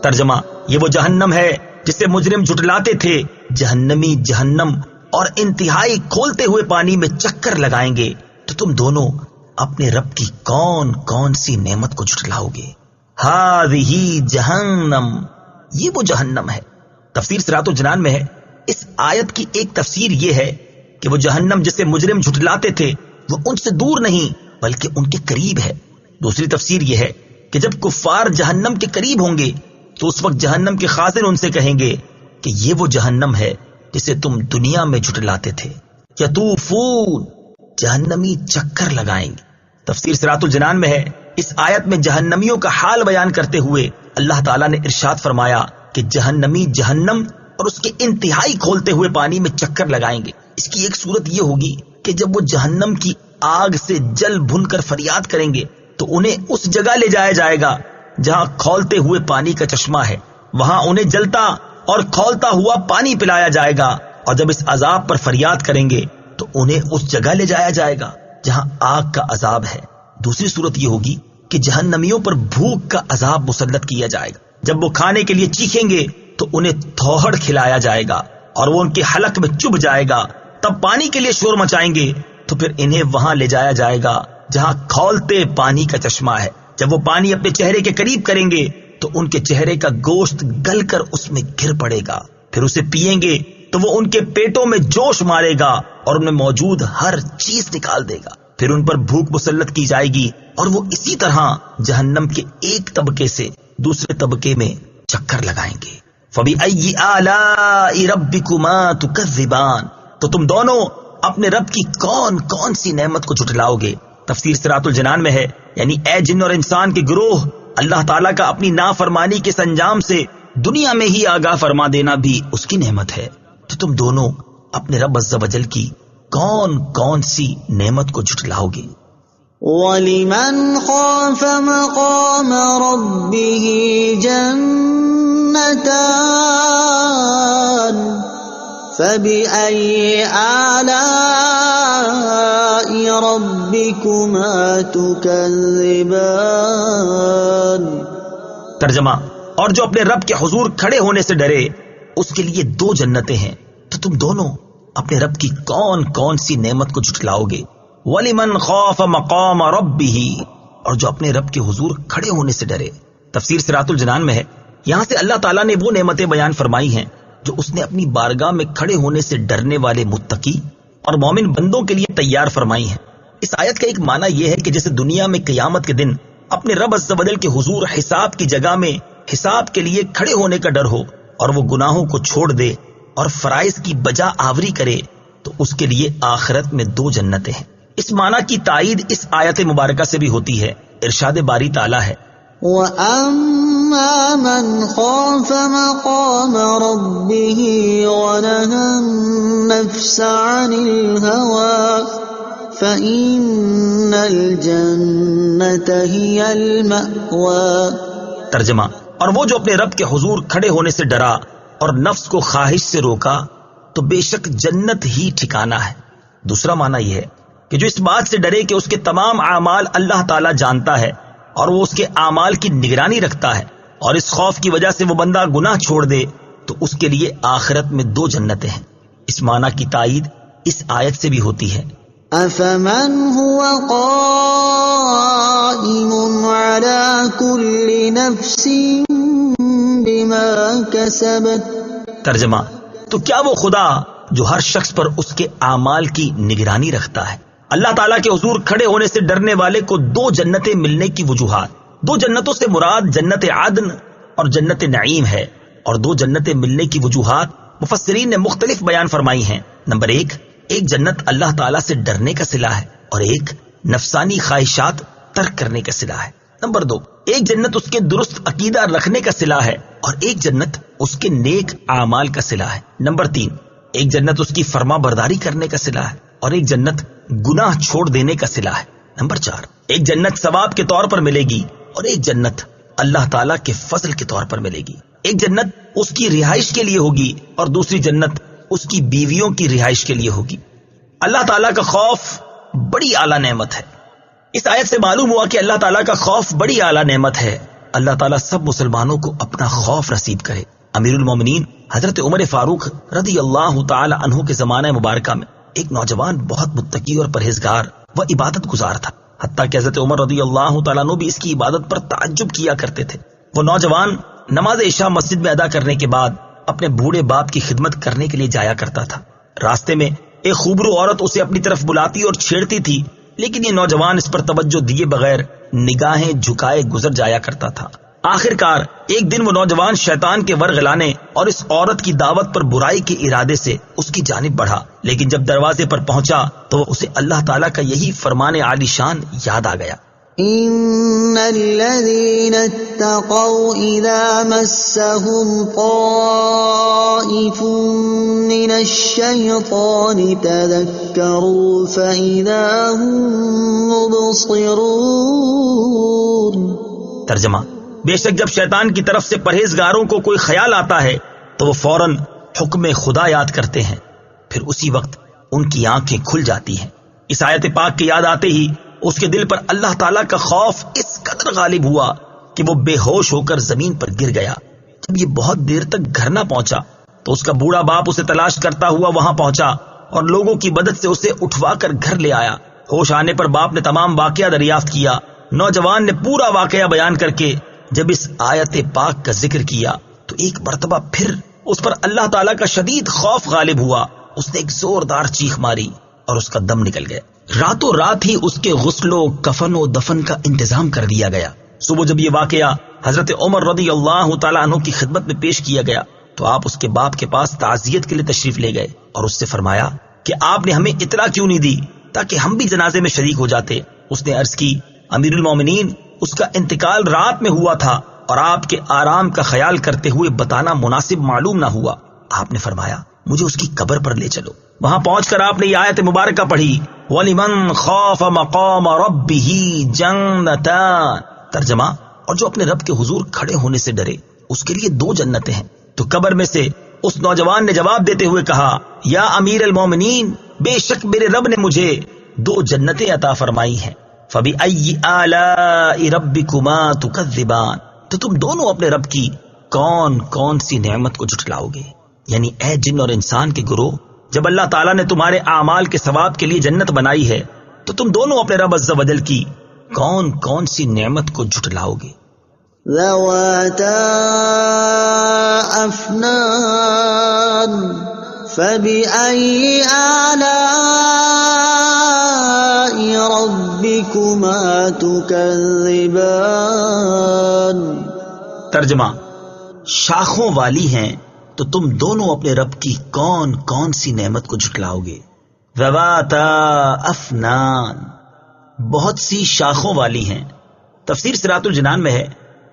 S1: ترجمہ، یہ وہ جہنم ہے جسے مجرم جھٹلاتے تھے۔ جہنمی جہنم اور انتہائی کھولتے ہوئے پانی میں چکر لگائیں گے۔ تو تم دونوں اپنے رب کی کون کون سی نعمت کو جھٹلاؤ گے؟ ہذہ جہنم، یہ وہ جہنم ہے۔ تفسیر صراط الجنان میں ہے، اس آیت کی ایک تفسیر یہ ہے کہ وہ جہنم جسے مجرم جھٹلاتے تھے وہ ان سے دور نہیں بلکہ ان کے قریب ہے۔ دوسری تفسیر یہ ہے کہ جب کفار جہنم کے قریب ہوں گے تو اس وقت جہنم کے خازن ان سے کہیں گے کہ یہ وہ جہنم ہے جسے تم دنیا میں جھٹلاتے تھے۔ یطوفون، جہنمی چکر لگائیں گے۔ تفسیر صراط الجنان میں ہے، اس آیت میں جہنمیوں کا حال بیان کرتے ہوئے اللہ تعالیٰ نے ارشاد فرمایا کہ جہنمی جہنم اور اس کے انتہائی کھولتے ہوئے پانی میں چکر لگائیں گے۔ اس کی ایک صورت یہ ہوگی کہ جب وہ جہنم کی آگ سے جل بھن کر فریاد کریں گے تو انہیں اس جگہ لے جایا جائے گا جہاں کھولتے ہوئے پانی کا چشمہ ہے، وہاں انہیں جلتا اور کھولتا ہوا پانی پلایا جائے گا، اور جب اس عذاب پر فریاد کریں گے تو انہیں اس جگہ لے جایا جائے گا جہاں آگ کا عذاب ہے۔ دوسری صورت یہ ہوگی کہ جہنمیوں پر بھوک کا عذاب مسلط کیا جائے گا۔ جب وہ کھانے کے لیے چیخیں گے تو انہیں تھوہڑ کھلایا جائے گا اور وہ ان کے حلق میں چبھ جائے گا۔ تب پانی کے لیے شور مچائیں گے تو پھر انہیں وہاں لے جایا جائے گا جہاں کھولتے پانی کا چشمہ ہے۔ جب وہ پانی اپنے چہرے کے قریب کریں گے تو ان کے چہرے کا گوشت گل کر اس میں گر پڑے گا، پھر اسے پئیں گے تو وہ ان کے پیٹوں میں جوش مارے گا اور ان میں موجود ہر چیز نکال دے گا۔ پھر ان پر بھوک مسلط کی جائے گی اور وہ اسی طرح جہنم کے ایک طبقے سے دوسرے طبقے میں چکر لگائیں گے۔ فَبِأَيِّ آلَاءِ رَبِّكُمَا تُكَذِّبَانِ، تو تم دونوں اپنے رب کی کون کون سی نعمت کو جھٹلاؤ گے؟ تفسیر صراط الجنان میں ہے، یعنی اے جن اور انسان کے گروہ، اللہ تعالیٰ کا اپنی نافرمانی کے سنجام سے دنیا میں ہی آگاہ فرما دینا بھی اس کی نعمت ہے۔ تو تم دونوں اپنے رب عز و جل کی کون کون سی نعمت کو جھٹلاؤ گے؟
S2: وَلِمَنْ خَافَ مَقَامَ رَبِّهِ جَنَّتَانِ فَبِأَيِّ آلَاءِ رَبِّكُمَا تُكَذِّبَانِ۔
S1: ترجمہ، اور جو اپنے رب کے حضور کھڑے ہونے سے ڈرے اس کے لیے دو جنتیں ہیں۔ تو تم دونوں اپنے رب کی کون کون سی نعمت کو جھٹلاؤ گے؟ وَلِمَنْ خَافَ مَقَامَ رَبِّهِ، اور جو اپنے رب کے حضور کھڑے ہونے سے ڈرے۔ تفسیر صراط الجنان میں ہے، یہاں سے اللہ تعالیٰ نے وہ نعمتیں بیان فرمائی ہیں جو اس نے اپنی بارگاہ میں کھڑے ہونے سے ڈرنے والے متقی اور مومن بندوں کے لیے تیار فرمائی ہیں۔ اس آیت کا ایک معنی یہ ہے کہ جیسے دنیا میں قیامت کے دن اپنے رب عز و جل کے حضور حساب کی جگہ میں حساب کے لیے کھڑے ہونے کا ڈر ہو اور وہ گناہوں کو چھوڑ دے اور فرائض کی بجا آوری کرے، تو اس کے لیے آخرت میں 2 جنتیں ہیں۔ اس معنی کی تائید اس آیت مبارکہ سے بھی ہوتی ہے۔ ارشاد باری تعالیٰ ہے
S2: وَأَمَّا مَنْ خَافَ مَقَامَ رَبِّهِ وَنَهَى النَّفْسَ عَنِ الْهَوَى فَإِنَّ الْجَنَّةَ هِيَ الْمَأْوَى۔
S1: ترجمہ، اور وہ جو اپنے رب کے حضور کھڑے ہونے سے ڈرا اور نفس کو خواہش سے روکا تو بے شک جنت ہی ٹھکانہ ہے۔ دوسرا معنی یہ ہے کہ جو اس بات سے ڈرے کہ اس کے تمام اعمال اللہ تعالیٰ جانتا ہے اور وہ اس کے اعمال کی نگرانی رکھتا ہے، اور اس خوف کی وجہ سے وہ بندہ گناہ چھوڑ دے تو اس کے لیے آخرت میں 2 جنتیں ہیں۔ اس معنی کی تائید اس آیت سے بھی ہوتی ہے۔
S2: أَفَمَنْ هُوَ قَائِمٌ عَلَى كُلِّ نَفْسٍ بِمَا كَسَبَتْ۔
S1: ترجمہ، تو کیا وہ خدا جو ہر شخص پر اس کے اعمال کی نگرانی رکھتا ہے۔ اللہ تعالیٰ کے حضور کھڑے ہونے سے ڈرنے والے کو 2 جنتیں ملنے کی وجوہات۔ 2 جنتوں سے مراد جنت عدن اور جنت نعیم ہے، اور 2 جنتیں ملنے کی وجوہات مفسرین نے مختلف بیان فرمائی ہیں۔ نمبر 1، ایک جنت اللہ تعالیٰ سے ڈرنے کا صلہ ہے، اور ایک نفسانی خواہشات ترک کرنے کا صلہ ہے۔ نمبر 2، ایک جنت اس کے درست عقیدہ رکھنے کا صلہ ہے، اور ایک جنت اس کے نیک اعمال کا صلہ ہے۔ نمبر 3، ایک جنت اس کی فرما برداری کرنے کا صلہ ہے، اور ایک جنت گناہ چھوڑ دینے کا صلہ ہے۔ نمبر 4، ایک جنت ثواب کے طور پر ملے گی، اور ایک جنت اللہ تعالیٰ کے فضل کے طور پر ملے گی۔ ایک جنت اس کی رہائش کے لیے ہوگی، اور دوسری جنت اس کی بیویوں کی رہائش کے لیے ہوگی۔ اللہ تعالیٰ کا خوف بڑی اعلیٰ نعمت ہے۔ اس آیت سے معلوم ہوا کہ اللہ تعالیٰ کا خوف بڑی اعلیٰ نعمت ہے۔ اللہ تعالیٰ سب مسلمانوں کو اپنا خوف نصیب کرے۔ امیر المومنین حضرت عمر فاروق رضی اللہ تعالی عنہ کے زمانہ مبارکہ میں ایک نوجوان بہت متقی اور پرہیزگار و عبادت گزار تھا، حتیٰ کہ حضرت عمر رضی اللہ تعالیٰ عنہ بھی اس کی عبادت پر تعجب کیا کرتے تھے۔ وہ نوجوان نماز عشاء مسجد میں ادا کرنے کے بعد اپنے بوڑھے باپ کی خدمت کرنے کے لیے جایا کرتا تھا۔ راستے میں ایک خوبرو عورت اسے اپنی طرف بلاتی اور چھیڑتی تھی، لیکن یہ نوجوان اس پر توجہ دیے بغیر نگاہیں جھکائے گزر جایا کرتا تھا۔ آخر کار ایک دن وہ نوجوان شیطان کے ورغ لانے اور اس عورت کی دعوت پر برائی کے ارادے سے اس کی جانب بڑھا، لیکن جب دروازے پر پہنچا تو اسے اللہ تعالیٰ کا یہی فرمان عالی شان یاد آ گیا۔
S2: إِنَّ الَّذِينَ اتَّقَوْا إِذَا مَسَّهُمْ طَائِفٌ مِّنَ الشَّيْطَانِ تَذَكَّرُوا فَإِذَا هُم مُّبْصِرُونَ۔
S1: ترجمہ، بے شک جب شیطان کی طرف سے پرہیزگاروں کو کوئی خیال آتا ہے تو وہ فوراً حکم خدا یاد کرتے ہیں، پھر اسی وقت ان کی آنکھیں کھل جاتی ہیں۔ اس آیت پاک کی یاد آتے ہی اس کے دل پر اللہ تعالیٰ کا خوف اس قدر غالب ہوا کہ وہ بے ہوش ہو کر زمین پر گر گیا۔ جب یہ بہت دیر تک گھر نہ پہنچا تو اس کا بوڑھا باپ اسے تلاش کرتا ہوا وہاں پہنچا اور لوگوں کی مدد سے اسے اٹھوا کر گھر لے آیا۔ ہوش آنے پر باپ نے تمام واقعہ دریافت کیا۔ نوجوان نے پورا واقعہ بیان کر کے جب اس آیت پاک کا ذکر کیا تو ایک مرتبہ پھر اس پر اللہ تعالیٰ کا شدید خوف غالب ہوا۔ اس نے ایک زوردار چیخ ماری اور اس کا دم نکل گیا۔ راتوں رات ہی اس کے غسل و کفن و دفن کا انتظام کر دیا گیا۔ صبح جب یہ واقعہ حضرت عمر رضی اللہ تعالیٰ عنہ کی خدمت میں پیش کیا گیا تو آپ اس کے باپ کے پاس تعزیت کے لیے تشریف لے گئے اور اس سے فرمایا کہ آپ نے ہمیں اطلاع کیوں نہیں دی تاکہ ہم بھی جنازے میں شریک ہو جاتے۔ اس نے عرض کی، امیر المومنین، اس کا انتقال رات میں ہوا تھا اور آپ کے آرام کا خیال کرتے ہوئے بتانا مناسب معلوم نہ ہوا۔ آپ نے فرمایا مجھے اس کی قبر پر لے چلو۔ وہاں پہنچ کر آپ نے یہ آیت مبارکہ پڑھی، وَلِمَنْ خَافَ مَقَامَ رَبِّهِ جَنَّتَانِ۔ ترجمہ، اور جو اپنے رب کے حضور کھڑے ہونے سے ڈرے اس کے لیے 2 جنتیں ہیں۔ تو قبر میں سے اس نوجوان نے جواب دیتے ہوئے کہا، یا امیر المومنین، بے شک میرے رب نے مجھے 2 جنتیں عطا فرمائی ہیں۔ فَبِأَيِّ آلَاءِ رَبِّكُمَا تُكَذِّبَانِ۔ تو تم دونوں اپنے رب کی کون کون سی نعمت کو جھٹلاؤ گے؟ یعنی اے جن اور انسان کے گروہ، جب اللہ تعالیٰ نے تمہارے اعمال کے ثواب کے لیے جنت بنائی ہے تو تم دونوں اپنے رب عز و جل کی کون کون سی نعمت کو جھٹلاؤ گے؟
S2: ذواتا افنان فبأي آلاء ربكما تكذبان۔
S1: ترجمہ: شاخوں والی ہیں تو تم دونوں اپنے رب کی کون کون سی نعمت کو جھٹلاؤ گے؟ ذواتا افنان، بہت سی شاخوں والی ہیں۔ تفسیر صراط الجنان میں ہے،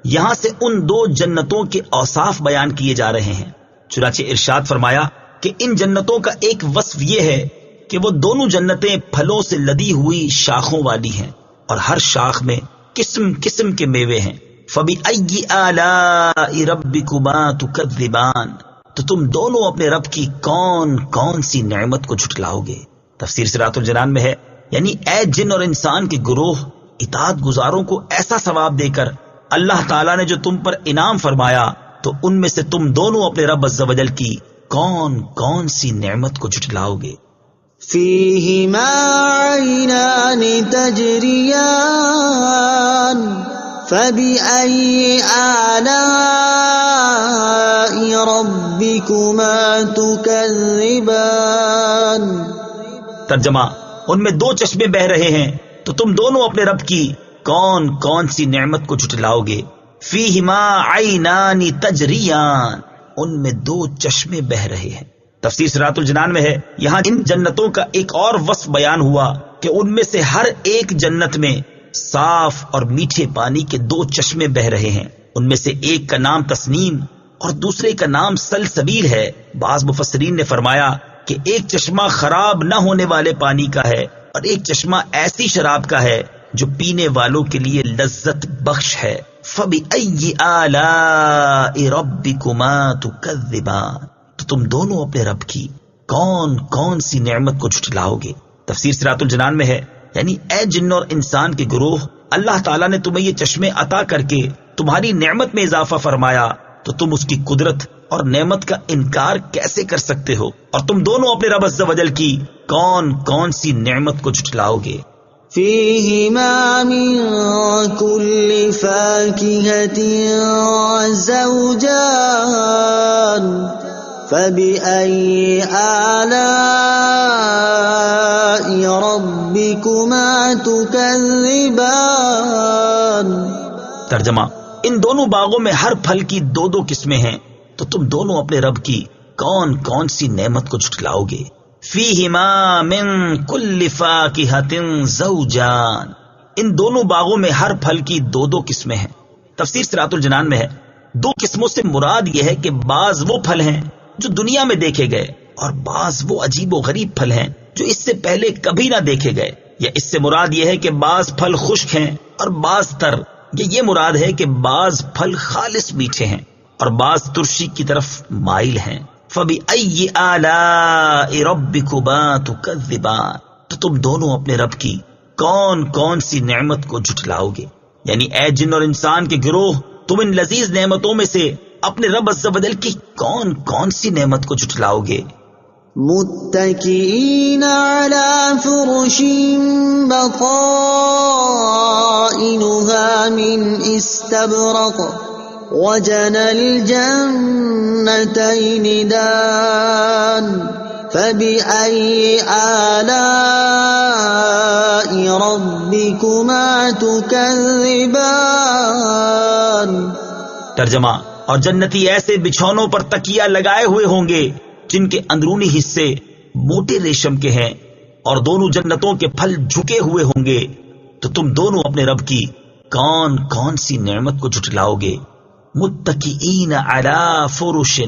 S1: یہاں سے ان دو جنتوں کے اوصاف بیان کیے جا رہے ہیں۔ چنانچہ ارشاد فرمایا کہ ان جنتوں کا ایک وصف یہ ہے کہ وہ دونوں جنتیں پھلوں سے لدی ہوئی شاخوں والی ہیں، اور ہر شاخ میں قسم قسم کے میوے ہیں۔ فَبِأَيِّ آلَاءِ رَبِّكُمَا تُكَذِّبَانِ، تو تم دونوں اپنے رب کی کون کون سی نعمت کو جھٹلاؤ گے؟ تفسیر صراط الجنان میں ہے، یعنی اے جن اور انسان کے گروہ، اطاعت گزاروں کو ایسا ثواب دے کر اللہ تعالیٰ نے جو تم پر انعام فرمایا، تو ان میں سے تم دونوں اپنے رب عز و جل کی کون کون سی نعمت کو جھٹلاؤ گے؟
S2: فیہما عینان تجریان فبأي آلاء ربكما تكذبان۔
S1: ترجمہ: ان میں دو چشمے بہ رہے ہیں تو تم دونوں اپنے رب کی کون کون سی نعمت کو جھٹلاؤ گے؟ فیہما عینان تجریان، ان میں دو چشمے بہ رہے ہیں۔ تفسیر صراط الجنان میں ہے، یہاں ان جنتوں کا ایک اور وصف بیان ہوا کہ ان میں سے ہر ایک جنت میں صاف اور میٹھے پانی کے دو چشمے بہ رہے ہیں۔ ان میں سے ایک کا نام تسنیم اور دوسرے کا نام سلسبیل ہے۔ بعض مفسرین نے فرمایا کہ ایک چشمہ خراب نہ ہونے والے پانی کا ہے اور ایک چشمہ ایسی شراب کا ہے جو پینے والوں کے لیے لذت بخش ہے۔ فَبِأَيِّ آلَاءِ رَبِّكُمَا تُكَذِّبَانِ، تو تم دونوں اپنے رب کی کون کون سی نعمت کو جھٹلاؤ گے؟ تفسیر صراط الجنان میں ہے، یعنی اے جن اور انسان کے گروہ، اللہ تعالیٰ نے تمہیں یہ چشمے عطا کر کے تمہاری نعمت میں اضافہ فرمایا، تو تم اس کی قدرت اور نعمت کا انکار کیسے کر سکتے ہو؟ اور تم دونوں اپنے رب عز و جل کی کون کون سی نعمت کو جھٹلاؤ گے؟
S2: فیہما من کل فاکہۃ زوجان فبأي آلاء ربكما تكذبان۔
S1: ترجمہ: ان دونوں باغوں میں ہر پھل کی دو دو قسمیں ہیں، تو تم دونوں اپنے رب کی کون کون سی نعمت کو جھٹلاؤ گے؟ فیہما من کل فاکہۃ زوجان، ان دونوں باغوں میں ہر پھل کی دو دو قسمیں ہیں۔ تفسیر صراط الجنان میں ہے، دو قسموں سے مراد یہ ہے کہ بعض وہ پھل ہیں جو دنیا میں دیکھے گئے اور بعض وہ عجیب و غریب پھل ہیں جو اس سے پہلے کبھی نہ دیکھے گئے، یا اس سے مراد یہ ہے کہ بعض پھل خشک ہیں اور بعض تر، یا یہ مراد ہے کہ بعض پھل خالص میٹھے ہیں اور بعض ترشی کی طرف مائل ہیں۔ فَبِأَيِّ آلَاءِ رَبِّكُمَا تُكَذِّبَانِ، تو تم دونوں اپنے رب کی کون کون سی نعمت کو جھٹلاؤ گے؟ یعنی اے جن اور انسان کے گروہ، تم ان لذیذ نعمتوں میں سے اپنے رب عز و جل کی کون کون سی نعمت کو جھٹلاؤ گے؟
S2: متکئین علی فرش بطائنها من استبرق وجنى الجنتين دان فبأي آلاء ربكما تكذبان۔
S1: ترجمہ: اور جنتی ایسے بچھونوں پر تکیہ لگائے ہوئے ہوں گے جن کے اندرونی حصے موٹے ریشم کے ہیں، اور دونوں جنتوں کے پھل جھکے ہوئے ہوں گے، تو تم دونوں اپنے رب کی کون کون سی نعمت کو جھٹلاؤ گے؟ متکئین علی فرش،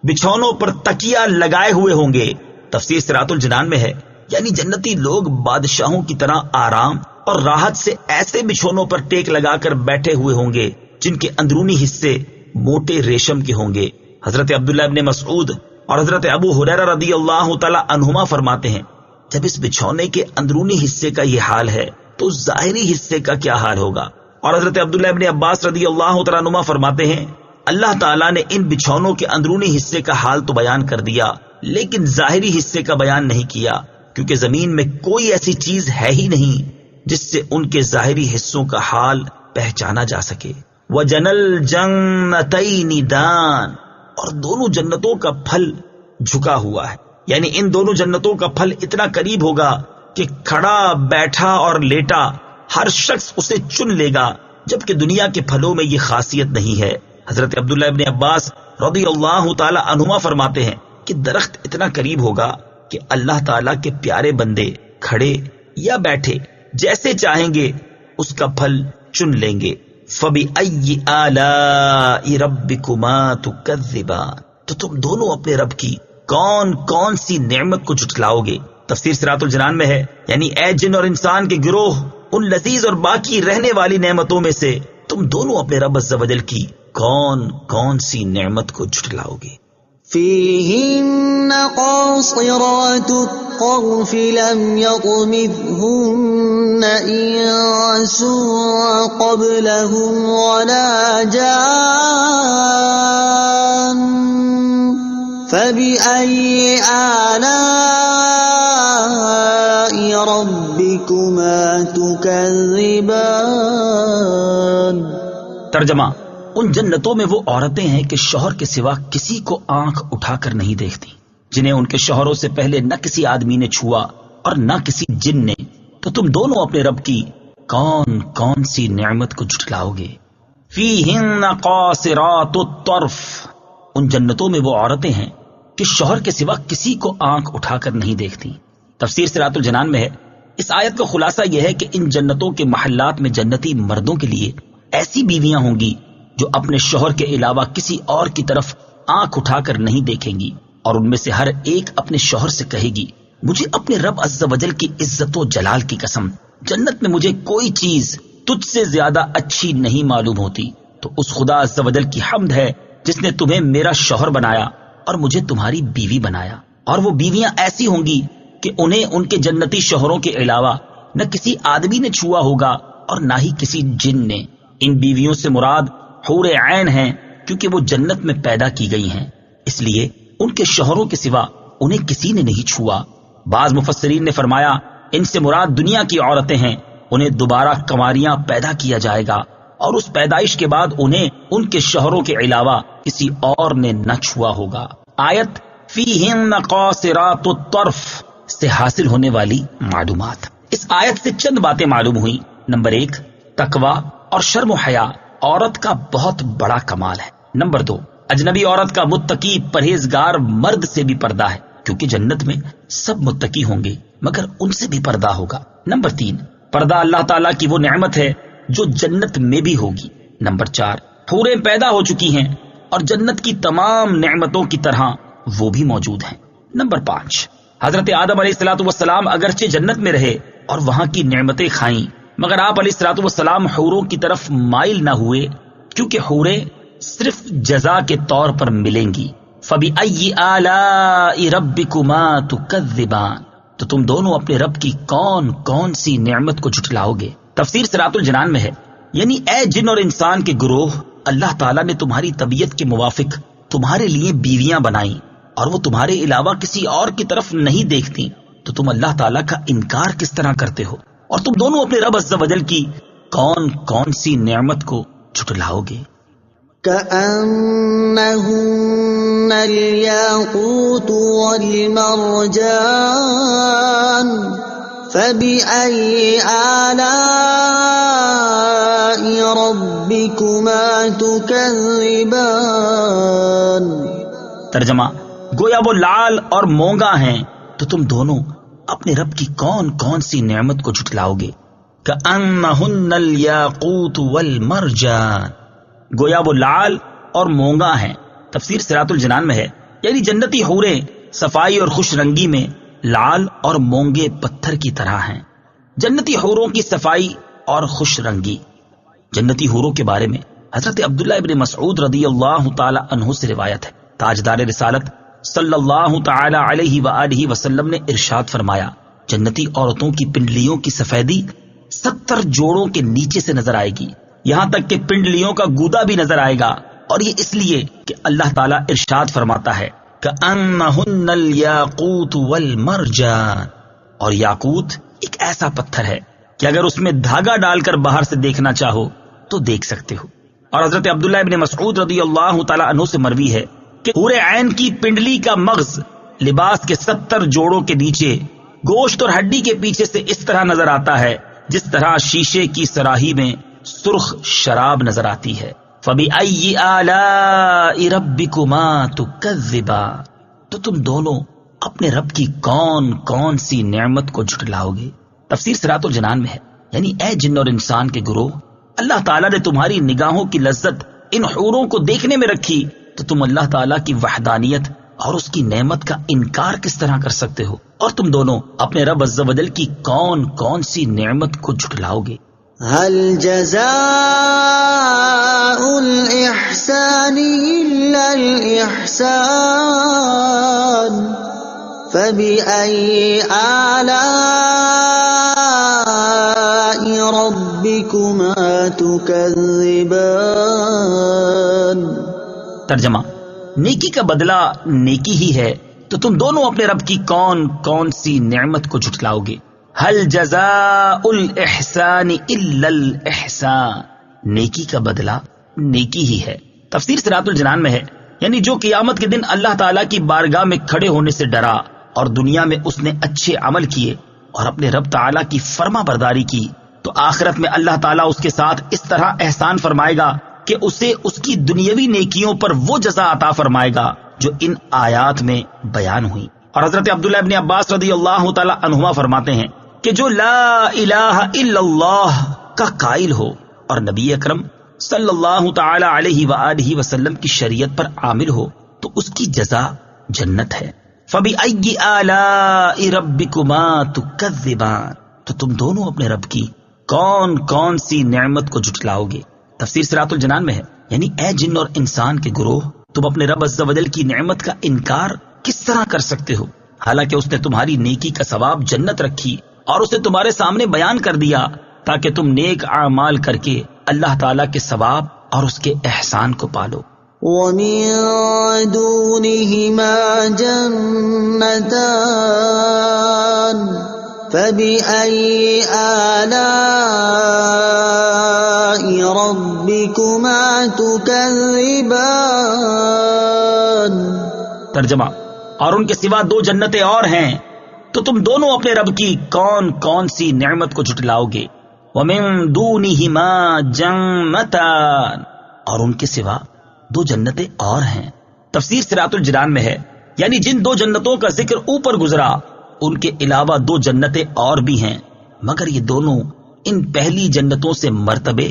S1: بچھونوں پر تکیہ لگائے ہوئے ہوں گے۔ تفسیر صراط الجنان میں ہے، یعنی جنتی لوگ بادشاہوں کی طرح آرام اور راحت سے ایسے بچھونوں پر ٹیک لگا کر بیٹھے ہوئے ہوں گے جن کے اندرونی حصے موٹے ریشم کے ہوں گے۔ حضرت عبداللہ ابن مسعود اور حضرت ابو ہریرہ رضی اللہ تعالی عنہما فرماتے ہیں، جب اس بچھونے کے اندرونی حصے کا یہ حال ہے تو ظاہری حصے کا کیا حال ہوگا؟ اور حضرت عبداللہ ابن عباس رضی اللہ تعالی عنہما فرماتے ہیں، اللہ تعالیٰ نے ان بچھونوں کے اندرونی حصے کا حال تو بیان کر دیا، لیکن ظاہری حصے کا بیان نہیں کیا، کیونکہ زمین میں کوئی ایسی چیز ہے ہی نہیں جس سے ان کے ظاہری حصوں کا حال پہچانا جا سکے۔ وَجَنَى الْجَنَّتَيْنِ دَانٍ، اور دونوں جنتوں کا پھل جھکا ہوا ہے، یعنی ان دونوں جنتوں کا پھل اتنا قریب ہوگا کہ کھڑا بیٹھا اور لیٹا ہر شخص اسے چن لے گا، جبکہ دنیا کے پھلوں میں یہ خاصیت نہیں ہے۔ حضرت عبداللہ ابن عباس رضی اللہ تعالی عنہما فرماتے ہیں کہ درخت اتنا قریب ہوگا کہ اللہ تعالیٰ کے پیارے بندے کھڑے یا بیٹھے جیسے چاہیں گے اس کا پھل چن لیں گے۔ فَبِأَيِّ آلَاءِ رَبِّكُمَا تُكَذِّبَانِ، تو تم دونوں اپنے رب کی کون کون سی نعمت کو جھٹلاؤ گے؟ تفسیر صراط الجنان میں ہے، یعنی اے جن اور انسان کے گروہ، ان لذیذ اور باقی رہنے والی نعمتوں میں سے تم دونوں اپنے رب عز و جل کی کون کون سی نعمت کو جھٹلاؤ گے؟
S2: فيهن قاصرات الطرف لم يطمثهن إنس قبلهم ولا جان فبأي آلاء ربكما تكذبان۔
S1: ترجمہ: ان جنتوں میں وہ عورتیں ہیں کہ شوہر کے سوا کسی کو آنکھ اٹھا کر نہیں دیکھتی، جنہیں ان کے شوہروں سے پہلے نہ کسی آدمی نے چھوا اور نہ کسی جن نے، تو تم دونوں اپنے رب کی کون کون سی نعمت کو جھٹلاؤ گے؟ فیہن قاصرات الطرف، ان جنتوں میں وہ عورتیں ہیں کہ شوہر کے سوا کسی کو آنکھ اٹھا کر نہیں دیکھتی۔ تفسیر صراط الجنان میں ہے، اس آیت کا خلاصہ یہ ہے کہ ان جنتوں کے محلات میں جنتی مردوں کے لیے ایسی بیویاں ہوں گی جو اپنے شوہر کے علاوہ کسی اور کی طرف آنکھ اٹھا کر نہیں دیکھیں گی، اور ان میں سے ہر ایک اپنے شوہر سے کہے گی مجھے اپنے رب عز و جل کی عزت و جلال کی قسم جنت میں مجھے کوئی چیز تجھ سے زیادہ اچھی نہیں معلوم ہوتی۔ تو اس خدا عز و جل کی حمد ہے جس نے تمہیں میرا شوہر بنایا اور مجھے تمہاری بیوی بنایا۔ اور وہ بیویاں ایسی ہوں گی کہ انہیں ان کے جنتی شوہروں کے علاوہ نہ کسی آدمی نے چھوا ہوگا اور نہ ہی کسی جن نے۔ ان بیویوں سے مراد حور عین ہیں، کیونکہ وہ جنت میں پیدا کی گئی ہیں، اس لیے ان کے شوہروں کے سوا انہیں کسی نے نہیں چھوا۔ بعض مفسرین نے فرمایا ان سے مراد دنیا کی عورتیں ہیں، انہیں دوبارہ کنواریاں پیدا کیا جائے گا اور اس پیدائش کے بعد انہیں ان کے شوہروں کے علاوہ کسی اور نے نہ چھوا ہوگا۔ آیت فیہن قاصرات الطرف سے حاصل ہونے والی معلومات۔ اس آیت سے چند باتیں معلوم ہوئی۔ نمبر 1، تقوی اور شرم و حیا عورت کا بہت بڑا کمال ہے۔ نمبر 2، اجنبی عورت کا متقی پرہیزگار مرد سے بھی پردہ ہے، کیونکہ جنت میں سب متقی ہوں گے مگر ان سے بھی پردہ ہوگا۔ نمبر 3، پردہ اللہ تعالیٰ کی وہ نعمت ہے جو جنت میں بھی ہوگی۔ نمبر 4، حوریں پیدا ہو چکی ہیں اور جنت کی تمام نعمتوں کی طرح وہ بھی موجود ہیں۔ نمبر 5، حضرت آدم علیہ السلام اگرچہ جنت میں رہے اور وہاں کی نعمتیں کھائیں مگر آپ علیہ السلام حوروں کی طرف مائل نہ ہوئے، کیونکہ حوریں صرف جزا کے طور پر ملیں گی۔ فَبِأَيِّ آلَاءِ رَبِّكُمَا تُكَذِّبَانِ، تو تم دونوں اپنے رب کی کون کون سی نعمت کو جھٹلاؤ گے؟ تفسیر صراط الجنان میں ہے، یعنی اے جن اور انسان کے گروہ، اللہ تعالیٰ نے تمہاری طبیعت کے موافق تمہارے لیے بیویاں بنائیں اور وہ تمہارے علاوہ کسی اور کی طرف نہیں دیکھتی، تو تم اللہ تعالیٰ کا انکار کس طرح کرتے ہو؟ اور تم دونوں اپنے رب عز و جل کی کون کون سی نعمت کو جھٹلاؤ گے؟
S2: كأنهن الياقوت والمرجان فبأي آلاء ربكما تكذبان۔
S1: ترجمہ: گویا وہ لال اور مونگا ہیں، تو تم دونوں اپنے رب کی کون کون سی نعمت کو جھٹلاؤ گے؟ کأنہن الیاقوت والمرجان، گویا وہ لال اور مونگا ہیں۔ تفسیر صراط الجنان میں ہے، یعنی جنتی حوریں صفائی اور خوش رنگی میں لال اور مونگے پتھر کی طرح ہیں۔ جنتی حوروں کی صفائی اور خوش رنگی۔ جنتی حوروں کے بارے میں حضرت عبداللہ ابن مسعود رضی اللہ تعالی عنہ سے روایت ہے، تاجدار رسالت صلی اللہ تعالی علیہ وآلہ وسلم نے ارشاد فرمایا، جنتی عورتوں کی پنڈلیوں کی سفیدی 70 جوڑوں کے نیچے سے نظر آئے گی، یہاں تک کہ پنڈلیوں کا گودا بھی نظر آئے گا، اور یہ اس لیے کہ اللہ تعالیٰ ارشاد فرماتا ہے کأنہن الیاقوت والمرجان، اور یاقوت ایک ایسا پتھر ہے کہ اگر اس میں دھاگا ڈال کر باہر سے دیکھنا چاہو تو دیکھ سکتے ہو۔ اور حضرت عبداللہ ابن مسعود رضی اللہ تعالی عنہ سے مروی ہے کہ حور عین کی پنڈلی کا مغز لباس کے 70 جوڑوں کے نیچے گوشت اور ہڈی کے پیچھے سے اس طرح نظر آتا ہے جس طرح شیشے کی سراہی میں سرخ شراب نظر آتی ہے. فَبِأَيِّ آلَاءِ رَبِّكُمَا تُكَذِّبَانِ، تو تم دونوں اپنے رب کی کون کون سی نعمت کو جھٹلاؤ گے. تفسیر صراط الجنان میں ہے، یعنی اے جن اور انسان کے گروہ، اللہ تعالیٰ نے تمہاری نگاہوں کی لذت ان حوروں کو دیکھنے میں رکھی تو تم اللہ تعالیٰ کی وحدانیت اور اس کی نعمت کا انکار کس طرح کر سکتے ہو؟ اور تم دونوں اپنے رب عز و جل کی کون کون سی نعمت کو جھٹلاؤ گے؟
S2: هل جزاء الإحسان إلا الإحسان فبأي آلاء ربكما تكذبان.
S1: ترجمہ: نیکی کا بدلہ نیکی ہی ہے تو تم دونوں اپنے رب کی کون کون سی نعمت کو جھٹلاؤ گے. هل جزاء الاحسان الا الاحسان، نیکی کا بدلہ نیکی ہی ہے. تفسیر صراط الجنان میں ہے، یعنی جو قیامت کے دن اللہ تعالیٰ کی بارگاہ میں کھڑے ہونے سے ڈرا اور دنیا میں اس نے اچھے عمل کیے اور اپنے رب تعالیٰ کی فرما برداری کی تو آخرت میں اللہ تعالیٰ اس کے ساتھ اس طرح احسان فرمائے گا کہ اسے اس کی دنیاوی نیکیوں پر وہ جزا عطا فرمائے گا جو ان آیات میں بیان ہوئی. اور حضرت عبداللہ ابن عباس رضی اللہ تعالی عنہما فرماتے ہیں کہ جو لا الہ الا اللہ کا قائل ہو اور نبی اکرم صلی اللہ تعالی علیہ وآلہ وسلم کی شریعت پر عامل ہو تو اس کی جزا جنت ہے. فَبِأَيِّ آلَاءِ رَبِّكُمَا تُكَذِّبَانِ، تو تم دونوں اپنے رب کی کون کون سی نعمت کو جھٹلاؤ گے. تفسیر صراط الجنان میں ہے، یعنی اے جن اور انسان کے گروہ، تم اپنے رب عز و جل کی نعمت کا انکار کس طرح کر سکتے ہو حالانکہ اس نے تمہاری نیکی کا ثواب جنت رکھی اور اسے تمہارے سامنے بیان کر دیا تاکہ تم نیک اعمال کر کے اللہ تعالیٰ کے ثواب اور اس کے احسان کو پالو.
S2: وَمِن دُونِهِمَا جَنَّتَانِ فَبِأَيِّ آلَاءِ رَبِّكُمَا تُكَذِّبَانِ.
S1: ترجمہ: اور ان کے سوا 2 جنتیں اور ہیں تو تم دونوں اپنے رب کی کون کون سی نعمت کو جھٹلاؤ گے. وَمِن دُونِهِمَا جَنَّتَانِ، اور ان کے سوا 2 جنتیں اور ہیں. تفسیر صراط الجنان میں ہے، یعنی جن 2 جنتوں کا ذکر اوپر گزرا ان کے علاوہ 2 جنتیں اور بھی ہیں، مگر یہ دونوں ان پہلی جنتوں سے مرتبے،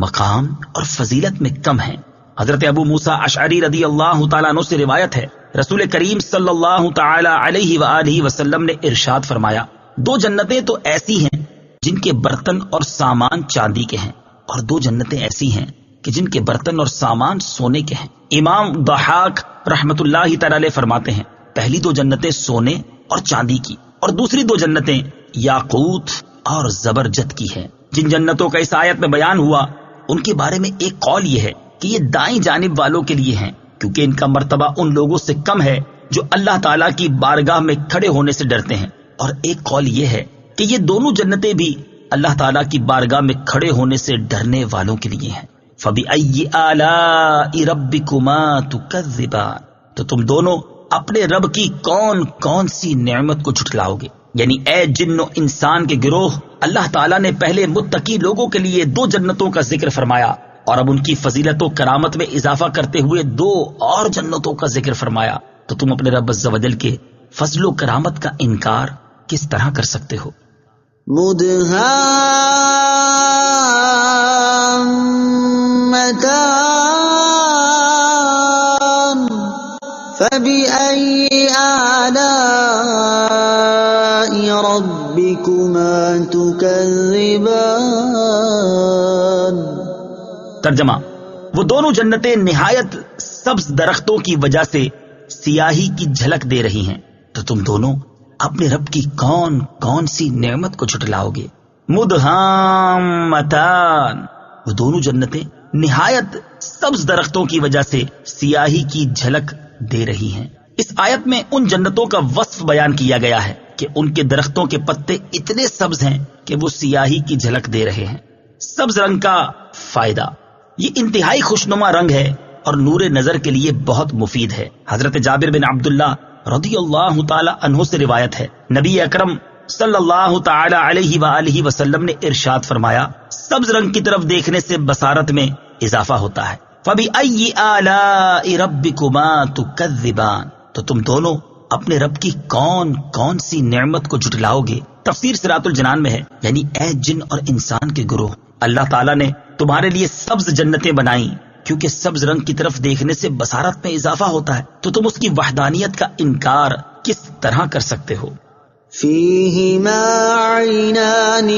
S1: مقام اور فضیلت میں کم ہیں. حضرت ابو موسیٰ اشعری رضی اللہ تعالیٰ عنہ سے روایت ہے، رسول کریم صلی اللہ تعالی علیہ وآلہ وسلم نے ارشاد فرمایا، 2 جنتیں تو ایسی ہیں جن کے برتن اور سامان چاندی کے ہیں، اور 2 جنتیں ایسی ہیں کہ جن کے برتن اور سامان سونے کے ہیں. امام ضحاک رحمت اللہ تعالی علیہ فرماتے ہیں، پہلی 2 جنتیں سونے اور چاندی کی اور دوسری 2 جنتیں یاقوت اور زبرجد کی ہیں. جن جنتوں کا اس آیت میں بیان ہوا ان کے بارے میں ایک قول یہ ہے کہ یہ دائیں جانب والوں کے لیے ہیں کیونکہ ان کا مرتبہ ان لوگوں سے کم ہے جو اللہ تعالیٰ کی بارگاہ میں کھڑے ہونے سے ڈرتے ہیں، اور ایک قول یہ ہے کہ یہ دونوں جنتیں بھی اللہ تعالیٰ کی بارگاہ میں کھڑے ہونے سے ڈرنے والوں کے لیے ہیں. فَبِأَيِّ آلَاءِ رَبِّكُمَا تُكَذِّبَانِ، تو تم دونوں اپنے رب کی کون کون سی نعمت کو جھٹلاؤ گے. یعنی اے جن و انسان کے گروہ، اللہ تعالیٰ نے پہلے متقی لوگوں کے لیے 2 جنتوں کا ذکر فرمایا اور اب ان کی فضیلت و کرامت میں اضافہ کرتے ہوئے 2 اور جنتوں کا ذکر فرمایا، تو تم اپنے رب عز و جل کے فضل و کرامت کا انکار کس طرح کر سکتے ہو؟
S2: مدهامتان فبأي آلاء ربكما تكذبان.
S1: ترجمہ: وہ دونوں جنتیں نہایت سبز درختوں کی وجہ سے سیاہی کی جھلک دے رہی ہیں تو تم دونوں اپنے رب کی کون کون سی نعمت کو جھٹلاؤ گے. مدہامتان، وہ دونوں جنتیں نہایت سبز درختوں کی وجہ سے سیاہی کی جھلک دے رہی ہیں. اس آیت میں ان جنتوں کا وصف بیان کیا گیا ہے کہ ان کے درختوں کے پتے اتنے سبز ہیں کہ وہ سیاہی کی جھلک دے رہے ہیں. سبز رنگ کا فائدہ، یہ انتہائی خوشنما رنگ ہے اور نور نظر کے لیے بہت مفید ہے۔ حضرت جابر بن عبداللہ رضی اللہ تعالی عنہ سے روایت ہے، نبی اکرم صلی اللہ تعالی علیہ وآلہ وسلم نے ارشاد فرمایا، سبز رنگ کی طرف دیکھنے سے بصارت میں اضافہ ہوتا ہے۔ فَبِأَيِّ آلَاءِ رَبِّكُمَا تُكَذِّبَانِ، تو تم دونوں اپنے رب کی کون کون سی نعمت کو جھٹلاؤ گے؟ تفسیر صراط الجنان میں ہے، یعنی اے جن اور انسان کے گروہ، اللہ تعالیٰ نے تمہارے لیے سبز جنتیں بنائیں کیونکہ سبز رنگ کی طرف دیکھنے سے بصارت میں اضافہ ہوتا ہے، تو تم اس کی وحدانیت کا انکار کس طرح کر سکتے ہو؟
S2: فِيهِمَا عَيْنَانِ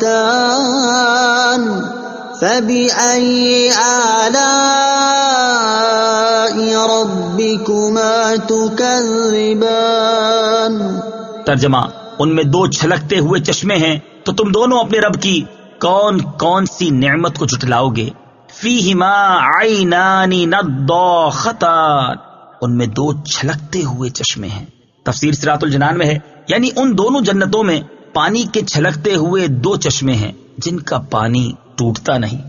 S2: نَضَّاخَتَانِ فَبِأَيِّ آلَاءِ رَبِّكُمَا تُكَذِّبَانِ۔
S1: ترجمہ، ان میں دو چھلکتے ہوئے چشمے ہیں، تو تم دونوں اپنے رب کی کون کون سی نعمت کو جھٹلاؤ گے؟ فیہما عینان نضاختان، ان میں دو چھلکتے ہوئے چشمے ہیں۔ تفسیر صراط الجنان میں ہے، یعنی ان دونوں جنتوں میں پانی کے چھلکتے ہوئے دو چشمے ہیں جن کا پانی ٹوٹتا نہیں۔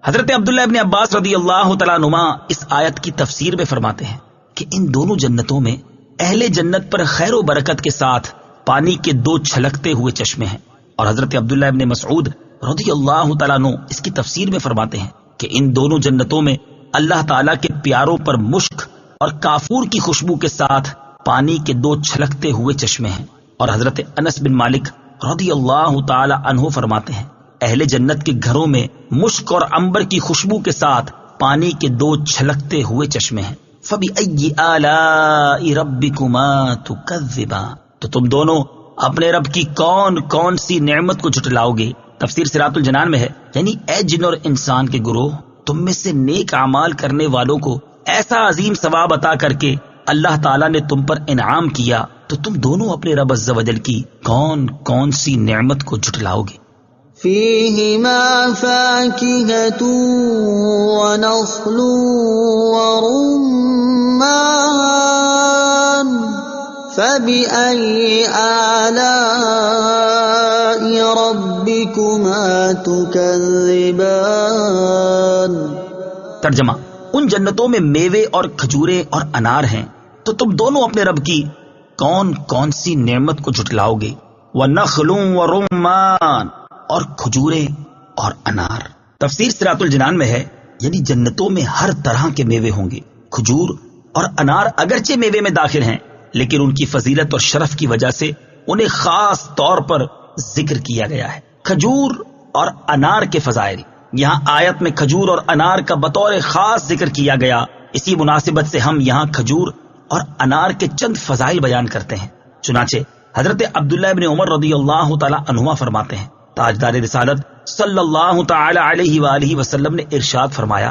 S1: حضرت عبداللہ ابن عباس رضی اللہ تعالیٰ عنہما اس آیت کی تفسیر میں فرماتے ہیں کہ ان دونوں جنتوں میں اہل جنت پر خیر و برکت کے ساتھ پانی کے دو چھلکتے ہوئے چشمے ہیں، اور حضرت عبداللہ ابن مسعود رضی اللہ تعالیٰ عنہ اس کی تفسیر میں فرماتے ہیں کہ ان دونوں جنتوں میں اللہ تعالیٰ کے پیاروں پر مشک اور کافور کی خوشبو کے ساتھ پانی کے دو چھلکتے ہوئے چشمے ہیں۔ اور حضرت انس بن مالک رضی اللہ تعالی عنہ فرماتے ہیں، اہل جنت کے گھروں میں مشک اور عنبر کی خوشبو کے ساتھ پانی کے دو چھلکتے ہوئے چشمے ہیں۔ فَبِأَيِّ آلَاءِ رَبِّكُمَا تُكَذِّبَانِ، تو تم دونوں اپنے رب کی کون کون سی نعمت کو جھٹلاؤ گے؟ تفسیر صراط الجنان میں ہے، یعنی اے جن اور انسان کے گروہ، تم میں سے نیک اعمال کرنے والوں کو ایسا عظیم ثواب عطا کر کے اللہ تعالیٰ نے تم پر انعام کیا، تو تم دونوں اپنے رب عز و جل کی کون کون سی نعمت کو جھٹلاؤ گے؟
S2: فِيهِمَا فَاكِهَةٌ وَنَخْلٌ وَرُمَّانٌ فَبِأَيِّ آلَاءِ رَبِّكُمَا تُكَذِّبَانِ۔
S1: ترجمہ، ان جنتوں میں میوے اور کھجوریں اور انار ہیں، تو تم دونوں اپنے رب کی کون کون سی نعمت کو جھٹلاؤ گے؟ وَنَخْلٌ وَرُمَّانٌ، اور کھجوریں اور انار۔ تفسیر صراط الجنان میں ہے، یعنی جنتوں میں ہر طرح کے میوے ہوں گے۔ کھجور اور انار اگرچہ میوے میں داخل ہیں، لیکن ان کی فضیلت اور شرف کی وجہ سے انہیں خاص طور پر ذکر کیا گیا ہے۔ کھجور اور انار کے فضائل، یہاں آیت میں کھجور اور انار کا بطور خاص ذکر کیا گیا، اسی مناسبت سے ہم یہاں کھجور اور انار کے چند فضائل بیان کرتے ہیں۔ چنانچہ حضرت عبداللہ ابن عمر رضی اللہ تعالی عنہما فرماتے ہیں، تاجدار رسالت صلی اللہ تعالی علیہ وآلہ وسلم نے ارشاد فرمایا،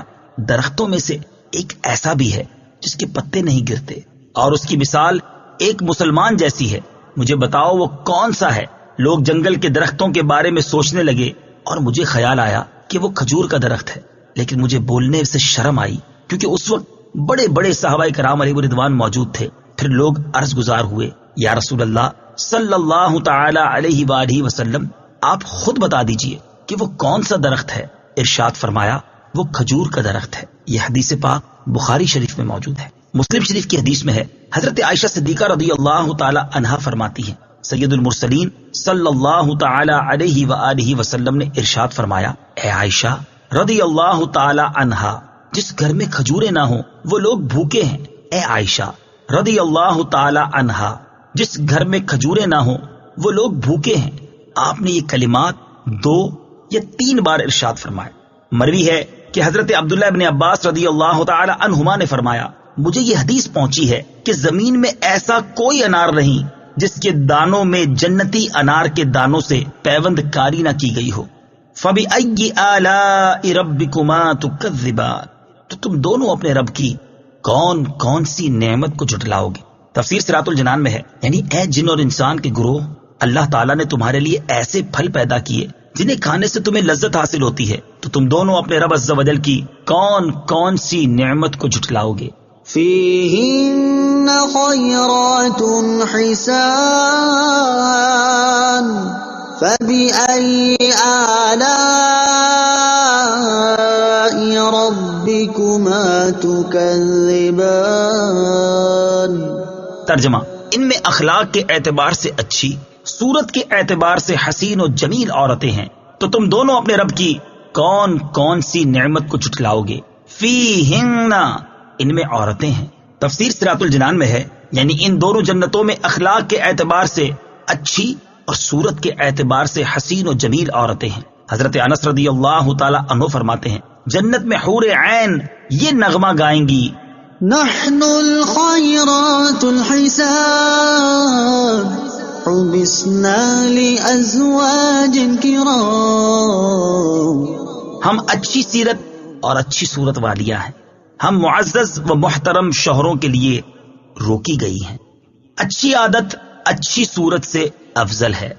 S1: درختوں میں سے ایک ایسا بھی ہے جس کے پتے نہیں گرتے، اور اس کی مثال ایک مسلمان جیسی ہے، مجھے بتاؤ وہ کون سا ہے؟ لوگ جنگل کے درختوں کے بارے میں سوچنے لگے اور مجھے خیال آیا کہ وہ کھجور کا درخت ہے، لیکن مجھے بولنے سے شرم آئی کیونکہ اس وقت بڑے بڑے صحابہ کرام علیہ رضوان موجود تھے۔ پھر لوگ عرض گزار ہوئے، یا رسول اللہ صلی اللہ تعالی علیہ وآلہ وسلم، آپ خود بتا دیجئے کہ وہ کون سا درخت ہے؟ ارشاد فرمایا، وہ کھجور کا درخت ہے۔ یہ حدیث پاک بخاری شریف میں موجود ہے۔ مسلم شریف کی حدیث میں ہے، حضرت عائشہ صدیقہ رضی اللہ تعالی عنہا فرماتی ہیں، سید المرسلین صلی اللہ تعالی علیہ وآلہ وسلم نے ارشاد فرمایا، اے عائشہ رضی اللہ تعالی عنہا، جس گھر میں کھجوریں نہ ہوں وہ لوگ بھوکے ہیں۔ اے عائشہ رضی اللہ تعالی عنہا، جس گھر میں کھجوریں نہ ہوں وہ لوگ بھوکے ہیں۔ آپ نے یہ کلمات 2 یا 3 بار ارشاد فرمائے۔ مروی ہے کہ حضرت عبداللہ ابن عباس رضی اللہ تعالی عنہما نے فرمایا، مجھے یہ حدیث پہنچی ہے کہ زمین میں ایسا کوئی انار نہیں جس کے دانوں میں جنتی انار کے دانوں سے پیوند کاری نہ کی گئی ہو۔ فَبِأَيِّ آلَاءِ رَبِّكُمَا تُكَذِّبَانِ، تو تم دونوں اپنے رب کی کون کون سی نعمت کو جھٹلاؤ گے؟ تفسیر صراط الجنان میں ہے، یعنی اے جن اور انسان کے گروہ، اللہ تعالیٰ نے تمہارے لیے ایسے پھل پیدا کیے جنہیں کھانے سے تمہیں لذت حاصل ہوتی ہے، تو تم دونوں اپنے رب عز و جل کی کون کون سی نعمت کو جھٹلاؤ گے؟
S2: فِيهِنَّ خَيْرَاتٌ حِسَانٌ فَبِأَيِّ آلَاءِ رَبِّكُمَا ربكما تكذبان۔
S1: ترجمہ: ان میں اخلاق کے اعتبار سے اچھی، صورت کے اعتبار سے حسین و جمیل عورتیں ہیں، تو تم دونوں اپنے رب کی کون کون سی نعمت کو جھٹلاؤ گے؟ فیہن، ان میں عورتیں ہیں۔ تفسیر صراط الجنان میں ہے، یعنی ان دونوں جنتوں میں اخلاق کے اعتبار سے اچھی اور صورت کے اعتبار سے حسین و جمیل عورتیں ہیں۔ حضرت انس رضی اللہ تعالی عنہ فرماتے ہیں، جنت میں حور عین یہ نغمہ گائیں گی،
S2: نحن الخيرات الحساب حبسنا لأزواج كرام۔
S1: ہم اچھی سیرت اور اچھی صورت والیاں ہیں، ہم معزز و محترم شوہروں کے لیے روکی گئی ہیں۔ اچھی عادت اچھی صورت سے افضل ہے۔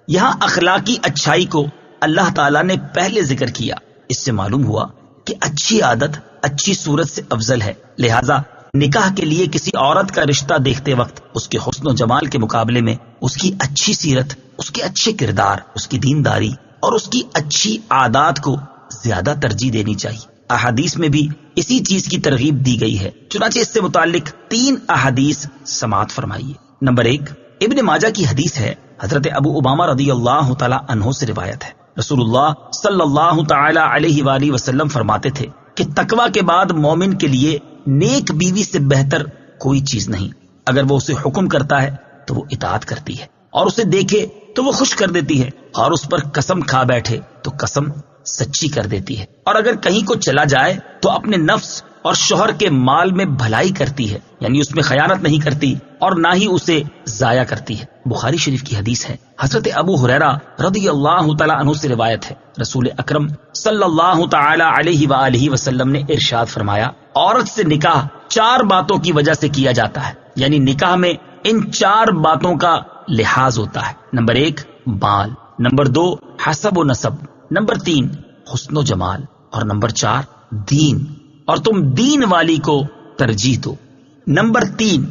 S1: یہاں اخلاقی اچھائی کو اللہ تعالیٰ نے پہلے ذکر کیا، اس سے معلوم ہوا کہ اچھی عادت اچھی صورت سے افضل ہے، لہذا نکاح کے لیے کسی عورت کا رشتہ دیکھتے وقت اس کے حسن و جمال کے مقابلے میں اس کی اچھی سیرت، اس کے اچھے کردار، اس کی دینداری اور اس کی اچھی عادات کو زیادہ ترجیح دینی چاہیے۔ احادیث میں بھی اسی چیز کی ترغیب دی گئی ہے، چنانچہ اس سے متعلق 3 احادیث سماعت فرمائیے۔ نمبر 1، ابن ماجہ کی حدیث ہے، حضرت ابو امامہ رضی اللہ تعالی عنہ سے روایت ہے، رسول اللہ صلی اللہ تعالی علیہ وآلہ وسلم فرماتے تھے کہ تقوی کے بعد مومن کے لیے نیک بیوی سے بہتر کوئی چیز نہیں، اگر وہ اسے حکم کرتا ہے تو وہ اطاعت کرتی ہے، اور اسے دیکھے تو وہ خوش کر دیتی ہے، اور اس پر قسم کھا بیٹھے تو قسم سچی کر دیتی ہے، اور اگر کہیں کو چلا جائے تو اپنے نفس اور شوہر کے مال میں بھلائی کرتی ہے، یعنی اس میں خیانت نہیں کرتی اور نہ ہی اسے ضائع کرتی ہے۔ بخاری شریف کی حدیث ہے، حضرت ابو ہریرہ رضی اللہ تعالی عنہ سے روایت ہے، رسول اکرم صلی اللہ تعالی علیہ وآلہ وسلم نے ارشاد فرمایا، عورت سے نکاح 4 باتوں کی وجہ سے کیا جاتا ہے، یعنی نکاح میں ان 4 باتوں کا لحاظ ہوتا ہے۔ نمبر 1 مال، نمبر 2 حسب و نسب، نمبر 3 حسن و جمال، اور نمبر 4 دین، اور تم دین والی کو ترجیح دو۔ نمبر 3،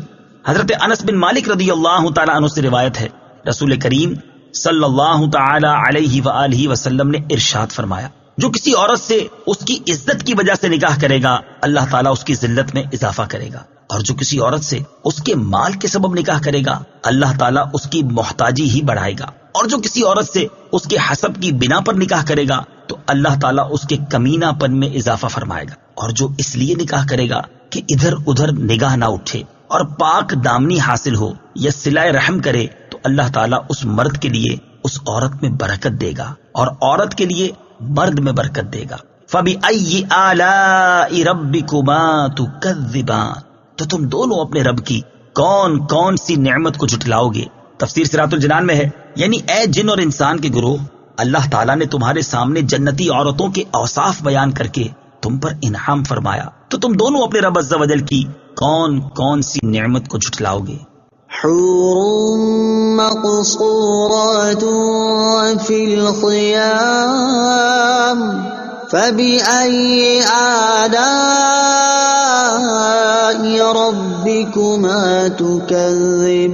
S1: حضرت انس بن مالک رضی اللہ تعالی عنہ سے روایت ہے، رسول کریم صلی اللہ تعالی علیہ وآلہ وسلم نے ارشاد فرمایا، جو کسی عورت سے اس کی عزت کی وجہ سے نکاح کرے گا اللہ تعالیٰ اس کی ذلت میں اضافہ کرے گا، اور جو کسی عورت سے اس کے مال کے سبب نکاح کرے گا اللہ تعالیٰ اس کی محتاجی ہی بڑھائے گا، اور جو کسی عورت سے اس کے حسب کی بنا پر نکاح کرے گا تو اللہ تعالیٰ اس کے کمینہ پن میں اضافہ فرمائے گا، اور جو اس لیے نکاح کرے گا کہ ادھر ادھر نگاہ نہ اٹھے اور پاک دامنی حاصل ہو یا صلہ رحم کرے تو اللہ تعالیٰ اس مرد کے لیے اس عورت میں برکت دے گا اور عورت کے لیے مرد میں برکت دے گا۔ فَبِأَيِّ آلَاءِ رَبِّكُمَا تُكَذِّبَانِ، تو تم دونوں اپنے رب کی کون کون سی نعمت کو جھٹلاؤ گے؟ تفسیر صراط الجنان میں ہے، یعنی اے جن اور انسان کے گروہ، اللہ تعالیٰ نے تمہارے سامنے جنتی عورتوں کے اوصاف بیان کر کے تم پر انعام فرمایا، تو تم دونوں اپنے رب عز و جل کی کون کون سی نعمت کو جھٹلاؤ گے؟
S2: حور مقصورات فی الخیام فبأي آلاء ربكما تكذبان۔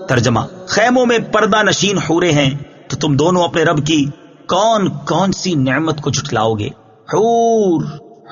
S1: ترجمہ: خیموں میں پردہ نشین حوریں ہیں، تو تم دونوں اپنے رب کی کون کون سی نعمت کو جھٹلاؤ گے؟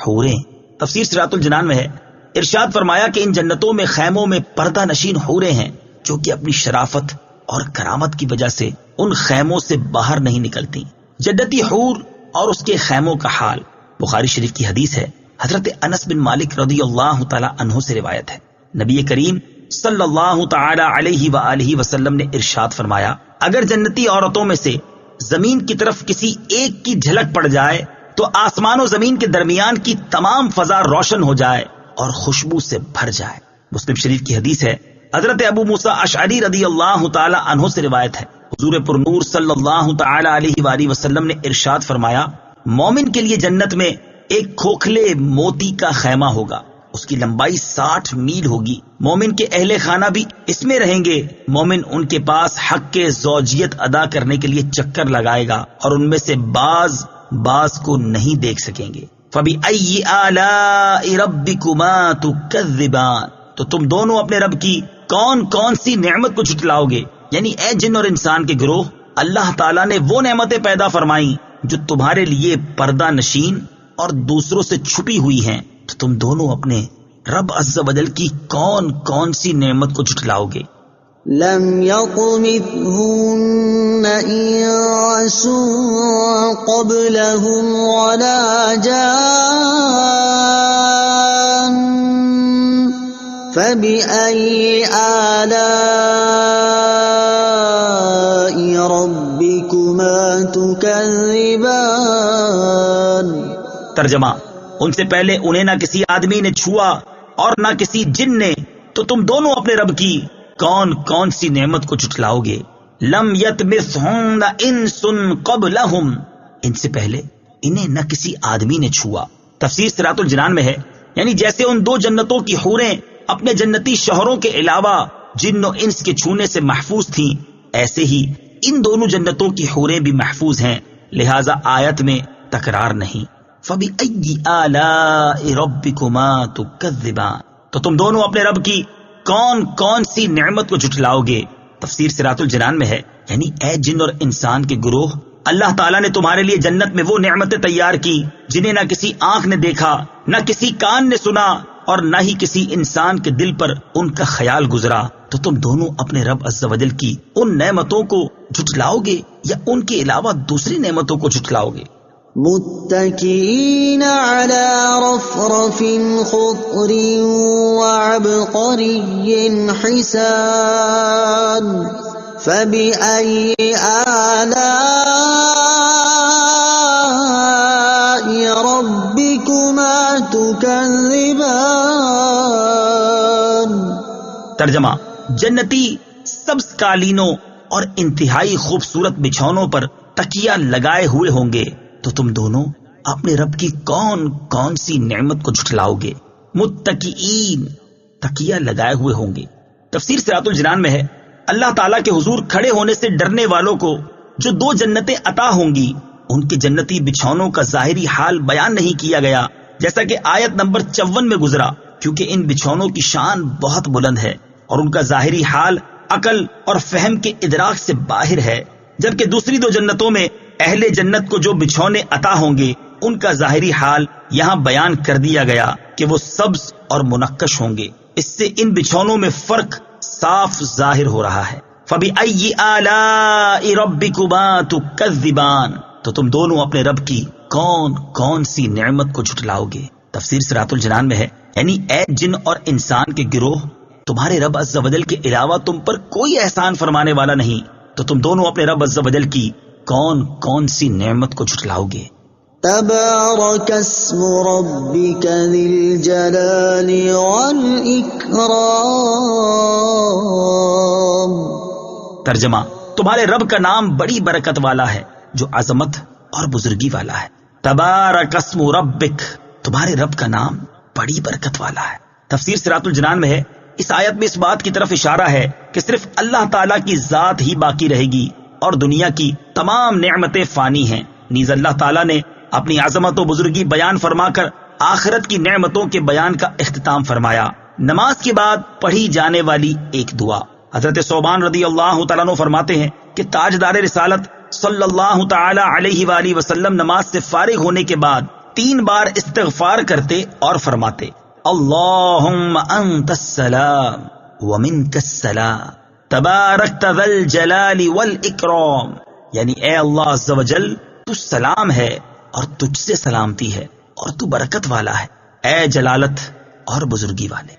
S1: حوریں۔ تفسیر صراط الجنان میں ہے، ارشاد فرمایا کہ ان جنتوں میں خیموں میں پردہ نشین حوریں ہیں جو کہ اپنی شرافت اور کرامت کی وجہ سے ان خیموں سے باہر نہیں نکلتی۔ جنتی حور اور اس کے خیموں کا حال، بخاری شریف کی حدیث ہے، حضرت انس بن مالک رضی اللہ تعالی عنہ سے روایت ہے، نبی کریم صلی اللہ تعالی علیہ وآلہ وسلم نے ارشاد فرمایا، اگر جنتی عورتوں میں سے زمین کی طرف کسی ایک کی جھلک پڑ جائے تو آسمان و زمین کے درمیان کی تمام فضا روشن ہو جائے اور خوشبو سے بھر جائے۔ مسلم شریف کی حدیث ہے، حضرت ابو موسیٰ اشعری رضی اللہ تعالی عنہ سے روایت ہے، حضور پر نور صلی اللہ تعالی علیہ وآلہ وسلم نے ارشاد فرمایا، مومن کے لیے جنت میں ایک کھوکھلے موتی کا خیمہ ہوگا، اس کی لمبائی 60 میل ہوگی، مومن کے اہل خانہ بھی اس میں رہیں گے، مومن ان کے پاس حق کے زوجیت ادا کرنے کے لیے چکر لگائے گا اور ان میں سے بعض کو نہیں دیکھ سکیں گے۔ فَبِأَيِّ آلَاءِ رَبِّكُمَا تُكَذِّبَانِ، تو تم دونوں اپنے رب کی کون کون سی نعمت کو جھٹلاؤ گے؟ یعنی اے جن اور انسان کے گروہ، اللہ تعالیٰ نے وہ نعمتیں پیدا فرمائیں جو تمہارے لیے پردہ نشین اور دوسروں سے چھپی ہوئی ہیں، تو تم دونوں اپنے رب عز و جل کی کون کون سی نعمت کو جھٹلاؤ گے؟
S2: لم يطمثهن انس قبلهم ولا جان فبأي آلاء ربكما تكذبان۔
S1: ترجمہ: ان سے پہلے انہیں نہ کسی آدمی نے چھوا اور نہ کسی جن نے، تو تم دونوں اپنے رب کی کون کون سی نعمت کو جھٹلاؤ گے؟ لم یتمثہن انس قبلہم، ان سے پہلے انہیں نہ کسی آدمی نے چھوا۔ تفسیر صراط الجنان میں ہے، یعنی جیسے ان دو جنتوں کی حوریں اپنے جنتی شوہروں کے علاوہ جن و انس کے چھونے سے محفوظ تھیں، ایسے ہی ان دونوں جنتوں کی حوریں بھی محفوظ ہیں، لہذا آیت میں تکرار نہیں۔ فَبِأَيِّ آلَاءِ رَبِّكُمَا تُكَذِّبَانِ، تو تم دونوں اپنے رب کی کون کون سی نعمت کو جھٹلاؤ گے؟ تفسیر صراط الجنان میں ہے، یعنی اے جن اور انسان کے گروہ، اللہ تعالیٰ نے تمہارے لیے جنت میں وہ نعمتیں تیار کی جنہیں نہ کسی آنکھ نے دیکھا، نہ کسی کان نے سنا، اور نہ ہی کسی انسان کے دل پر ان کا خیال گزرا۔ تو تم دونوں اپنے رب عز و جل کی ان نعمتوں کو جھٹلاؤ گے یا ان کے علاوہ دوسری نعمتوں کو جھٹلاؤ گے؟
S2: متكئين على رفرف خضر وعبقري حسان فبأي آلاء ربكما تكذبان۔
S1: ترجمہ: جنتی سبز قالینوں اور انتہائی خوبصورت بچھونوں پر تکیہ لگائے ہوئے ہوں گے، تو تم دونوں اپنے رب کی کون کون سی نعمت کو جھٹلاؤ گے؟ متکئین، تکیہ لگائے ہوئے ہوں گے۔ تفسیر صراط الجنان میں ہے، اللہ تعالیٰ کے حضور کھڑے ہونے سے ڈرنے والوں کو جو دو جنتیں عطا ہوں گی، ان کے جنتی بچھونوں کا ظاہری حال بیان نہیں کیا گیا، جیسا کہ آیت نمبر 54 میں گزرا، کیونکہ ان بچھونوں کی شان بہت بلند ہے اور ان کا ظاہری حال عقل اور فہم کے ادراک سے باہر ہے، جبکہ دوسری دو جنتوں میں اہل جنت کو جو بچھونے عطا ہوں گے ان کا ظاہری حال یہاں بیان کر دیا گیا کہ وہ سبز اور منقش ہوں گے۔ اس سے ان بچھونوں میں فرق صاف ظاہر ہو رہا ہے۔ فَبِأَيِّ آلَاءِ رَبِّكُمَا تُكَذِّبَانِ، تو تم دونوں اپنے رب کی کون کون سی نعمت کو جھٹلاؤ گے؟ تفسیر صراط الجنان میں ہے، یعنی اے جن اور انسان کے گروہ، تمہارے رب عز و جل کے علاوہ تم پر کوئی احسان فرمانے والا نہیں، تو تم دونوں اپنے رب عز و جل کی کون کون سی نعمت کو جھٹلاؤ گے؟
S2: تبارک اسم ربک ذی الجلال والاکرام۔
S1: ترجمہ: تمہارے رب کا نام بڑی برکت والا ہے جو عظمت اور بزرگی والا ہے۔ تبارک اسم ربک، تمہارے رب کا نام بڑی برکت والا ہے۔ تفسیر صراط الجنان میں ہے، اس آیت میں اس بات کی طرف اشارہ ہے کہ صرف اللہ تعالیٰ کی ذات ہی باقی رہے گی اور دنیا کی تمام نعمتیں فانی ہیں۔ نیز اللہ تعالیٰ نے اپنی عظمت و بزرگی بیان فرما کر آخرت کی نعمتوں کے بیان کا اختتام فرمایا۔ نماز کے بعد پڑھی جانے والی ایک دعا، حضرت ثوبان رضی اللہ تعالیٰ عنہ فرماتے ہیں کہ تاجدار رسالت صلی اللہ تعالی علیہ وآلہ وسلم نماز سے فارغ ہونے کے بعد 3 بار استغفار کرتے اور فرماتے: اللہم انت السلام ومنک السلام تبارکت ذی الجلال والاکرام، یعنی اے اللہ عز و جل، تو سلام ہے اور تجھ سے سلامتی ہے اور تو برکت والا ہے، اے جلالت اور بزرگی والے۔